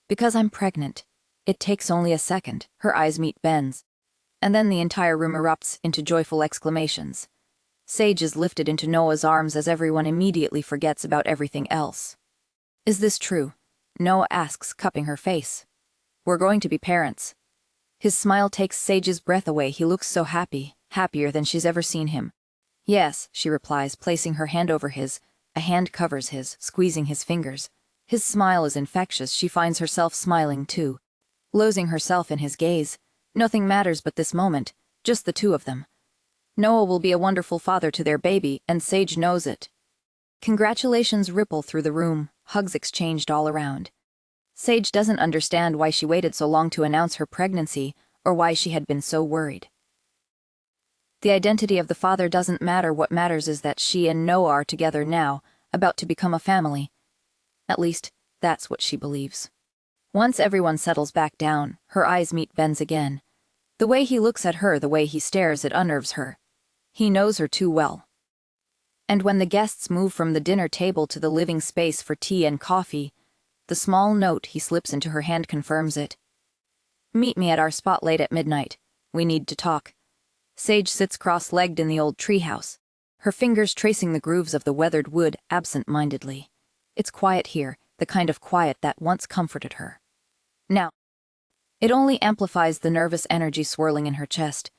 [SPEAKER 1] "Because I'm pregnant." It takes only a second. Her eyes meet Ben's. And then the entire room erupts into joyful exclamations. Sage is lifted into Noah's arms as everyone immediately forgets about everything else. "Is this true?" Noah asks, cupping her face. "We're going to be parents." His smile takes Sage's breath away. He looks so happy, happier than she's ever seen him. "Yes," she replies, placing her hand over his. A hand covers his, squeezing his fingers. His smile is infectious. She finds herself smiling too, losing herself in his gaze. Nothing matters but this moment, just the two of them. Noah will be a wonderful father to their baby, and Sage knows it. Congratulations ripple through the room, hugs exchanged all around. Sage doesn't understand why she waited so long to announce her pregnancy, or why she had been so worried. The identity of the father doesn't matter. What matters is that she and Noah are together now, about to become a family. At least, that's what she believes. Once everyone settles back down, her eyes meet Ben's again. The way he looks at her, the way he stares, it unnerves her. He knows her too well. And when the guests move from the dinner table to the living space for tea and coffee, the small note he slips into her hand confirms it. "Meet me at our spot late at midnight. We need to talk." Sage sits cross-legged in the old treehouse, her fingers tracing the grooves of the weathered wood absent-mindedly. It's quiet here, the kind of quiet that once comforted her. Now, it only amplifies the nervous energy swirling in her chest.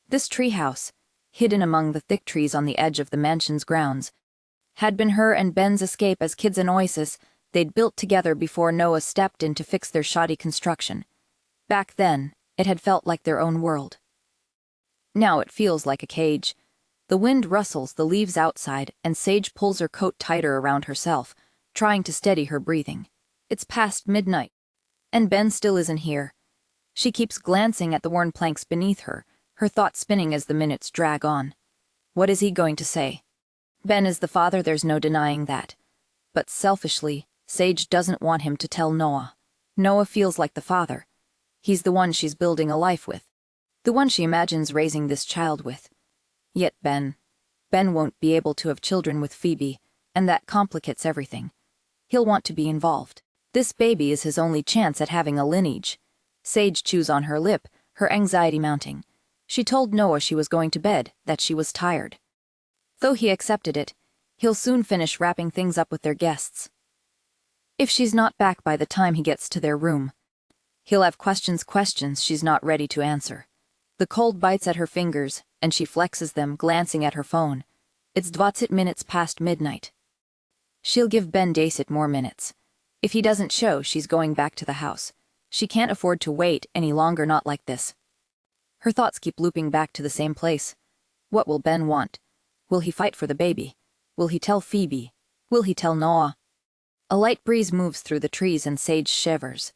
[SPEAKER 1] This treehouse, hidden among the thick trees on the edge of the mansion's grounds, had been her and Ben's escape as kids, an oasis they'd built together before Noah stepped in to fix their shoddy construction. Back then, it had felt like their own world. Now it feels like a cage. The wind rustles the leaves outside, and Sage pulls her coat tighter around herself, trying to steady her breathing. It's past midnight, and Ben still isn't here. She keeps glancing at the worn planks beneath her, her thoughts spinning as the minutes drag on. What is he going to say? Ben is the father, there's no denying that. But selfishly, Sage doesn't want him to tell Noah. Noah feels like the father. He's the one she's building a life with, the one she imagines raising this child with. Yet Ben won't be able to have children with Phoebe, and that complicates everything. He'll want to be involved. This baby is his only chance at having a lineage. Sage chews on her lip, her anxiety mounting. She told Noah she was going to bed, that she was tired. Though he accepted it, he'll soon finish wrapping things up with their guests. If she's not back by the time he gets to their room, he'll have questions she's not ready to answer. The cold bites at her fingers, and she flexes them, glancing at her phone. It's 20 minutes past midnight. She'll give Ben 10 more minutes. If he doesn't show, she's going back to the house. She can't afford to wait any longer, not like this. Her thoughts keep looping back to the same place. What will Ben want? Will he fight for the baby? Will he tell Phoebe? Will he tell Noah? A light breeze moves through the trees and Sage shivers.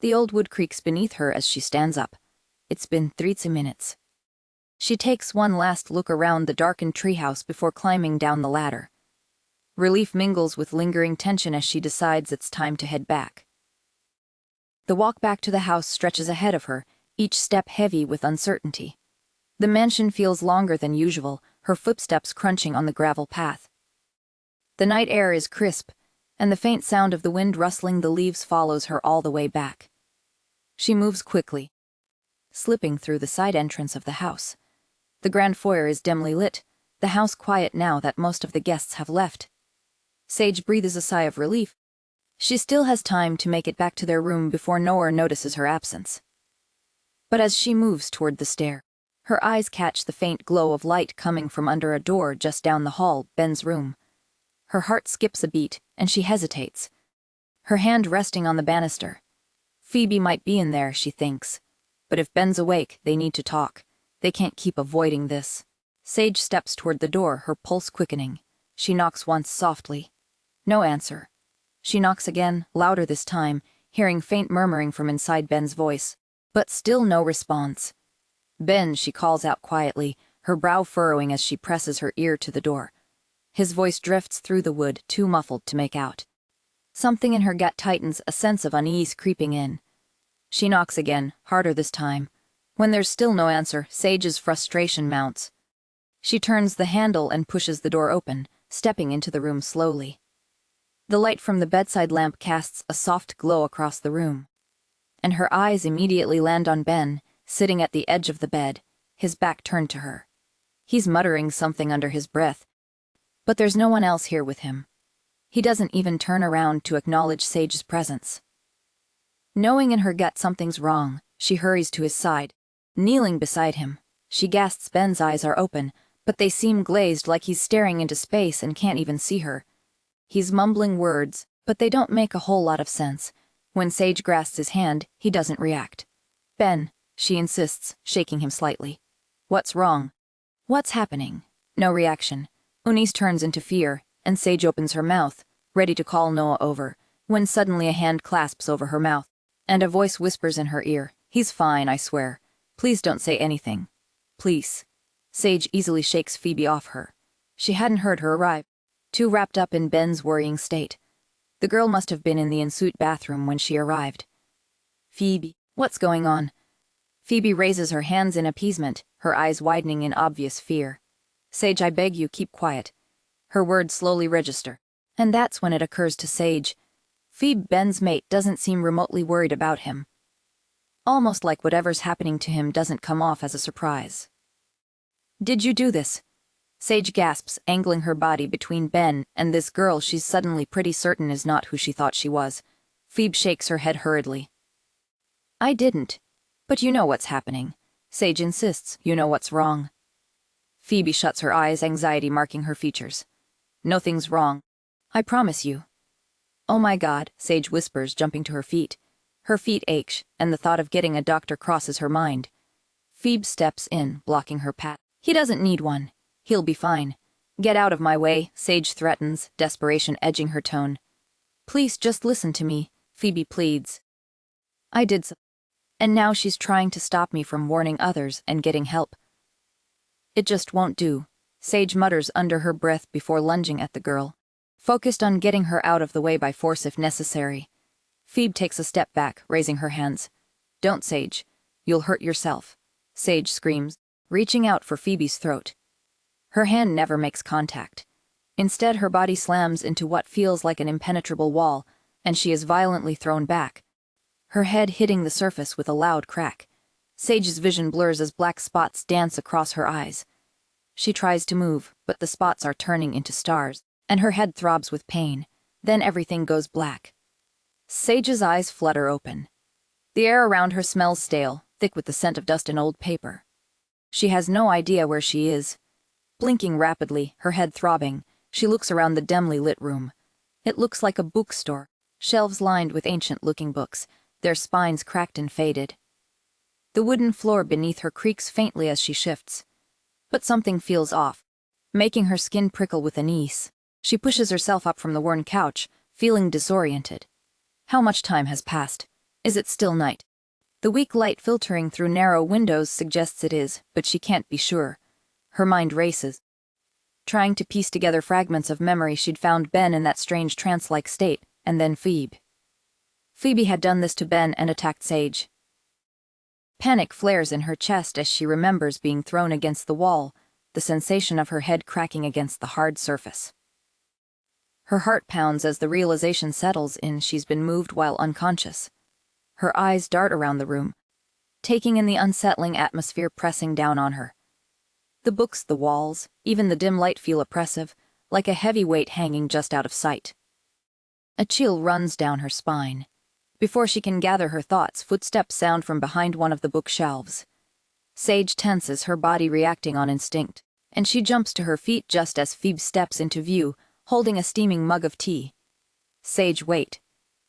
[SPEAKER 1] The old wood creaks beneath her as she stands up. It's been 30 minutes. She takes one last look around the darkened treehouse before climbing down the ladder. Relief mingles with lingering tension as she decides it's time to head back. The walk back to the house stretches ahead of her, each step heavy with uncertainty. The mansion feels longer than usual, her footsteps crunching on the gravel path. The night air is crisp, and the faint sound of the wind rustling the leaves follows her all the way back. She moves quickly, slipping through the side entrance of the house. The grand foyer is dimly lit, the house quiet now that most of the guests have left. Sage breathes a sigh of relief. She still has time to make it back to their room before Noah notices her absence. But as she moves toward the stair, her eyes catch the faint glow of light coming from under a door just down the hall, Ben's room. Her heart skips a beat, and she hesitates, her hand resting on the banister. Phoebe might be in there, she thinks. But if Ben's awake, they need to talk. They can't keep avoiding this. Sage steps toward the door, her pulse quickening. She knocks once softly. No answer. She knocks again, louder this time, hearing faint murmuring from inside Ben's voice. But still no response. "Ben," she calls out quietly, her brow furrowing as she presses her ear to the door. His voice drifts through the wood, too muffled to make out. Something in her gut tightens, a sense of unease creeping in. She knocks again, harder this time. When there's still no answer, Sage's frustration mounts. She turns the handle and pushes the door open, stepping into the room slowly. The light from the bedside lamp casts a soft glow across the room, and her eyes immediately land on Ben, sitting at the edge of the bed, his back turned to her. He's muttering something under his breath, but there's no one else here with him. He doesn't even turn around to acknowledge Sage's presence. Knowing in her gut something's wrong, she hurries to his side. Kneeling beside him, she gasps. Ben's eyes are open, but they seem glazed, like he's staring into space and can't even see her. He's mumbling words, but they don't make a whole lot of sense. When Sage grasps his hand, he doesn't react. "Ben," she insists, shaking him slightly. "What's wrong? What's happening?" No reaction. Eunice turns into fear, and Sage opens her mouth, ready to call Noah over, when suddenly a hand clasps over her mouth, and a voice whispers in her ear, "He's fine, I swear. Please don't say anything. Please." Sage easily shakes Phoebe off her. She hadn't heard her arrive, too wrapped up in Ben's worrying state. The girl must have been in the ensuite bathroom when she arrived. "Phoebe, what's going on?" Phoebe raises her hands in appeasement, her eyes widening in obvious fear. "Sage, I beg you, keep quiet." Her words slowly register, and that's when it occurs to Sage. Phoebe, Ben's mate, doesn't seem remotely worried about him. Almost like whatever's happening to him doesn't come off as a surprise. "Did you do this?" Sage gasps, angling her body between Ben and this girl she's suddenly pretty certain is not who she thought she was. Phoebe shakes her head hurriedly. "I didn't. But you know what's happening." Sage insists, "You know what's wrong." Phoebe shuts her eyes, anxiety marking her features. "Nothing's wrong. I promise you." "Oh my God," Sage whispers, jumping to her feet. Her feet ache, and the thought of getting a doctor crosses her mind. Phoebe steps in, blocking her path. "He doesn't need one. He'll be fine." "Get out of my way," Sage threatens, desperation edging her tone. "Please just listen to me," Phoebe pleads. "I did so. And now she's trying to stop me from warning others and getting help. It just won't do," Sage mutters under her breath before lunging at the girl, focused on getting her out of the way by force if necessary. Phoebe takes a step back, raising her hands. "Don't, Sage. You'll hurt yourself," Sage screams, reaching out for Phoebe's throat. Her hand never makes contact. Instead, her body slams into what feels like an impenetrable wall, and she is violently thrown back, her head hitting the surface with a loud crack. Sage's vision blurs as black spots dance across her eyes. She tries to move, but the spots are turning into stars, and her head throbs with pain. Then everything goes black. Sage's eyes flutter open. The air around her smells stale, thick with the scent of dust and old paper. She has no idea where she is. Blinking rapidly, her head throbbing, she looks around the dimly lit room. It looks like a bookstore, shelves lined with ancient-looking books, their spines cracked and faded. The wooden floor beneath her creaks faintly as she shifts. But something feels off, making her skin prickle with unease. She pushes herself up from the worn couch, feeling disoriented. How much time has passed? Is it still night? The weak light filtering through narrow windows suggests it is, but she can't be sure. Her mind races, trying to piece together fragments of memory she'd found Ben in that strange trance-like state, and then Phoebe. Phoebe had done this to Ben and attacked Sage. Panic flares in her chest as she remembers being thrown against the wall, the sensation of her head cracking against the hard surface. Her heart pounds as the realization settles in she's been moved while unconscious. Her eyes dart around the room, taking in the unsettling atmosphere pressing down on her. The books, the walls, even the dim light feel oppressive, like a heavy weight hanging just out of sight. A chill runs down her spine. Before she can gather her thoughts, footsteps sound from behind one of the bookshelves. Sage tenses, her body reacting on instinct, and she jumps to her feet just as Phoebe steps into view, holding a steaming mug of tea. "Sage, wait,"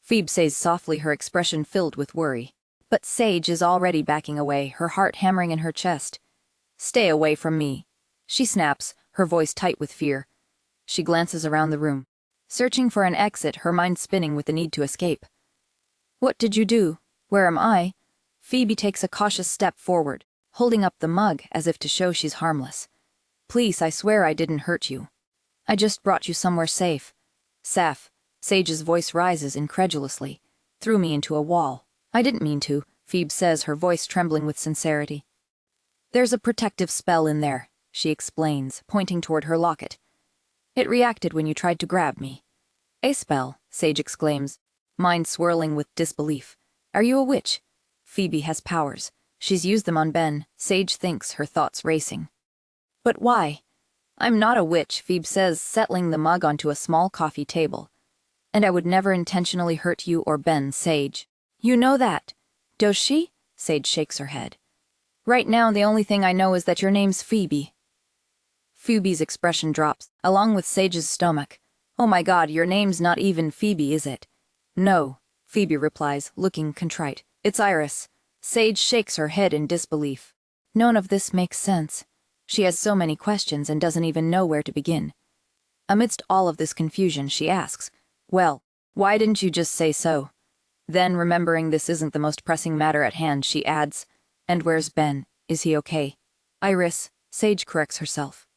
[SPEAKER 1] Phoebe says softly, her expression filled with worry. But Sage is already backing away, her heart hammering in her chest. "Stay away from me," she snaps, her voice tight with fear. She glances around the room, searching for an exit, her mind spinning with the need to escape. "What did you do? Where am I?" Phoebe takes a cautious step forward, holding up the mug as if to show she's harmless. "Please, I swear I didn't hurt you. I just brought you somewhere safe." "Safe," Sage's voice rises incredulously, "threw me into a wall." I didn't mean to, Phoebe says, her voice trembling with sincerity. There's a protective spell in there, she explains, pointing toward her locket. It reacted when you tried to grab me. A spell, Sage exclaims, mind swirling with disbelief. Are you a witch? Phoebe has powers. She's used them on Ben, Sage thinks, her thoughts racing. But why? I'm not a witch, Phoebe says, settling the mug onto a small coffee table. And I would never intentionally hurt you or Ben, Sage. You know that. Does she? Sage shakes her head. Right now, the only thing I know is that your name's Phoebe. Phoebe's expression drops, along with Sage's stomach. Oh my God, your name's not even Phoebe, is it? No, Phoebe replies, looking contrite. It's Iris. Sage shakes her head in disbelief. None of this makes sense. She has so many questions and doesn't even know where to begin. Amidst all of this confusion, she asks, well, why didn't you just say so? Then, remembering this isn't the most pressing matter at hand, she adds, and where's Ben? Is he okay? Iris, Sage corrects herself.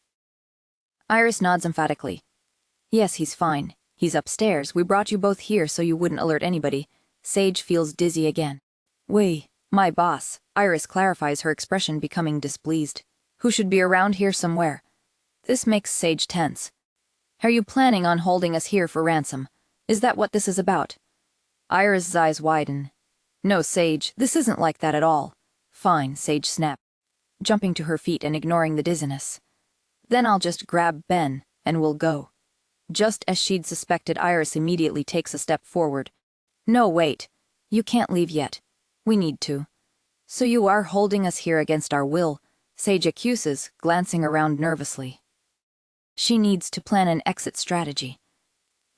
[SPEAKER 1] Iris nods emphatically. Yes, he's fine. He's upstairs. We brought you both here so you wouldn't alert anybody. Sage feels dizzy again. Wait, my boss. Iris clarifies, her expression becoming displeased. Who should be around here somewhere. This makes Sage tense. Are you planning on holding us here for ransom? Is that what this is about? Iris' eyes widen. No, Sage, this isn't like that at all. Fine, Sage snapped, jumping to her feet and ignoring the dizziness. Then I'll just grab Ben, and we'll go. Just as she'd suspected, Iris immediately takes a step forward. No, wait. You can't leave yet. We need to. So you are holding us here against our will, Sage accuses, glancing around nervously. She needs to plan an exit strategy.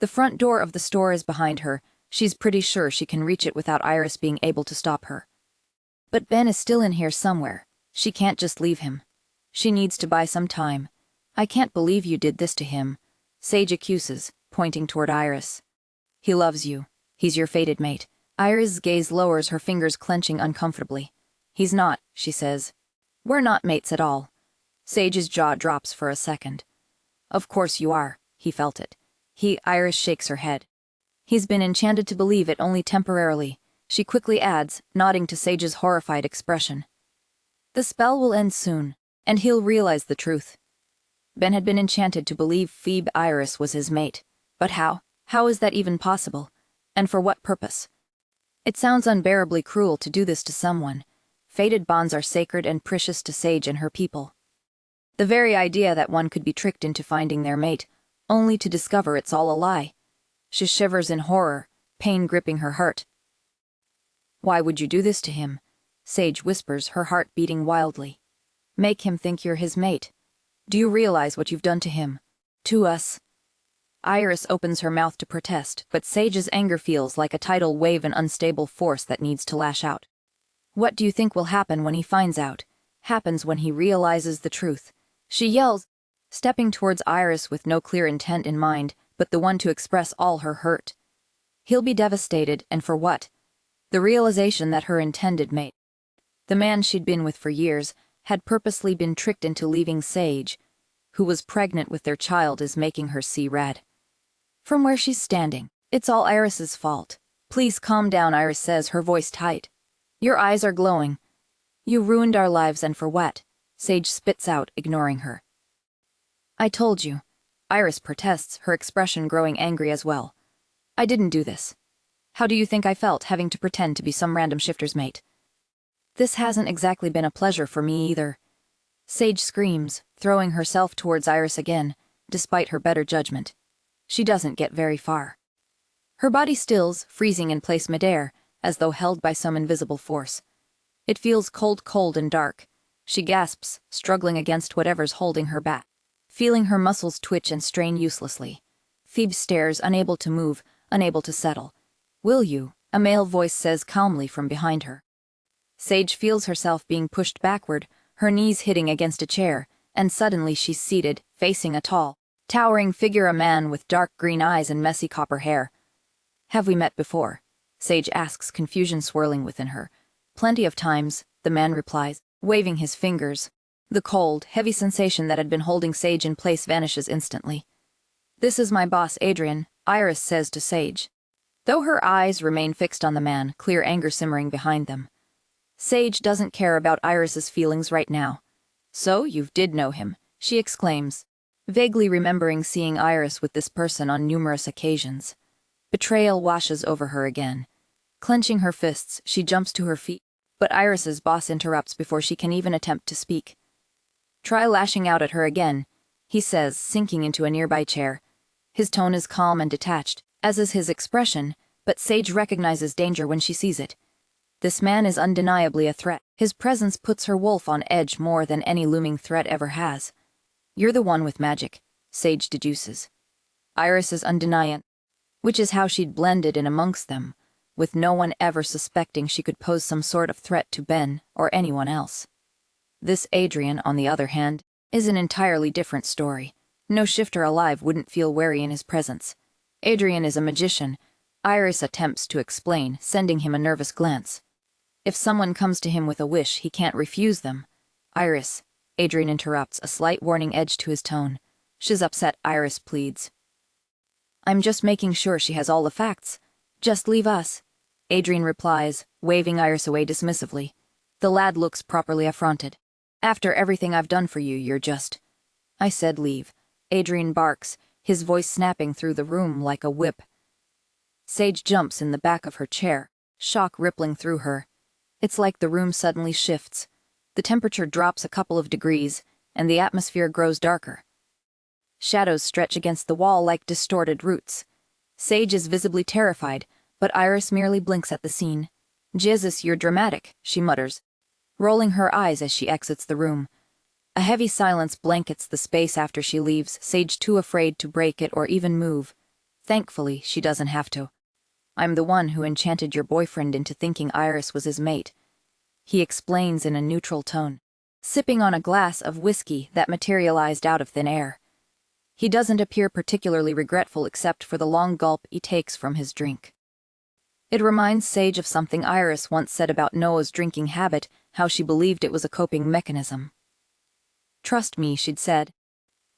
[SPEAKER 1] The front door of the store is behind her. She's pretty sure she can reach it without Iris being able to stop her. But Ben is still in here somewhere. She can't just leave him. She needs to buy some time. I can't believe you did this to him, Sage accuses, pointing toward Iris. He loves you. He's your fated mate. Iris' gaze lowers, her fingers clenching uncomfortably. He's not, she says. We're not mates at all. Sage's jaw drops for a second. Of course you are, he felt it. Iris shakes her head. He's been enchanted to believe it only temporarily, she quickly adds, nodding to Sage's horrified expression. The spell will end soon, and he'll realize the truth. Ben had been enchanted to believe Phoebe Iris was his mate. But how? How is that even possible? And for what purpose? It sounds unbearably cruel to do this to someone. Fated bonds are sacred and precious to Sage and her people. The very idea that one could be tricked into finding their mate, only to discover it's all a lie. She shivers in horror, pain gripping her heart. Why would you do this to him? Sage whispers, her heart beating wildly. Make him think you're his mate. Do you realize what you've done to him? To us? Iris opens her mouth to protest, but Sage's anger feels like a tidal wave, an unstable force that needs to lash out. What do you think will happen when he finds out? Happens when he realizes the truth. She yells, stepping towards Iris with no clear intent in mind, but the one to express all her hurt. He'll be devastated, and for what? The realization that her intended mate, the man she'd been with for years, had purposely been tricked into leaving Sage, who was pregnant with their child, is making her see red. From where she's standing, it's all Iris's fault. Please calm down, Iris says, her voice tight. Your eyes are glowing. You ruined our lives, and for what? Sage spits out, ignoring her. I told you. Iris protests, her expression growing angry as well. I didn't do this. How do you think I felt, having to pretend to be some random shifter's mate? This hasn't exactly been a pleasure for me either. Sage screams, throwing herself towards Iris again, despite her better judgment. She doesn't get very far. Her body stills, freezing in place midair, as though held by some invisible force. It feels cold and dark. She gasps, struggling against whatever's holding her back, feeling her muscles twitch and strain uselessly. Phoebe stares, unable to move, unable to settle. Will you? A male voice says calmly from behind her. Sage feels herself being pushed backward, her knees hitting against a chair, and suddenly she's seated, facing a tall, towering figure, a man with dark green eyes and messy copper hair. Have we met before? Sage asks, confusion swirling within her. Plenty of times, the man replies, waving his fingers. The cold, heavy sensation that had been holding Sage in place vanishes instantly. This is my boss, Adrian, Iris says to Sage. though her eyes remain fixed on the man, clear anger simmering behind them. Sage doesn't care about Iris's feelings right now. "So you did know him," she exclaims, vaguely remembering seeing Iris with this person on numerous occasions. Betrayal washes over her again. Clenching her fists, she jumps to her feet, but Iris's boss interrupts before she can even attempt to speak. "Try lashing out at her again," he says, sinking into a nearby chair. His tone is calm and detached, as is his expression, but Sage recognizes danger when she sees it. This man is undeniably a threat. His presence puts her wolf on edge more than any looming threat ever has. "You're the one with magic," Sage deduces. Iris is undeniant, which is how she'd blended in amongst them, with no one ever suspecting she could pose some sort of threat to Ben or anyone else. This Adrian, on the other hand, is an entirely different story. No shifter alive wouldn't feel wary in his presence. Adrian is a magician. Iris attempts to explain, sending him a nervous glance. If someone comes to him with a wish, he can't refuse them. "Iris," Adrian interrupts, a slight warning edge to his tone. She's upset. Iris pleads. "I'm just making sure she has all the facts. Just leave us," Adrian replies, waving Iris away dismissively. The lad looks properly affronted. "After everything I've done for you, you're just—" "I said leave," Adrian barks, his voice snapping through the room like a whip. Sage jumps in the back of her chair, shock rippling through her. It's like the room suddenly shifts. The temperature drops a couple of degrees, and the atmosphere grows darker. Shadows stretch against the wall like distorted roots. Sage is visibly terrified, but Iris merely blinks at the scene. "Jesus, you're dramatic," she mutters, rolling her eyes as she exits the room. A heavy silence blankets the space after she leaves, Sage too afraid to break it or even move. Thankfully, she doesn't have to. "I'm the one who enchanted your boyfriend into thinking Iris was his mate," he explains in a neutral tone, sipping on a glass of whiskey that materialized out of thin air. He doesn't appear particularly regretful except for the long gulp he takes from his drink. It reminds Sage of something Iris once said about Noah's drinking habit, how she believed it was a coping mechanism. "Trust me," she'd said.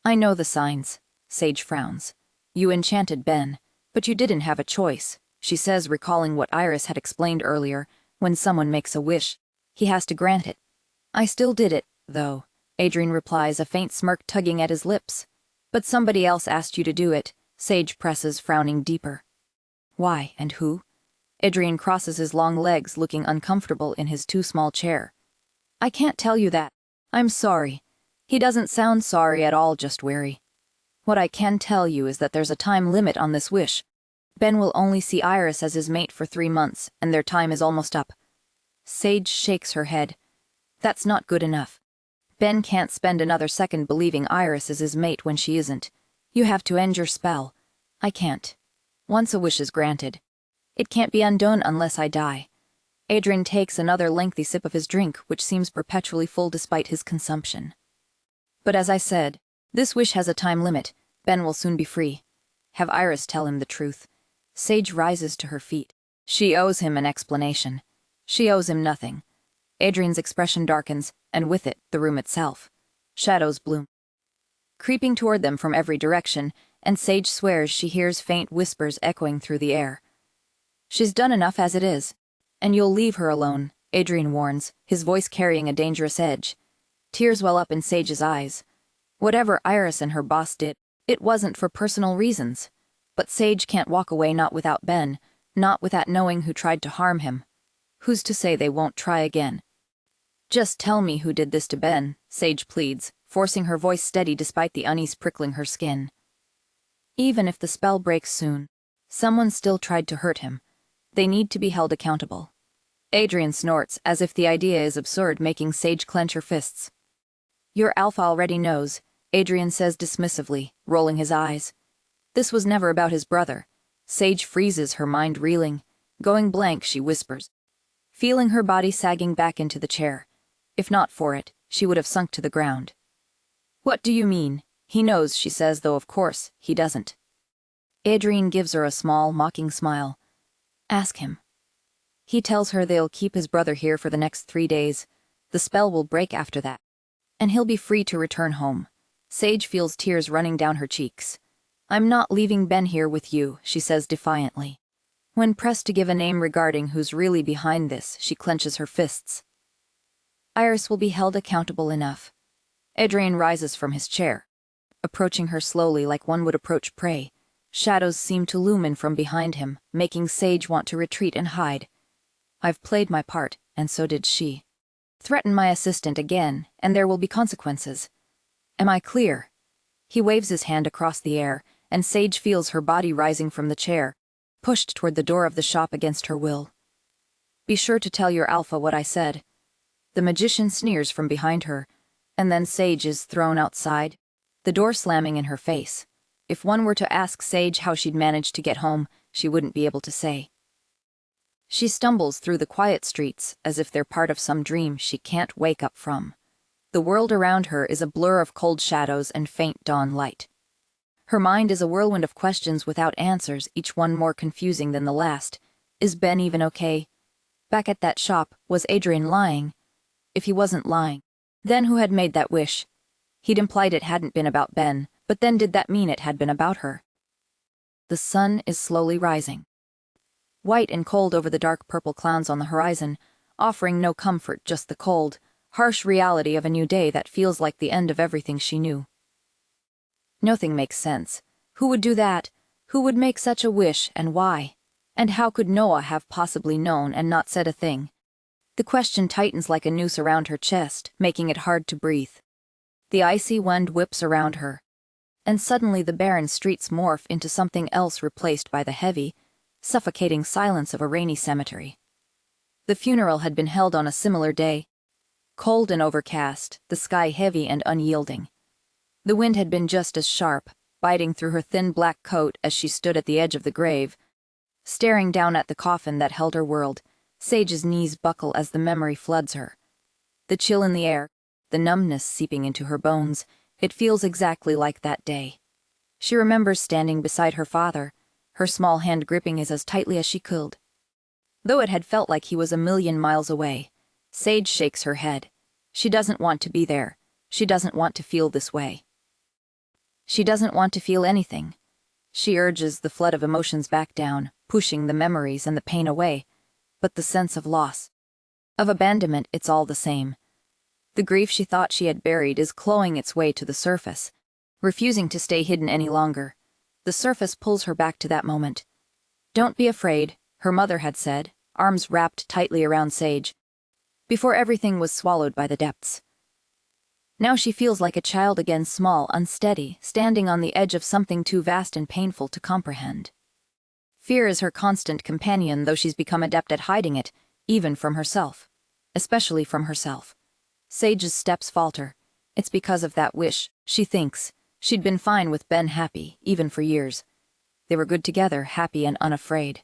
[SPEAKER 1] "I know the signs." Sage frowns. "You enchanted Ben, but you didn't have a choice," she says, recalling what Iris had explained earlier. When someone makes a wish, he has to grant it. "I still did it, though," Adrian replies, a faint smirk tugging at his lips. "But somebody else asked you to do it," Sage presses, frowning deeper. "Why, and who?" Adrian crosses his long legs, looking uncomfortable in his too small chair. "I can't tell you that. I'm sorry." He doesn't sound sorry at all, just wary. "What I can tell you is that there's a time limit on this wish. Ben will only see Iris as his mate for 3 months, and their time is almost up." Sage shakes her head. "That's not good enough. Ben can't spend another second believing Iris is his mate when she isn't. You have to end your spell. I can't. Once a wish is granted, it can't be undone unless I die." Adrian takes another lengthy sip of his drink, which seems perpetually full despite his consumption. "But as I said, this wish has a time limit. Ben will soon be free. Have Iris tell him the truth." Sage rises to her feet. She owes him an explanation. She owes him nothing. Adrian's expression darkens, and with it, the room itself. Shadows bloom, creeping toward them from every direction, and Sage swears she hears faint whispers echoing through the air. "She's done enough as it is. And you'll leave her alone," Adrian warns, his voice carrying a dangerous edge. Tears well up in Sage's eyes. Whatever Iris and her boss did, it wasn't for personal reasons. But Sage can't walk away, not without Ben, not without knowing who tried to harm him. Who's to say they won't try again? "Just tell me who did this to Ben," Sage pleads, forcing her voice steady despite the unease prickling her skin. Even if the spell breaks soon, someone still tried to hurt him. They need to be held accountable. Adrian snorts, as if the idea is absurd, making Sage clench her fists. "Your alpha already knows," Adrian says dismissively, rolling his eyes. This was never about his brother. Sage freezes, her mind reeling. Going blank, she whispers, feeling her body sagging back into the chair. If not for it, she would have sunk to the ground. "What do you mean?" "He knows," she says, though of course, he doesn't. Adrian gives her a small, mocking smile. "Ask him." He tells her they'll keep his brother here for the next 3 days. The spell will break after that, and he'll be free to return home. Sage feels tears running down her cheeks. "I'm not leaving Ben here with you," she says defiantly. When pressed to give a name regarding who's really behind this, she clenches her fists. Iris will be held accountable enough. Adrian rises from his chair, approaching her slowly like one would approach prey. Shadows seem to loom in from behind him, making Sage want to retreat and hide. I've played my part, and so did she. Threaten my assistant again, and there will be consequences. Am I clear? He waves his hand across the air, and Sage feels her body rising from the chair, pushed toward the door of the shop against her will. Be sure to tell your alpha what I said. The magician sneers from behind her, and then Sage is thrown outside, the door slamming in her face. If one were to ask Sage how she'd managed to get home, she wouldn't be able to say. She stumbles through the quiet streets as if they're part of some dream she can't wake up from. The world around her is a blur of cold shadows and faint dawn light. Her mind is a whirlwind of questions without answers, each one more confusing than the last. Is Ben even okay? Back at that shop, was Adrian lying? If he wasn't lying, then who had made that wish? He'd implied it hadn't been about Ben, but then did that mean it had been about her? The sun is slowly rising, white and cold over the dark purple clouds on the horizon, offering no comfort, just the cold, harsh reality of a new day that feels like the end of everything she knew. Nothing makes sense. Who would do that? Who would make such a wish, and why? And how could Noah have possibly known and not said a thing? The question tightens like a noose around her chest, making it hard to breathe. The icy wind whips around her, and suddenly the barren streets morph into something else, replaced by the heavy, suffocating silence of a rainy cemetery. The funeral had been held on a similar day, cold and overcast, the sky heavy and unyielding. The wind had been just as sharp, biting through her thin black coat as she stood at the edge of the grave, staring down at the coffin that held her world. Sage's knees buckle as the memory floods her. The chill in the air, the numbness seeping into her bones, it feels exactly like that day. She remembers standing beside her father, her small hand gripping his as tightly as she could. Though it had felt like he was a million miles away, Sage shakes her head. She doesn't want to be there. She doesn't want to feel this way. She doesn't want to feel anything. She urges the flood of emotions back down, pushing the memories and the pain away. But the sense of loss, of abandonment, it's all the same. The grief she thought she had buried is clawing its way to the surface, refusing to stay hidden any longer. The surface pulls her back to that moment. Don't be afraid, her mother had said, arms wrapped tightly around Sage, before everything was swallowed by the depths. Now she feels like a child again, small, unsteady, standing on the edge of something too vast and painful to comprehend. Fear is her constant companion, though she's become adept at hiding it, even from herself. Especially from herself. Sage's steps falter. It's because of that wish, she thinks. She'd been fine with Ben, happy, even for years. They were good together, happy and unafraid.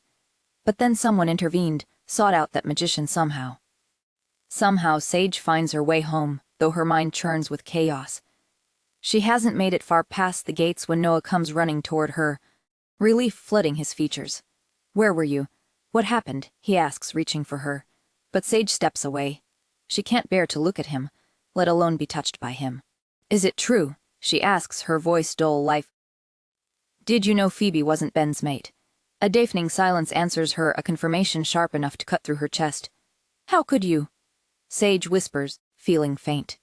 [SPEAKER 1] But then someone intervened, sought out that magician somehow. Somehow Sage finds her way home, though her mind churns with chaos. She hasn't made it far past the gates when Noah comes running toward her, relief flooding his features. Where were you? What happened? He asks, reaching for her. But Sage steps away. She can't bear to look at him, let alone be touched by him. Is it true? She asks, her voice dull life. Did you know Phoebe wasn't Ben's mate? A deafening silence answers her, a confirmation sharp enough to cut through her chest. How could you? Sage whispers, feeling faint.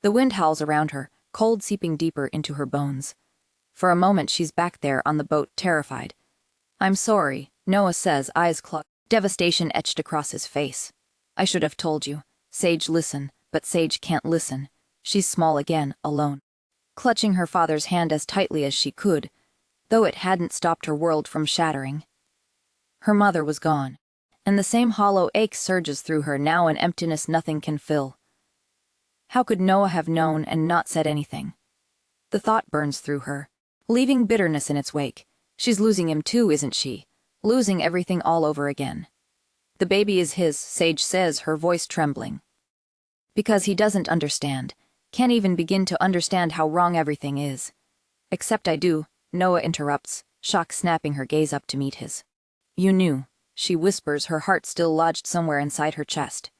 [SPEAKER 1] The wind howls around her, cold seeping deeper into her bones. For a moment she's back there on the boat, terrified. I'm sorry, Noah says, eyes clogged, devastation etched across his face. I should have told you. Sage, listen, but Sage can't listen. She's small again, alone, clutching her father's hand as tightly as she could, though it hadn't stopped her world from shattering. Her mother was gone, and the same hollow ache surges through her now, an emptiness nothing can fill. How could Noah have known and not said anything? The thought burns through her, leaving bitterness in its wake. She's losing him too, isn't she? Losing everything all over again. The baby is his, Sage says, her voice trembling. Because he doesn't understand, can't even begin to understand how wrong everything is. Except I do, Noah interrupts, shock snapping her gaze up to meet his. You knew, she whispers, her heart still lodged somewhere inside her chest.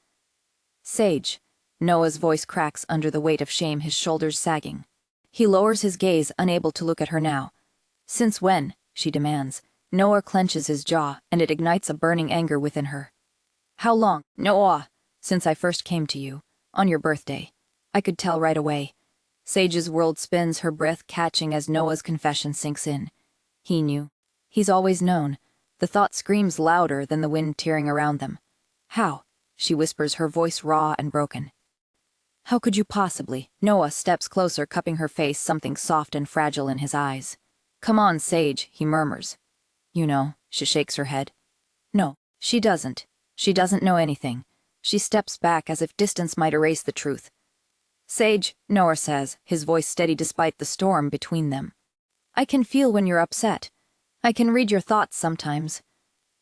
[SPEAKER 1] Sage, Noah's voice cracks under the weight of shame, his shoulders sagging. He lowers his gaze, unable to look at her now. Since when? She demands. Noah clenches his jaw, and it ignites a burning anger within her. How long, Noah? Since I first came to you. On your birthday. I could tell right away. Sage's world spins, her breath catching as Noah's confession sinks in. He knew. He's always known. The thought screams louder than the wind tearing around them. How? She whispers, her voice raw and broken. How could you possibly? Noah steps closer, cupping her face, something soft and fragile in his eyes. Come on, Sage, he murmurs. You know, she shakes her head. No, she doesn't. She doesn't know anything. She steps back as if distance might erase the truth. Sage, Noah says, his voice steady despite the storm between them. I can feel when you're upset. I can read your thoughts sometimes.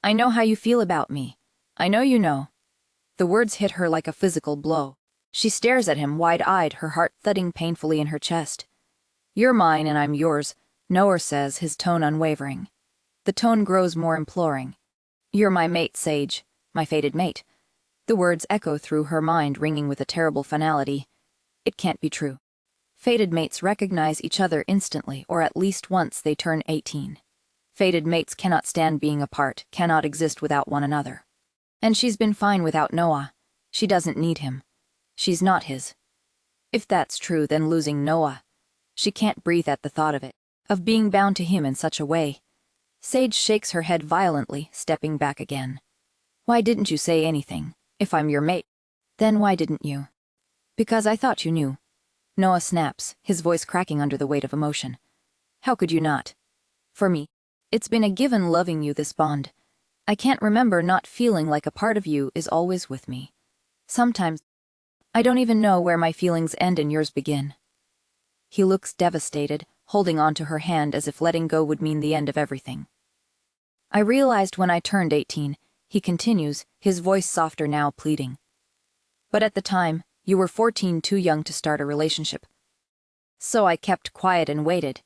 [SPEAKER 1] I know how you feel about me. I know you know. The words hit her like a physical blow. She stares at him wide-eyed, her heart thudding painfully in her chest. You're mine and I'm yours, Noah says, his tone unwavering. The tone grows more imploring. You're my mate, Sage, my fated mate. The words echo through her mind, ringing with a terrible finality. It can't be true. Fated mates recognize each other instantly, or at least once they turn 18. Fated mates cannot stand being apart, cannot exist without one another. And she's been fine without Noah. She doesn't need him. She's not his. If that's true, then losing Noah. She can't breathe at the thought of it, of being bound to him in such a way. Sage shakes her head violently, stepping back again. Why didn't you say anything? If I'm your mate, then why didn't you? Because I thought you knew. Noah snaps, his voice cracking under the weight of emotion. How could you not? For me, it's been a given loving you, this bond. I can't remember not feeling like a part of you is always with me. Sometimes, I don't even know where my feelings end and yours begin. He looks devastated, holding onto her hand as if letting go would mean the end of everything. I realized when I turned 18, he continues, his voice softer now, pleading. But at the time, you were 14, too young to start a relationship. So I kept quiet and waited.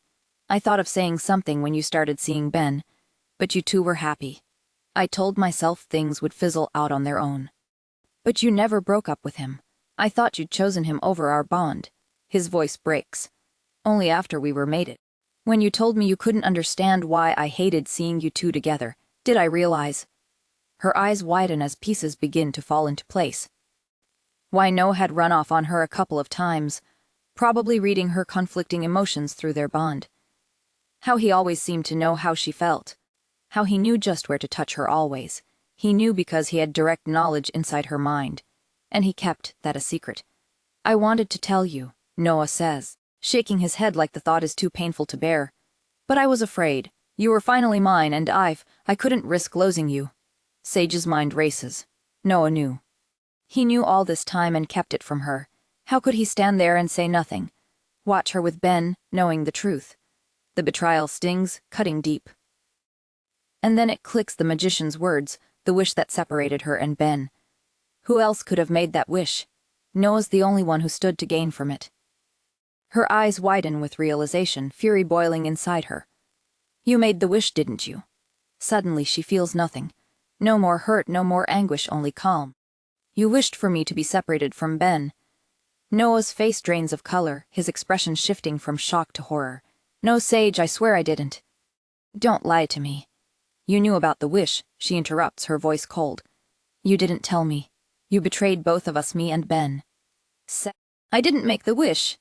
[SPEAKER 1] I thought of saying something when you started seeing Ben, but you two were happy. I told myself things would fizzle out on their own. But you never broke up with him. I thought you'd chosen him over our bond. His voice breaks. Only after we were mated. When you told me you couldn't understand why I hated seeing you two together, did I realize? Her eyes widen as pieces begin to fall into place. Why Noah had run off on her a couple of times, probably reading her conflicting emotions through their bond. How he always seemed to know how she felt. How he knew just where to touch her always. He knew because he had direct knowledge inside her mind. And he kept that a secret. I wanted to tell you, Noah says, shaking his head like the thought is too painful to bear. But I was afraid. You were finally mine, and I couldn't risk losing you. Sage's mind races. Noah knew. He knew all this time and kept it from her. How could he stand there and say nothing? Watch her with Ben, knowing the truth. The betrayal stings, cutting deep. And then it clicks, the magician's words, the wish that separated her and Ben. Who else could have made that wish? Noah's the only one who stood to gain from it. Her eyes widen with realization, fury boiling inside her. You made the wish, didn't you? Suddenly she feels nothing. No more hurt, no more anguish, only calm. You wished for me to be separated from Ben. Noah's face drains of color, his expression shifting from shock to horror. No, Sage, I swear I didn't. Don't lie to me. You knew about the wish, she interrupts, her voice cold. You didn't tell me. You betrayed both of us, me and Ben. I didn't make the wish.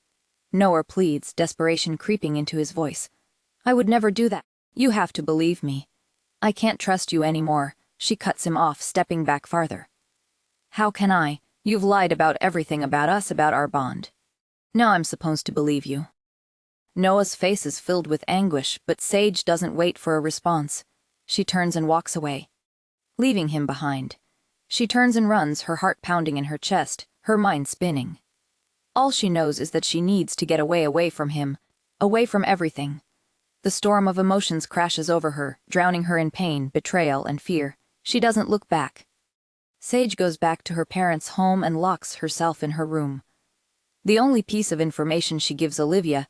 [SPEAKER 1] Noah pleads, desperation creeping into his voice. I would never do that. You have to believe me. I can't trust you anymore. She cuts him off, stepping back farther. How can I? You've lied about everything about us, about our bond. Now I'm supposed to believe you. Noah's face is filled with anguish, but Sage doesn't wait for a response. She turns and walks away, leaving him behind. She turns and runs, her heart pounding in her chest, her mind spinning. All she knows is that she needs to get away from him, away from everything. The storm of emotions crashes over her, drowning her in pain, betrayal, and fear. She doesn't look back. Sage goes back to her parents' home and locks herself in her room. The only piece of information she gives Olivia,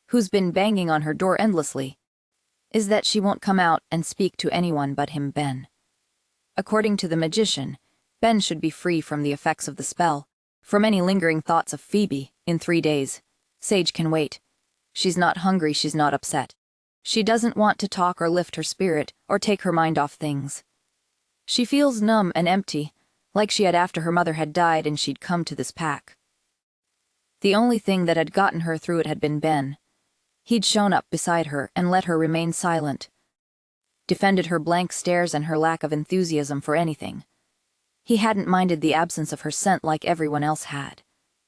[SPEAKER 1] who's been banging on her door endlessly, is that she won't come out and speak to anyone but him, Ben. According to the magician, Ben should be free from the effects of the spell, from any lingering thoughts of Phoebe, in 3 days. Sage can wait. She's not hungry, she's not upset. She doesn't want to talk or lift her spirit or take her mind off things. She feels numb and empty, like she had after her mother had died and she'd come to this pack. The only thing that had gotten her through it had been Ben. He'd shown up beside her and let her remain silent, defended her blank stares and her lack of enthusiasm for anything. He hadn't minded the absence of her scent like everyone else had.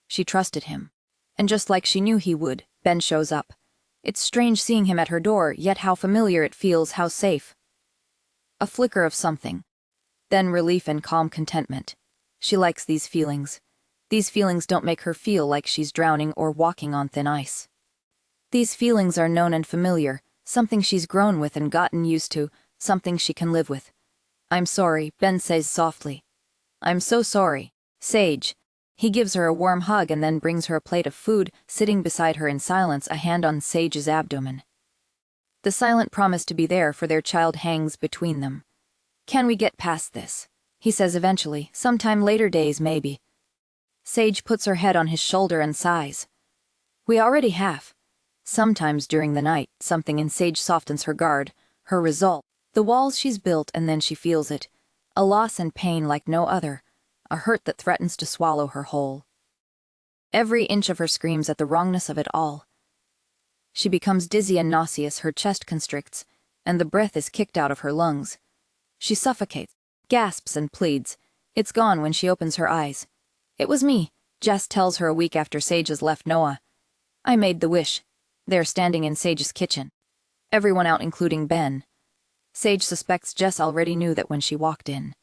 [SPEAKER 1] She trusted him. And just like she knew he would, Ben shows up. It's strange seeing him at her door, yet how familiar it feels, how safe. A flicker of something. Then relief and calm contentment. She likes these feelings. These feelings don't make her feel like she's drowning or walking on thin ice. These feelings are known and familiar, something she's grown with and gotten used to, something she can live with. I'm sorry, Ben says softly. I'm so sorry, Sage. He gives her a warm hug and then brings her a plate of food, sitting beside her in silence, a hand on Sage's abdomen. The silent promise to be there for their child hangs between them. Can we get past this? He says eventually, sometime later days maybe. Sage puts her head on his shoulder and sighs. We already have. Sometimes during the night, something in Sage softens her guard, her resolve, the walls she's built, and then she feels it. A loss and pain like no other, a hurt that threatens to swallow her whole. Every inch of her screams at the wrongness of it all. She becomes dizzy and nauseous, her chest constricts, and the breath is kicked out of her lungs. She suffocates, gasps and pleads. It's gone when she opens her eyes. It was me, Jess tells her a week after Sage has left Noah. I made the wish. They're standing in Sage's kitchen. Everyone out including Ben. Sage suspects Jess already knew that when she walked in.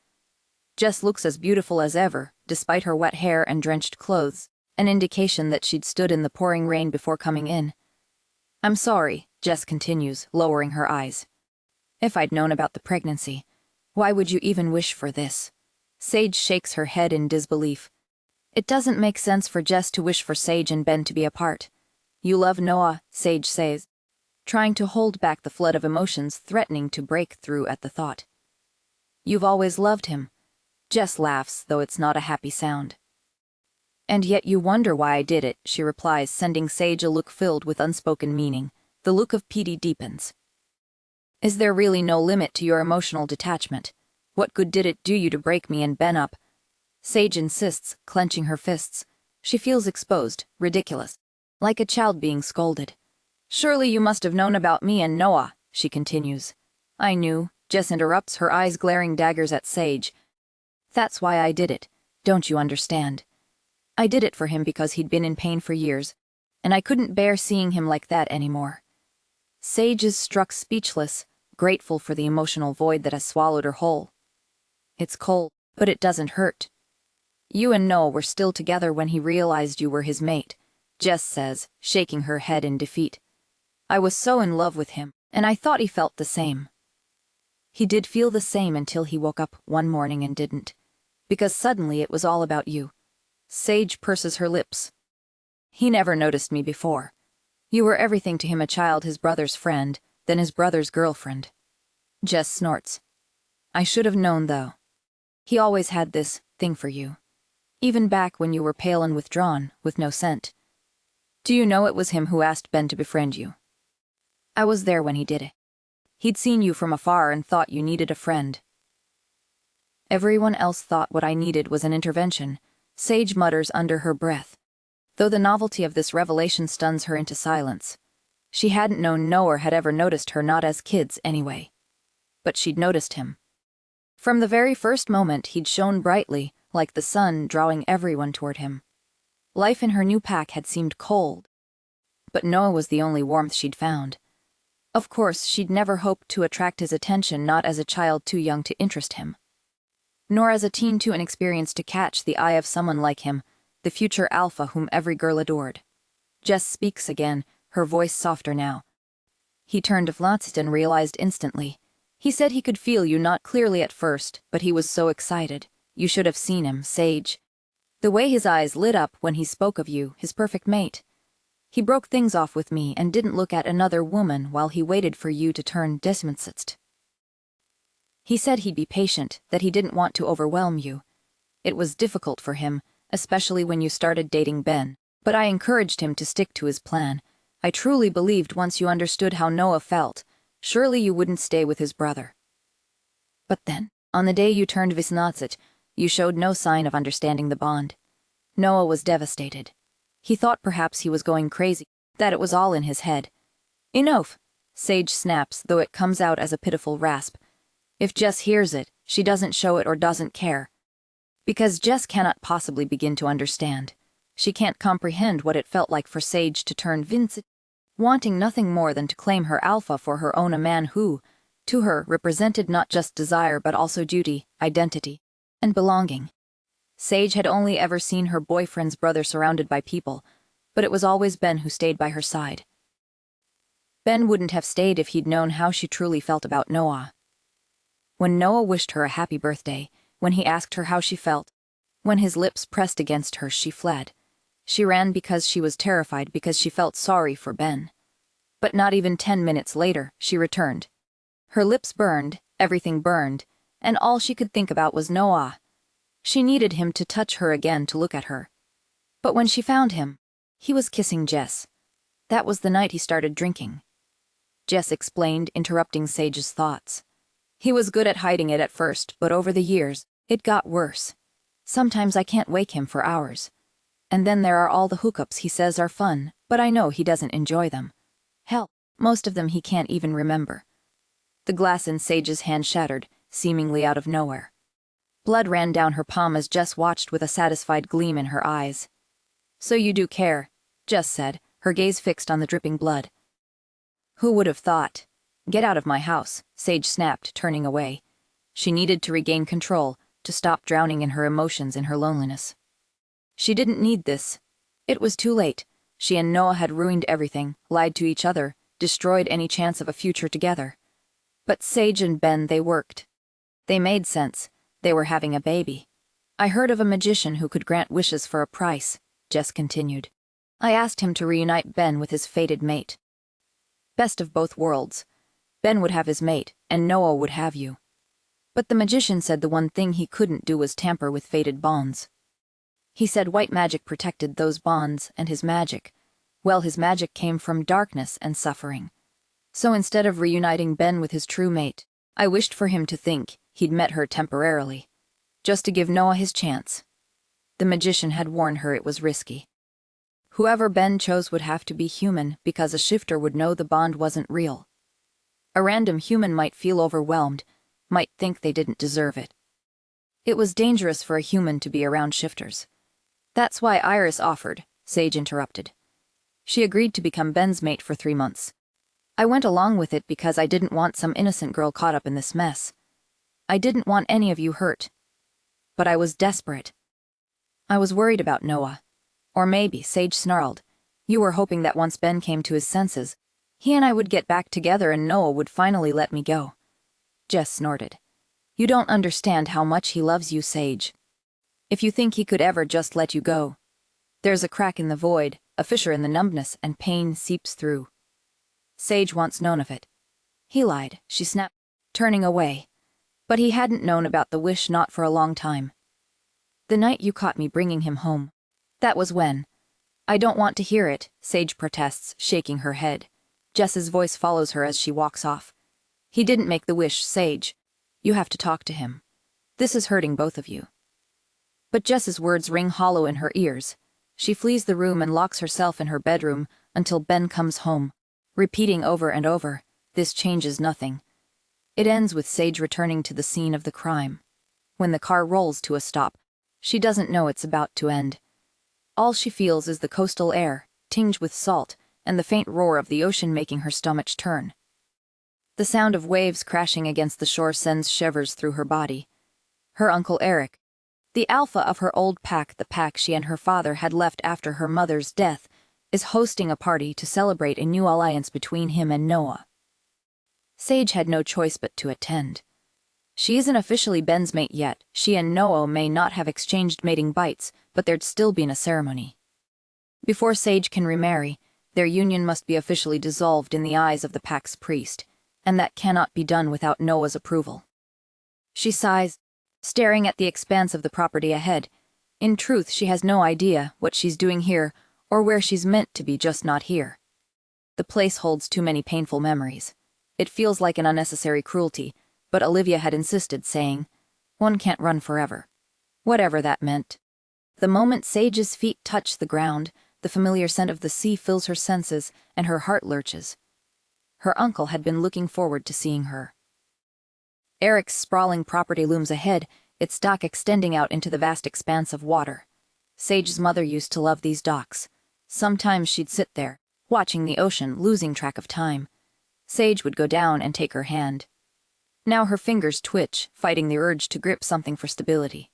[SPEAKER 1] Jess looks as beautiful as ever, despite her wet hair and drenched clothes, an indication that she'd stood in the pouring rain before coming in. I'm sorry, Jess continues, lowering her eyes. If I'd known about the pregnancy, why would you even wish for this? Sage shakes her head in disbelief. It doesn't make sense for Jess to wish for Sage and Ben to be apart. You love Noah, Sage says, trying to hold back the flood of emotions threatening to break through at the thought. You've always loved him. Jess laughs, though it's not a happy sound. And yet you wonder why I did it, she replies, sending Sage a look filled with unspoken meaning. The look of pity deepens. Is there really no limit to your emotional detachment? What good did it do you to break me and Ben up? Sage insists, clenching her fists. She feels exposed, ridiculous, like a child being scolded. Surely you must have known about me and Noah, she continues. I knew, Jess interrupts, her eyes glaring daggers at Sage. That's why I did it, don't you understand? I did it for him because he'd been in pain for years, and I couldn't bear seeing him like that anymore. Sage is struck speechless, grateful for the emotional void that has swallowed her whole. It's cold, but it doesn't hurt. You and Noah were still together when he realized you were his mate, Jess says, shaking her head in defeat. I was so in love with him, and I thought he felt the same. He did feel the same until he woke up one morning and didn't. Because suddenly it was all about you. Sage purses her lips. He never noticed me before. You were everything to him, a child, his brother's friend, then his brother's girlfriend. Jess snorts. I should have known, though. He always had this thing for you. Even back when you were pale and withdrawn, with no scent. Do you know it was him who asked Ben to befriend you? I was there when he did it. He'd seen you from afar and thought you needed a friend. Everyone else thought what I needed was an intervention, Sage mutters under her breath, though the novelty of this revelation stuns her into silence. She hadn't known Noah had ever noticed her, not as kids anyway. But she'd noticed him. From the very first moment he'd shone brightly, like the sun, drawing everyone toward him. Life in her new pack had seemed cold. But Noah was the only warmth she'd found. Of course, she'd never hoped to attract his attention, not as a child too young to interest him, nor as a teen too inexperienced to catch the eye of someone like him, the future alpha whom every girl adored. Jess speaks again, her voice softer now. He turned to Vlast and realized instantly. He said he could feel you, not clearly at first, but he was so excited. You should have seen him, Sage. The way his eyes lit up when he spoke of you, his perfect mate. He broke things off with me and didn't look at another woman while he waited for you to turn dismissed. He said he'd be patient, that he didn't want to overwhelm you. It was difficult for him, especially when you started dating Ben, but I encouraged him to stick to his plan. I truly believed once you understood how Noah felt, surely you wouldn't stay with his brother. But then, on the day you turned Visnatsit, you showed no sign of understanding the bond. Noah was devastated. He thought perhaps he was going crazy, that it was all in his head. Enough, Sage snaps, though it comes out as a pitiful rasp. If Jess hears it, she doesn't show it or doesn't care. Because Jess cannot possibly begin to understand. She can't comprehend what it felt like for Sage to turn Vincent, wanting nothing more than to claim her alpha for her own, a man who, to her, represented not just desire but also duty, identity, and belonging. Sage had only ever seen her boyfriend's brother surrounded by people, but it was always Ben who stayed by her side. Ben wouldn't have stayed if he'd known how she truly felt about Noah. When Noah wished her a happy birthday, when he asked her how she felt, when his lips pressed against hers, she fled. She ran because she was terrified, because she felt sorry for Ben. But not even 10 minutes later, she returned. Her lips burned, everything burned, and all she could think about was Noah. She needed him to touch her again, to look at her. But when she found him, he was kissing Jess. That was the night he started drinking. Jess explained, interrupting Sage's thoughts. He was good at hiding it at first, but over the years, it got worse. Sometimes I can't wake him for hours. And then there are all the hookups he says are fun, but I know he doesn't enjoy them. Hell, most of them he can't even remember. The glass in Sage's hand shattered, seemingly out of nowhere. Blood ran down her palm as Jess watched with a satisfied gleam in her eyes. So you do care, Jess said, her gaze fixed on the dripping blood. Who would have thought? Get out of my house, Sage snapped, turning away. She needed to regain control, to stop drowning in her emotions in her loneliness. She didn't need this. It was too late. She and Noah had ruined everything, lied to each other, destroyed any chance of a future together. But Sage and Ben, they worked. They made sense. They were having a baby. I heard of a magician who could grant wishes for a price, Jess continued. I asked him to reunite Ben with his fated mate. Best of both worlds. Ben would have his mate, and Noah would have you. But the magician said the one thing he couldn't do was tamper with fated bonds. He said white magic protected those bonds, and his magic, well, his magic came from darkness and suffering. So instead of reuniting Ben with his true mate, I wished for him to think he'd met her temporarily, just to give Noah his chance. The magician had warned her it was risky. Whoever Ben chose would have to be human, because a shifter would know the bond wasn't real. A random human might feel overwhelmed, might think they didn't deserve it. It was dangerous for a human to be around shifters. That's why Iris offered, Sage interrupted. She agreed to become Ben's mate for 3 months. I went along with it because I didn't want some innocent girl caught up in this mess. I didn't want any of you hurt. But I was desperate. I was worried about Noah. Or maybe, Sage snarled, you were hoping that once Ben came to his senses, he and I would get back together and Noah would finally let me go. Jess snorted. You don't understand how much he loves you, Sage. If you think he could ever just let you go. There's a crack in the void, a fissure in the numbness, and pain seeps through. Sage once known of it. He lied, she snapped, turning away. But he hadn't known about the wish not for a long time. The night you caught me bringing him home. That was when. I don't want to hear it, Sage protests, shaking her head. Jess's voice follows her as she walks off. He didn't make the wish, Sage. You have to talk to him. This is hurting both of you. But Jess's words ring hollow in her ears. She flees the room and locks herself in her bedroom until Ben comes home, repeating over and over, this changes nothing. It ends with Sage returning to the scene of the crime. When the car rolls to a stop, she doesn't know it's about to end. All she feels is the coastal air, tinged with salt, and the faint roar of the ocean making her stomach turn. The sound of waves crashing against the shore sends shivers through her body. Her Uncle Eric, the alpha of her old pack, the pack she and her father had left after her mother's death, is hosting a party to celebrate a new alliance between him and Noah. Sage had no choice but to attend. She isn't officially Ben's mate yet. She and Noah may not have exchanged mating bites, but there'd still been a ceremony. Before Sage can remarry, their union must be officially dissolved in the eyes of the pack's priest, and that cannot be done without Noah's approval. She sighs, staring at the expanse of the property ahead. In truth, she has no idea what she's doing here, or where she's meant to be, just not here. The place holds too many painful memories. It feels like an unnecessary cruelty, but Olivia had insisted, saying, "One can't run forever." Whatever that meant. The moment Sage's feet touch the ground, the familiar scent of the sea fills her senses, and her heart lurches. Her uncle had been looking forward to seeing her. Eric's sprawling property looms ahead, its dock extending out into the vast expanse of water. Sage's mother used to love these docks. Sometimes she'd sit there, watching the ocean, losing track of time. Sage would go down and take her hand. Now her fingers twitch, fighting the urge to grip something for stability.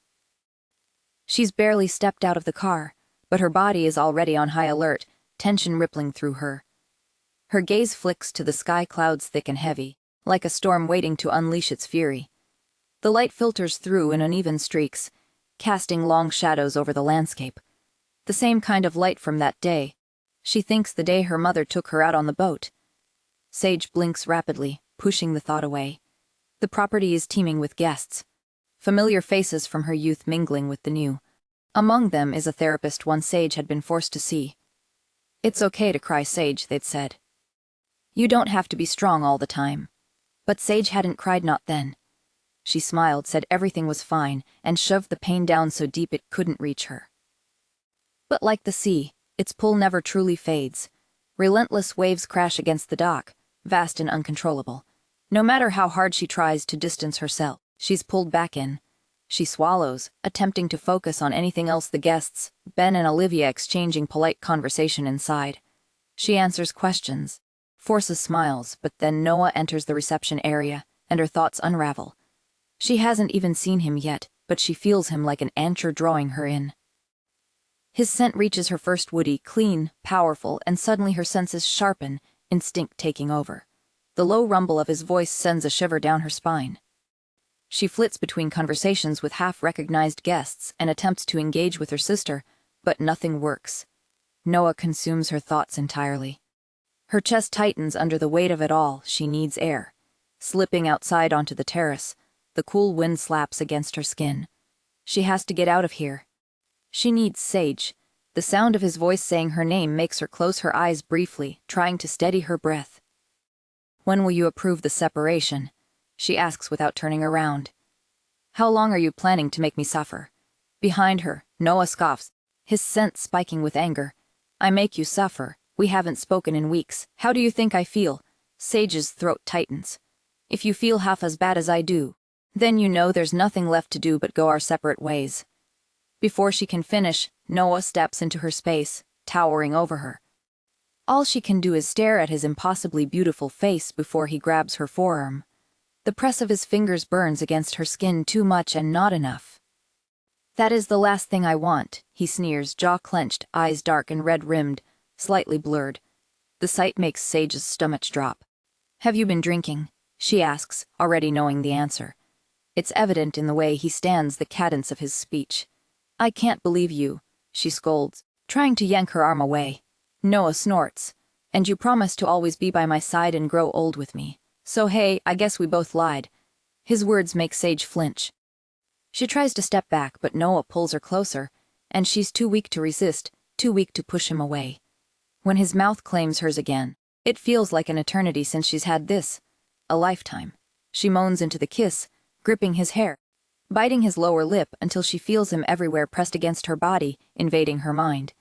[SPEAKER 1] She's barely stepped out of the car, but her body is already on high alert, tension rippling through her. Her gaze flicks to the sky, clouds thick and heavy, like a storm waiting to unleash its fury. The light filters through in uneven streaks, casting long shadows over the landscape. The same kind of light from that day. She thinks the day her mother took her out on the boat. Sage blinks rapidly, pushing the thought away. The property is teeming with guests. Familiar faces from her youth mingling with the new. Among them is a therapist one Sage had been forced to see. "It's okay to cry, Sage," they'd said. "You don't have to be strong all the time." But Sage hadn't cried, not then. She smiled, said everything was fine, and shoved the pain down so deep it couldn't reach her. But like the sea, its pull never truly fades. Relentless waves crash against the dock, vast and uncontrollable. No matter how hard she tries to distance herself, she's pulled back in. She swallows, attempting to focus on anything else. The guests, Ben and Olivia, exchanging polite conversation inside. She answers questions, forces smiles, but then Noah enters the reception area, and her thoughts unravel. She hasn't even seen him yet, but she feels him like an anchor drawing her in. His scent reaches her first, woody, clean, powerful, and suddenly her senses sharpen, instinct taking over. The low rumble of his voice sends a shiver down her spine. She flits between conversations with half-recognized guests and attempts to engage with her sister, but nothing works. Noah consumes her thoughts entirely. Her chest tightens under the weight of it all. She needs air. Slipping outside onto the terrace, the cool wind slaps against her skin. She has to get out of here. She needs Sage. The sound of his voice saying her name makes her close her eyes briefly, trying to steady her breath. "When will you approve the separation?" she asks without turning around. "How long are you planning to make me suffer?" Behind her, Noah scoffs, his scent spiking with anger. "I make you suffer. We haven't spoken in weeks. How do you think I feel?" Sage's throat tightens. "If you feel half as bad as I do, then you know there's nothing left to do but go our separate ways." Before she can finish, Noah steps into her space, towering over her. All she can do is stare at his impossibly beautiful face before he grabs her forearm. The press of his fingers burns against her skin, too much and not enough. "That is the last thing I want," he sneers, jaw clenched, eyes dark and red-rimmed, slightly blurred. The sight makes Sage's stomach drop. "Have you been drinking?" she asks, already knowing the answer. It's evident in the way he stands, the cadence of his speech. "I can't believe you," she scolds, trying to yank her arm away. Noah snorts. "And you promised to always be by my side and grow old with me. So hey, I guess we both lied." His words make Sage flinch. She tries to step back, but Noah pulls her closer, and she's too weak to resist, too weak to push him away. When his mouth claims hers again, it feels like an eternity since she's had this. A lifetime. She moans into the kiss, gripping his hair, biting his lower lip until she feels him everywhere, pressed against her body, invading her mind.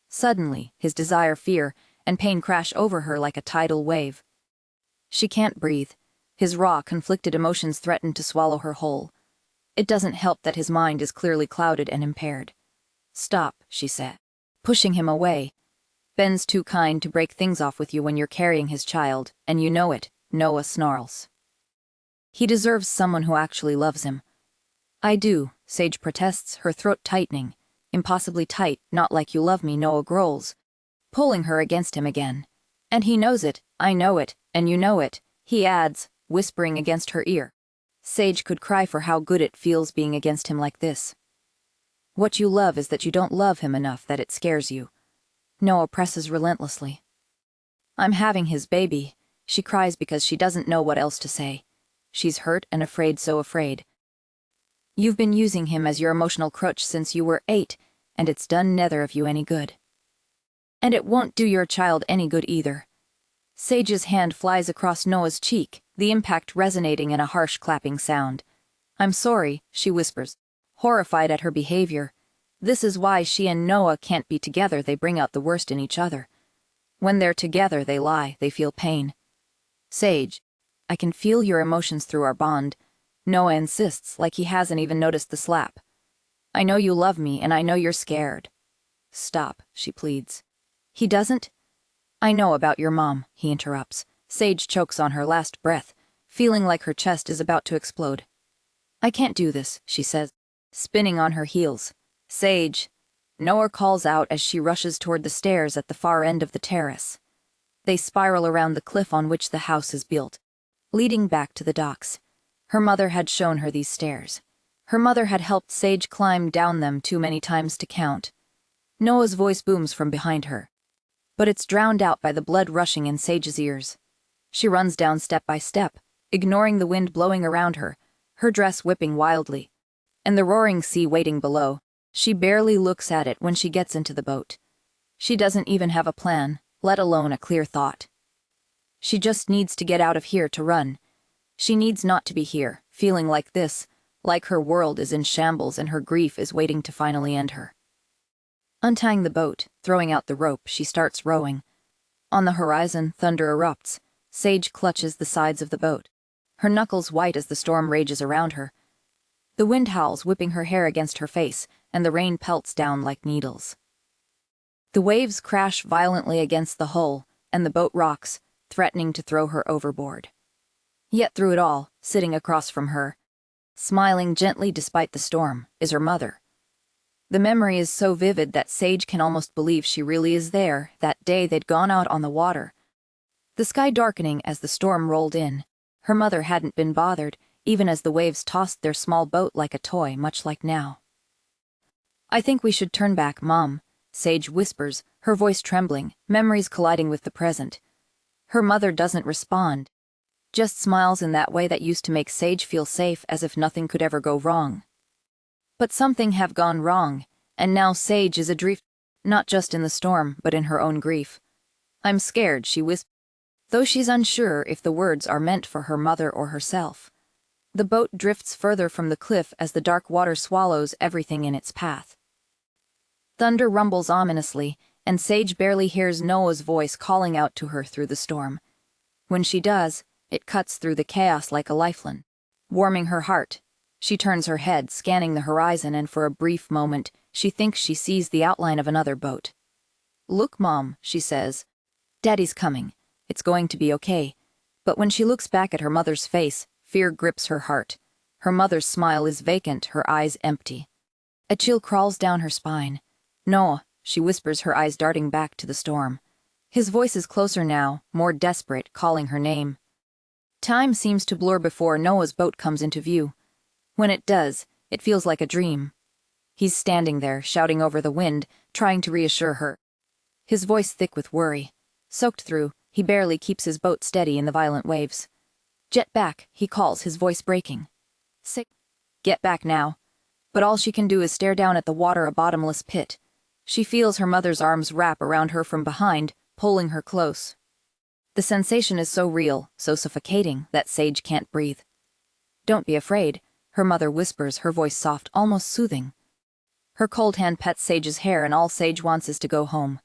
[SPEAKER 1] Suddenly, his desire, fear, and pain crash over her like a tidal wave. She can't breathe. His raw, conflicted emotions threaten to swallow her whole. It doesn't help that his mind is clearly clouded and impaired. "Stop," she said, pushing him away. "Ben's too kind to break things off with you when you're carrying his child, and you know it," Noah snarls. "He deserves someone who actually loves him." "I do," Sage protests, her throat tightening. "Impossibly tight, not like you love me," Noah growls, pulling her against him again. "And he knows it, I know it, and you know it," he adds, whispering against her ear. Sage could cry for how good it feels being against him like this. "What you love is that you don't love him enough, that it scares you." Noah presses relentlessly. "I'm having his baby," she cries because she doesn't know what else to say. She's hurt and afraid, so afraid. "You've been using him as your emotional crutch since you were 8, and it's done neither of you any good. And it won't do your child any good either." Sage's hand flies across Noah's cheek, the impact resonating in a harsh clapping sound. "I'm sorry," she whispers, horrified at her behavior. This is why she and Noah can't be together. They bring out the worst in each other. When they're together, they lie, they feel pain. "Sage, I can feel your emotions through our bond," Noah insists, like he hasn't even noticed the slap. "I know you love me, and I know you're scared." "Stop," she pleads. He doesn't. "I know about your mom," he interrupts. Sage chokes on her last breath, feeling like her chest is about to explode. "I can't do this," she says, spinning on her heels. "Sage," Noah calls out as she rushes toward the stairs at the far end of the terrace. They spiral around the cliff on which the house is built, leading back to the docks. Her mother had shown her these stairs. Her mother had helped Sage climb down them too many times to count. Noah's voice booms from behind her, but it's drowned out by the blood rushing in Sage's ears. She runs down step by step, ignoring the wind blowing around her, her dress whipping wildly, and the roaring sea waiting below. She barely looks at it when she gets into the boat. She doesn't even have a plan, let alone a clear thought. She just needs to get out of here to run. She needs not to be here, feeling like this, like her world is in shambles and her grief is waiting to finally end her. Untying the boat, throwing out the rope, she starts rowing. On the horizon, thunder erupts. Sage clutches the sides of the boat, her knuckles white as the storm rages around her. The wind howls, whipping her hair against her face, and the rain pelts down like needles. The waves crash violently against the hull, and the boat rocks, threatening to throw her overboard. Yet through it all, sitting across from her, smiling gently despite the storm, is her mother. The memory is so vivid that Sage can almost believe she really is there, that day they'd gone out on the water. The sky darkening as the storm rolled in. Her mother hadn't been bothered, even as the waves tossed their small boat like a toy, much like now. "I think we should turn back, Mom," Sage whispers, her voice trembling, memories colliding with the present. Her mother doesn't respond, just smiles in that way that used to make Sage feel safe, as if nothing could ever go wrong. But something have gone wrong, and now Sage is adrift, not just in the storm, but in her own grief. "I'm scared," she whispers, though she's unsure if the words are meant for her mother or herself. The boat drifts further from the cliff as the dark water swallows everything in its path. Thunder rumbles ominously, and Sage barely hears Noah's voice calling out to her through the storm. When she does, it cuts through the chaos like a lifeline, warming her heart. She turns her head, scanning the horizon, and for a brief moment, she thinks she sees the outline of another boat. "Look, Mom," she says. "Daddy's coming. It's going to be okay." But when she looks back at her mother's face, fear grips her heart. Her mother's smile is vacant, her eyes empty. A chill crawls down her spine. "Noah," she whispers, her eyes darting back to the storm. His voice is closer now, more desperate, calling her name. Time seems to blur before Noah's boat comes into view. When it does, it feels like a dream. He's standing there, shouting over the wind, trying to reassure her. His voice thick with worry. Soaked through, he barely keeps his boat steady in the violent waves. "Jet back," he calls, his voice breaking. "Sick. Get back now." But all she can do is stare down at the water, a bottomless pit. She feels her mother's arms wrap around her from behind, pulling her close. The sensation is so real, so suffocating, that Sage can't breathe. "Don't be afraid," her mother whispers, her voice soft, almost soothing. Her cold hand pets Sage's hair, and all Sage wants is to go home.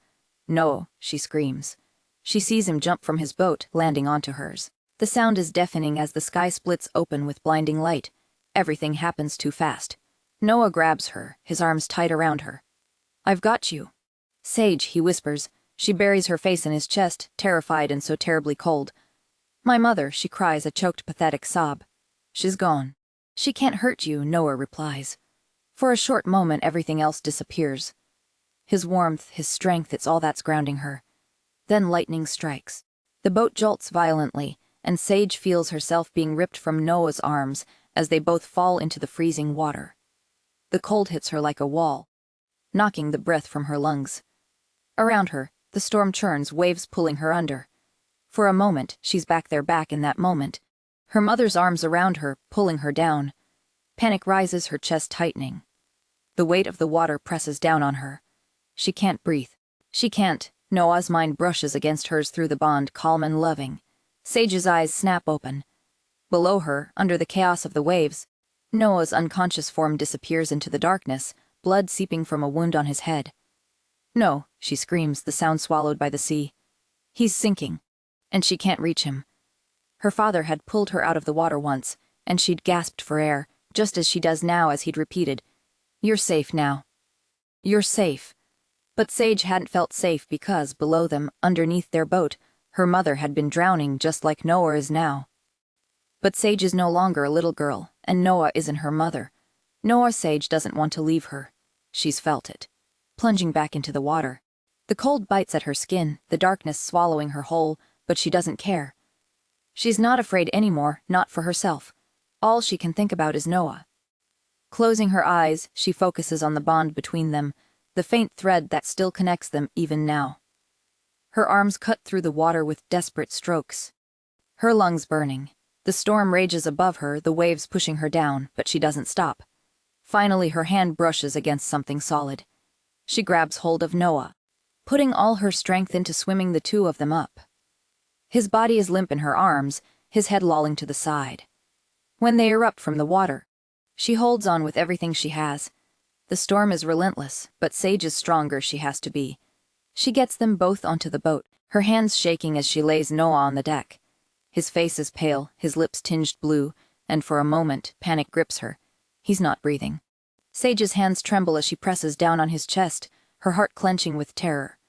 [SPEAKER 1] "No," she screams. She sees him jump from his boat, landing onto hers. The sound is deafening as the sky splits open with blinding light. Everything happens too fast. Noah grabs her, his arms tight around her. "I've got you." "Sage," he whispers. She buries her face in his chest, terrified and so terribly cold. "My mother," she cries, a choked, pathetic sob. "She's gone." "She can't hurt you," Noah replies. For a short moment, everything else disappears. His warmth, his strength, it's all that's grounding her. Then lightning strikes. The boat jolts violently, and Sage feels herself being ripped from Noah's arms as they both fall into the freezing water. The cold hits her like a wall, knocking the breath from her lungs. Around her, the storm churns, waves pulling her under. For a moment, she's back in that moment. Her mother's arms around her, pulling her down. Panic rises, her chest tightening. The weight of the water presses down on her. She can't breathe. She can't. Noah's mind brushes against hers through the bond, calm and loving. Sage's eyes snap open. Below her, under the chaos of the waves, Noah's unconscious form disappears into the darkness, blood seeping from a wound on his head. "No," she screams, the sound swallowed by the sea. "He's sinking." And she can't reach him. Her father had pulled her out of the water once, and she'd gasped for air, just as she does now as he'd repeated, "You're safe now. You're safe." But Sage hadn't felt safe because, below them, underneath their boat, her mother had been drowning just like Noah is now. But Sage is no longer a little girl, and Noah isn't her mother. Sage doesn't want to leave her. She's felt it. Plunging back into the water. The cold bites at her skin, the darkness swallowing her whole, but she doesn't care. She's not afraid anymore, not for herself. All she can think about is Noah. Closing her eyes, she focuses on the bond between them, the faint thread that still connects them even now. Her arms cut through the water with desperate strokes. Her lungs burning. The storm rages above her, the waves pushing her down, but she doesn't stop. Finally, her hand brushes against something solid. She grabs hold of Noah, putting all her strength into swimming the two of them up. His body is limp in her arms, his head lolling to the side. When they erupt from the water, she holds on with everything she has. The storm is relentless, but Sage is stronger she has to be. She gets them both onto the boat, her hands shaking as she lays Noah on the deck. His face is pale, his lips tinged blue, and for a moment, panic grips her. He's not breathing. Sage's hands tremble as she presses down on his chest, her heart clenching with terror.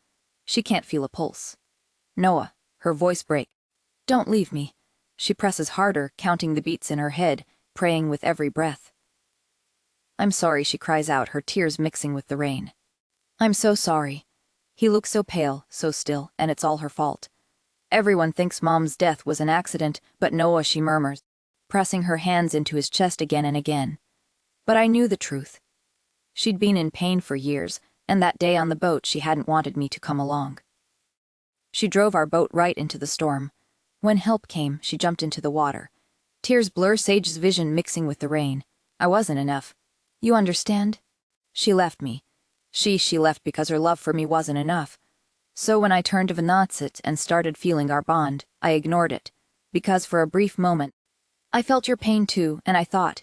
[SPEAKER 1] She can't feel a pulse. "Noah," her voice breaks. "Don't leave me." She presses harder, counting the beats in her head, praying with every breath. "I'm sorry," she cries out, her tears mixing with the rain. "I'm so sorry." He looks so pale, so still, and it's all her fault. Everyone thinks Mom's death was an accident, but Noah, she murmurs, pressing her hands into his chest again and again. But I knew the truth. She'd been in pain for years, and that day on the boat she hadn't wanted me to come along. She drove our boat right into the storm. When help came, she jumped into the water. Tears blur Sage's vision mixing with the rain. I wasn't enough. You understand? She left me. She left because her love for me wasn't enough. So when I turned to Venatsit and started feeling our bond, I ignored it. Because for a brief moment, I felt your pain too, and I thought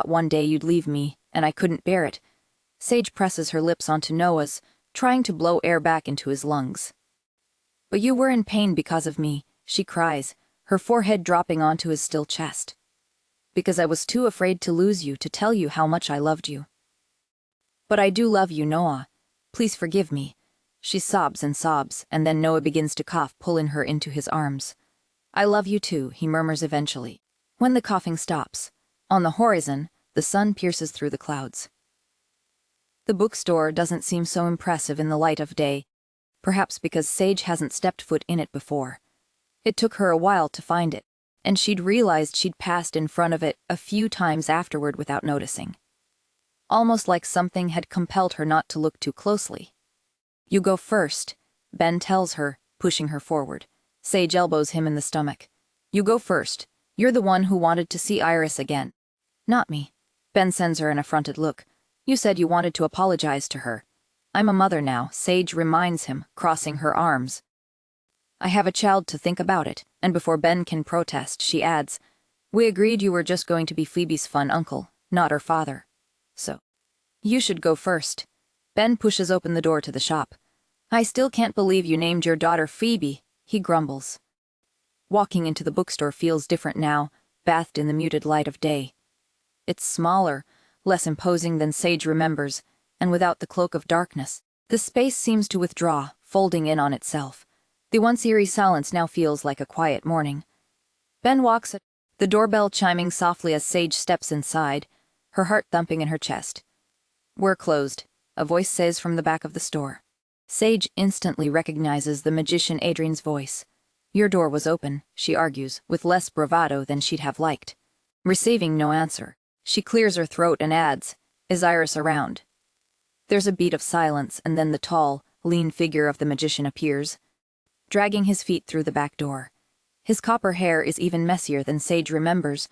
[SPEAKER 1] one day you'd leave me, and I couldn't bear it. Sage presses her lips onto Noah's, trying to blow air back into his lungs. But you were in pain because of me, she cries, her forehead dropping onto his still chest. Because I was too afraid to lose you, to tell you how much I loved you. But I do love you, Noah. Please forgive me. She sobs, and then Noah begins to cough, pulling her into his arms. I love you too, he murmurs eventually. When the coughing stops, on the horizon, the sun pierces through the clouds. The bookstore doesn't seem so impressive in the light of day, perhaps because Sage hasn't stepped foot in it before. It took her a while to find it, and she'd realized she'd passed in front of it a few times afterward without noticing. Almost like something had compelled her not to look too closely. You go first, Ben tells her, pushing her forward. Sage elbows him in the stomach. You go first. You're the one who wanted to see Iris again. Not me. Ben sends her an affronted look. You said you wanted to apologize to her. I'm a mother now, Sage reminds him, crossing her arms. I have a child to think about it, and before Ben can protest, she adds, we agreed you were just going to be Phoebe's fun uncle, not her father. So, you should go first. Ben pushes open the door to the shop. I still can't believe you named your daughter Phoebe, he grumbles. Walking into the bookstore feels different now, bathed in the muted light of day. It's smaller, less imposing than Sage remembers, and without the cloak of darkness. The space seems to withdraw, folding in on itself. The once eerie silence now feels like a quiet morning. Ben walks, the doorbell chiming softly as Sage steps inside, her heart thumping in her chest. We're closed, a voice says from the back of the store. Sage instantly recognizes the magician Adrian's voice. Your door was open, she argues, with less bravado than she'd have liked. Receiving no answer, she clears her throat and adds, is Iris around? There's a beat of silence, and then the tall, lean figure of the magician appears, dragging his feet through the back door. His copper hair is even messier than Sage remembers,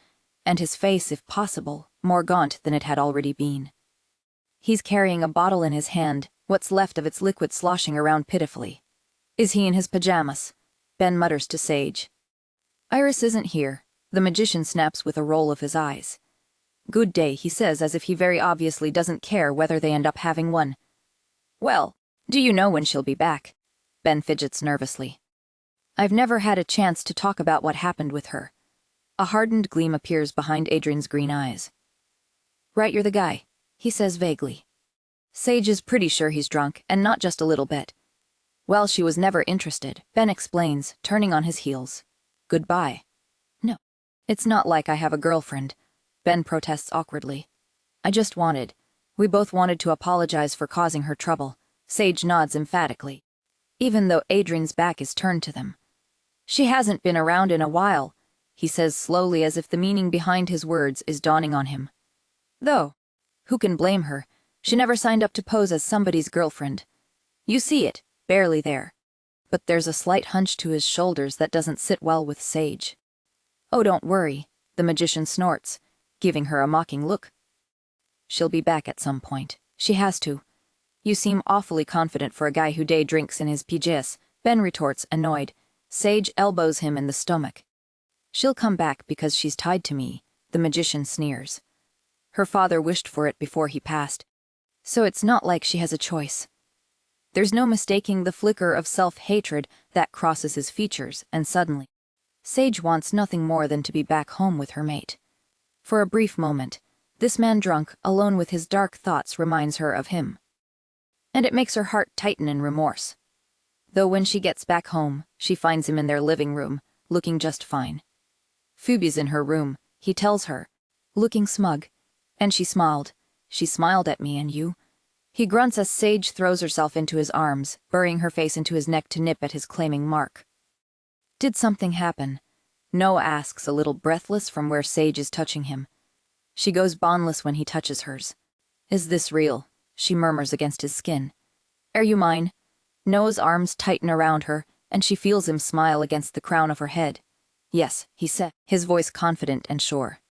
[SPEAKER 1] and his face, if possible, more gaunt than it had already been. He's carrying a bottle in his hand, what's left of its liquid sloshing around pitifully. Is he in his pajamas? Ben mutters to Sage. Iris isn't here. The magician snaps with a roll of his eyes. Good day, he says, as if he very obviously doesn't care whether they end up having one. Well, do you know when she'll be back? Ben fidgets nervously. I've never had a chance to talk about what happened with her. A hardened gleam appears behind Adrian's green eyes. Right, you're the guy, he says vaguely. Sage is pretty sure he's drunk, and not just a little bit. Well, she was never interested, Ben explains, turning on his heels. Goodbye. No. It's not like I have a girlfriend, Ben protests awkwardly. We both wanted to apologize for causing her trouble. Sage nods emphatically, even though Adrian's back is turned to them. She hasn't been around in a while, he says slowly, as if the meaning behind his words is dawning on him. Though, who can blame her? She never signed up to pose as somebody's girlfriend. You see it, barely there. But there's a slight hunch to his shoulders that doesn't sit well with Sage. Oh, don't worry, the magician snorts, giving her a mocking look. She'll be back at some point. She has to. You seem awfully confident for a guy who day drinks in his PJs, Ben retorts, annoyed. Sage elbows him in the stomach. She'll come back because she's tied to me, the magician sneers. Her father wished for it before he passed, so it's not like she has a choice. There's no mistaking the flicker of self-hatred that crosses his features, and suddenly, Sage wants nothing more than to be back home with her mate. For a brief moment, this man drunk, alone with his dark thoughts, reminds her of him. And it makes her heart tighten in remorse. Though when she gets back home, she finds him in their living room, looking just fine. Phoebe's in her room, he tells her, looking smug. And she smiled. She smiled at me and you. He grunts as Sage throws herself into his arms, burying her face into his neck to nip at his claiming mark. Did something happen? Noah asks, a little breathless from where Sage is touching him. She goes bondless when he touches hers. Is this real? She murmurs against his skin. Are you mine? Noah's arms tighten around her, and she feels him smile against the crown of her head. Yes, he said, his voice confident and sure.